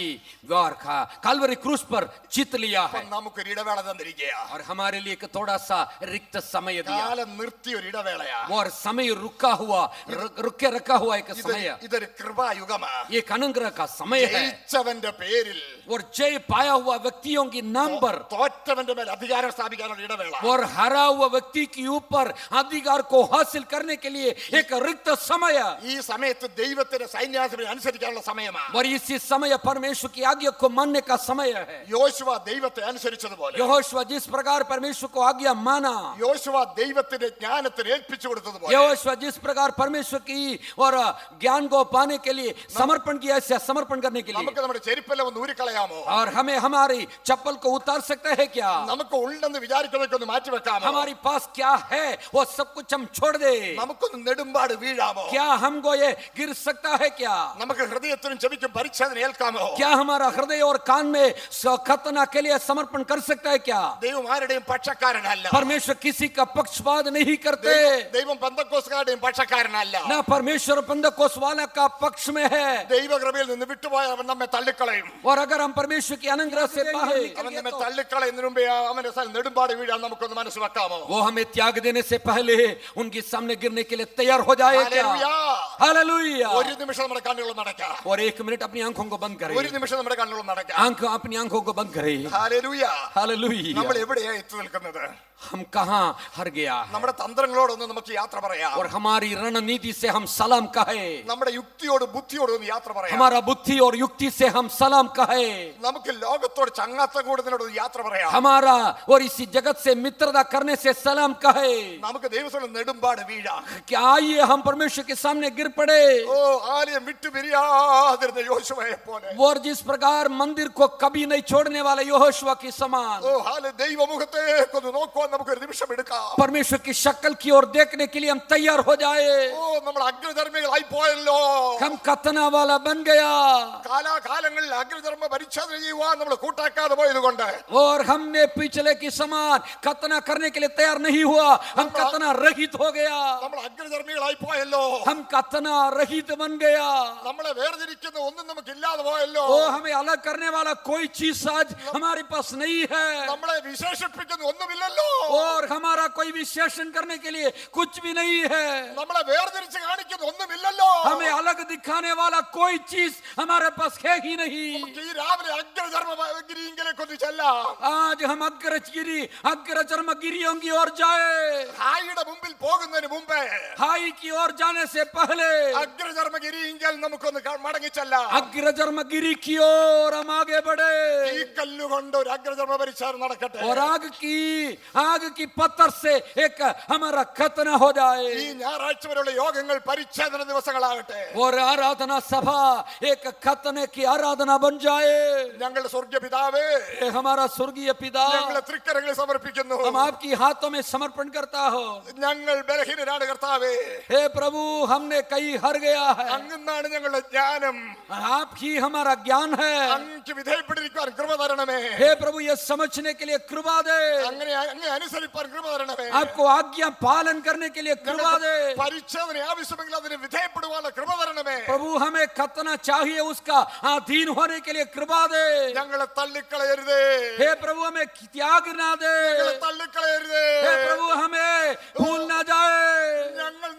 कालवरी क्रूस पर जीत लिया है। നമുക്കൊരു ഇടവേള തന്നിരിക്കുക. और हमारे लिए एक थोड़ा सा रिक्त समय दिया। കാലം നിർത്തി ഒരു ഇടവേളയാ. और समय रुका हुआ रखा हुआ एक समय। ഇതൊരു കൃപായുഗമാണ്. एक अनुग्रह का समय है। ജയിച്ചവന്റെ പേരിൽ और जय पाया हुआ व्यक्तियों की नाम पर തോറ്റവന്റെ മേൽ അധികാരം സ്ഥാപിക്കാനുള്ള ഇടവേള. और हरा हुआ व्यक्ति के ऊपर अधिकार को हासिल करने के लिए एक रिक्त समय। ഈ സമയത്ത് ദൈവത്തിന്റെ സൈന്യാധിപനെ അനുസരിക്കാനുള്ള സമയമാണ്. और इसी समय परमेश्वर की आज्ञा को मानने का समय है। യോശുവ ദൈവത്തെ അനുസരിച്ചതുപോലെ, यहोशुआ जिस प्रकार परमेश्वर को आज्ञा माना, യോശുവ ദൈവത്തിന്റെ ജ്ഞാനത്തിന് ഏൽപ്പിച്ചു കൊടുത്തതുപോലെ, यहोशुआ जिस प्रकार परमेश्वर की और ज्ञान को पाने के लिए समर्पण किया, ऐसे समर्पण करने के लिए നമുക്ക് നമ്മുടെ ചെരുപ്പെല്ലാം ഒന്ന് ഊരിക്കളയാമോ? और हमें हमारी चप्पल को उतार सकते हैं क्या? നമുക്ക് ഉണ്ടെന്ന് വിചാരിക്കുന്നതൊക്കെ ഒന്ന് മാറ്റിവെക്കാമോ? हमारी पास क्या है वो सब कुछ हम छोड़ दे। നമുക്കൊന്ന് നെടുമ്പാട് വീഴാമോ? क्या हमको ये गिर सकता है क्या? നമുക്ക് ഹൃദയത്തിനും ചെവിക്കും പരിച്ഛേദന ഏൽക്കാമോ? क्या हमारा हृदय और कान में खतना के लिए समर्पण कर सकता है क्या? ദൈവം ആരുടെയും പക്ഷക്കാരനല്ല. परमेश्वर किसी का पक्षपात नहीं करते। ദൈവം പെന്തക്കോസ്തുകാരുടെയും പക്ഷക്കാരനല്ല. ना परमेश्वर पेंतकोस्त वाला का पक्ष में है। ദൈവകൃപയിൽ നിന്ന് വിട്ടുപോയാൽ അവൻ നമ്മെ തള്ളിക്കളയും. और अगर हम परमेश्वर के अनुग्रह से बाहर അവൻ निकल നമ്മെ गए तो തള്ളിക്കളയുന്നതിന് മുമ്പേ അവന്റെ നെടുമ്പാട് വീഴാൻ നമുക്കൊന്ന് മനസ്സ് വെക്കാമോ? वो हमें त्याग देने से पहले उनके सामने गिरने के लिए तैयार हो जाए क्या? हालेलुया। ഒരു നിമിഷം നമ്മുടെ കണ്ണുകൾ നടക്കാം. और एक मिनट अपनी आंखों को बंद करें। ഒരു നിമിഷം നമ്മുടെ കണ്ണുകൾ നടക്കാം. अपनी आंखों को बंद करें। ഹല്ലേലൂയ. हालेलुया। നമ്മൾ എവിടെയാ എത്തി നിൽക്കുന്നത്? हम कहाँ हर गया है, നമ്മുടെ തന്ത്രങ്ങളോടൊന്ന് നമുക്ക് യാത്ര പറയാം. और हमारी रणनीति से हम सलाम कहे, നമ്മുടെ യുക്തിയോട് ബുദ്ധിയോട് ഒന്ന് യാത്ര പറയാം. हमारा बुद्धि और युक्ति से हम सलाम कहे, നമുക്ക് ലോകത്തോട് ചങ്ങാത്തം കൂടുന്നതിനോട് ഒന്ന് യാത്ര പറയാം. हमारा और इसी जगत से मित्रता करने से सलाम कहे. നമുക്ക് ദൈവസഭയിൽ നെടുമ്പാട് വീഴാം. क्या आइए हम परमेश्वर के सामने गिर पड़े. ഓ ആലയം വിട്ടു പിരിയാതിരുന്ന യോശുവയെ പോലെ, और जिस प्रकार मंदिर को कभी नहीं छोड़ने वाले यहोशुआ के समान, ഓ ഹാലെ ദൈവമുഖത്തേക്കൊന്ന് നോക്കുവാൻ നമുക്ക് ഒരു നിമിഷം എടുക്കാം. परमेश्वर की शक्ल की ओर देखने के लिए हम तैयार हो जाए. ഓ നമ്മൾ അഗ്രധർമ്മികളായി പോയല്ലോ. हम कतना वाला बन गया, കാലാകാലങ്ങളിൽ അഗ്രധർമ്മ പരിച്ഛേദന ചെയ്യുവാൻ നമ്മൾ കൂട്ടാക്കാതെ പോയത് കൊണ്ട്, और हमने पिछले के समान खतना करने के लिए तैयार नहीं हुआ, हम खतना रहित हो गया. നമ്മൾ അഗ്രധർമ്മികളായി പോയല്ലോ. हम खतना रहित बन गया. നമ്മളെ വേർതിരിക്കുന്ന ഒന്നും നമുക്ക് ഇല്ലാതെ പോയല്ലോ. ओ हमें अलग करने वाला कोई चीज आज हमारे पास नहीं है, നമ്മളെ വിശേഷിപ്പിക്കുന്ന ഒന്നുമില്ലല്ലോ. और हमारा कोई विशेषण करने के लिए कुछ भी नहीं है. നമ്മളെ വേർതിരിച്ച് കാണിക്കുന്ന ഒന്നുമില്ലല്ലോ. हमें अलग दिखाने वाला कोई चीज हमारे पास है ही नहीं. ഈ രാവിലെ അഗ്രധർമ്മഗിരിയിലേക്കൊന്ന് ചെല്ലാം. आज हम अग्रचर्म गिरियों की ओर जाए. ഹായിയുടെ മുമ്പിൽ പോകുന്നതിന് മുമ്പേ हाई की ओर जाने से पहले അഗ്രധർമ്മഗിരിയിൽ നമുക്കൊന്ന് മടങ്ങിച്ചെല്ലാം. अग्रचर्म गिरी की ओर हम आगे बढ़े, ഈ കല്ലുകൊണ്ട് ഒരു അഗ്രധർമ്മ പരിച്ഛേദന നടക്കട്ടെ. और आग की पत्थर से एक हमारा खतना हो जाए. ഈ ഞായറാഴ്ച വരെയുള്ള യോഗങ്ങൾ പരിച്ഛേദന ദിവസങ്ങളാകട്ടെ. और आराधना सभा एक खतने की आराधना बन जाए. ഞങ്ങളുടെ സ്വർഗ്ഗ പിതാവേ, हमारा स्वर्गीय पिता, ഞങ്ങളെ തൃക്കരങ്ങളിൽ സമർപ്പിക്കുന്നു. हम आपकी हाथों में समर्पण करता हो. ഞങ്ങൾ ബലഹീനരാണ് കർത്താവേ. हे प्रभु, हमने कई हर गया है, അങ്ങാണ് ഞങ്ങളുടെ ജ്ഞാനം. आप ही हमारा ज्ञान है. അങ്ങ് വിധേയപ്പെട്ടിരിക്കുവാൻ കൃപ തരണമേ. हे प्रभु, ये समझने के लिए कृपा दे. അങ്ങനെ അങ്ങ് അനുസരിപ്പാൻ കൃപ തരണമേ. आपको आज्ञा पालन करने के लिए कृपा दे. പരിച്ഛേദന ആവശ്യമെങ്കിൽ അതിന് വിധേയപ്പെടുവാനുള്ള കൃപ തരണമേ. प्रभु, हमें खतना चाहिए, उसका अधीन होने के लिए कृपा दे. ഞങ്ങളെ തള്ളിക്കളയരുതേ. हे प्रभु, हमें त्याग ना दे. ഞങ്ങളെ തള്ളിക്കളയരുതേ. हे प्रभु, हमें भूल ना जाए. ഞങ്ങൾ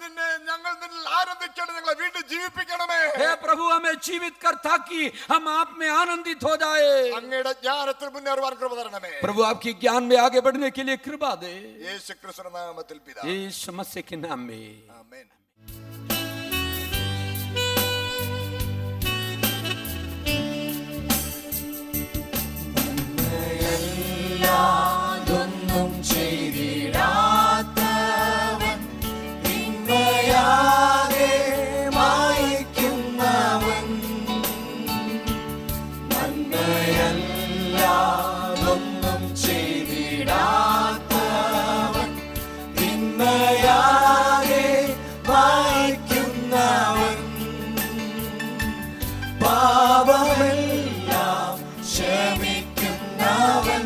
നിന്നിൽ ആനന്ദിക്കണം. ഞങ്ങളെ വീണ്ടും ജീവിപ്പിക്കണമേ. हे प्रभु, हमें जीवित कर ताकि हम आप में आनंदित हो जाए. അങ്ങയുടെ ജ്ഞാനത്തിൽ മുന്നേറുവാൻ കൃപ തരണമേ. प्रभु, आपकी ज्ञान में आगे बढ़ने के लिए कृपा दे. യേശു ക്രിസ്തുവിന്റെ നാമത്തിൽ പിതാവേ, यीशु मसीह के नाम में ആമേൻ. ൊന്നും ചെയ്തിടാത്തവൻ, തിന്മയാകെ മായ്ക്കുന്നവൻ, നന്മയല്ലാതൊന്നും ചെയ്തിടാത്തവൻ, തിന്മയാകെ മായ്ക്കുന്നവൻ, പാപമെല്ലാം ക്ഷമിക്കുന്നവൻ,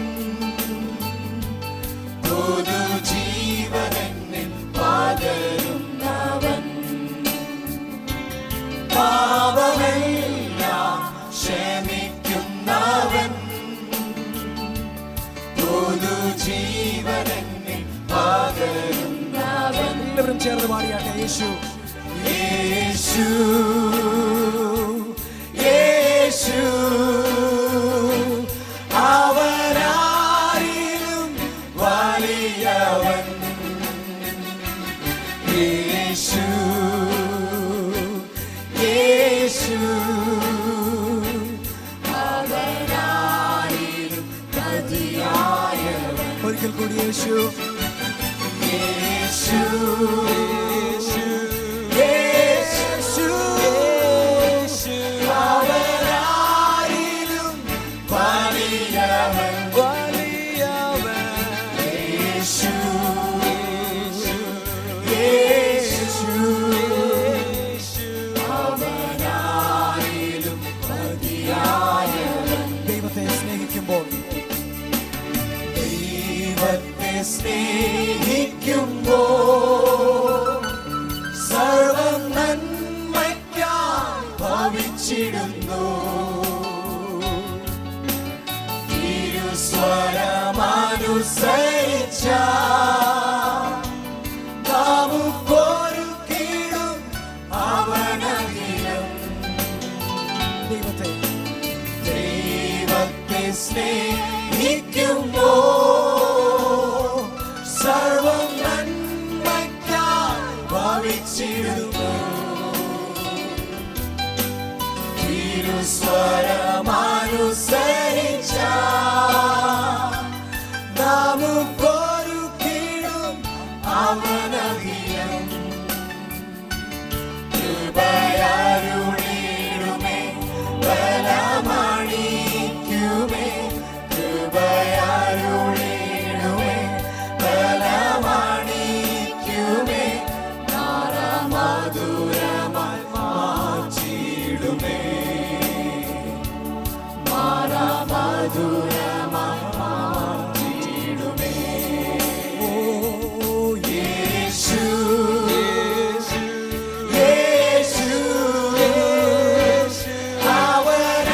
പുതുജീവനെന്നിൽ പകരുന്നവൻ, പാപമെല്ലാം ക്ഷമിക്കുന്നവൻ, പുതുജീവനെന്നിൽ പകരുന്നവൻ. എല്ലാവരും ചേർന്ന് പാടിയാട്ടെ. യേശു യേശു യേശു അവനാരിലും വലിയവൻ, യേശു യേശു അവനാരിലും മതിയായവൻ. ഒരിക്കൽ കൂടി യേശു യേശു യേശു യേശു അവനാരിലും വലിയവൻ, വലിയവൻ. യേശു യേശു അവനാരിലും മതിയായവൻ. ദൈവത്തെ സ്നേഹിക്കുമ്പോൾ ദൈവത്തെ സ്നേഹിക്കുമ്പോൾ സർവം നന്മയ്ക്കായി ഭവിച്ചിടുന്നു. തിരുസ്വരമനുസരിച്ച നമുക്കൊരു കീടും അവനകിലും. ദൈവത്തെ ദൈവത്തെ സ്നേഹിക്കുമ്പോൾ സ്വരമനുസരിച്ച നമുക്കൊരുക്കിടും അവനധികം കൃപയരുളിടുമേ ബലമണിക്കുമേ കൃപയരുളിടുമേ ബലമണിക്കുമേ മാറമധുരമായി മാറ്റിടുമേ മാറമധുരമായി മാറ്റിടുമേ ഓ യേശു യേശു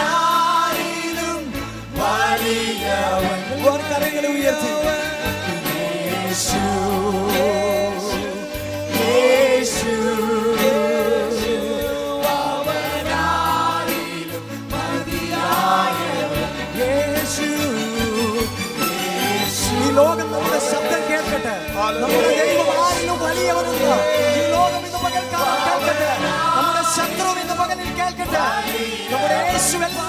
അവനാരിലും വലിയവൻ കരങ്ങളെ ഉയർത്തി യേശു യേശു അവനാരിലും മതിയായവൻ യേശു യേശു ഈ ലോകം നമ്മുടെ ശബ്ദം കേൾക്കട്ടെ. നമ്മുടെ ദൈവം ആരിലും വലിയവനുണ്ട്. ഈ ലോകം ഇന്ന് പകൽക്കാലം കേൾക്കട്ടെ. നമ്മുടെ ശത്രു ഇന്ന് പകലിൽ കേൾക്കട്ടെ. നമ്മുടെ യേശു എല്ലാ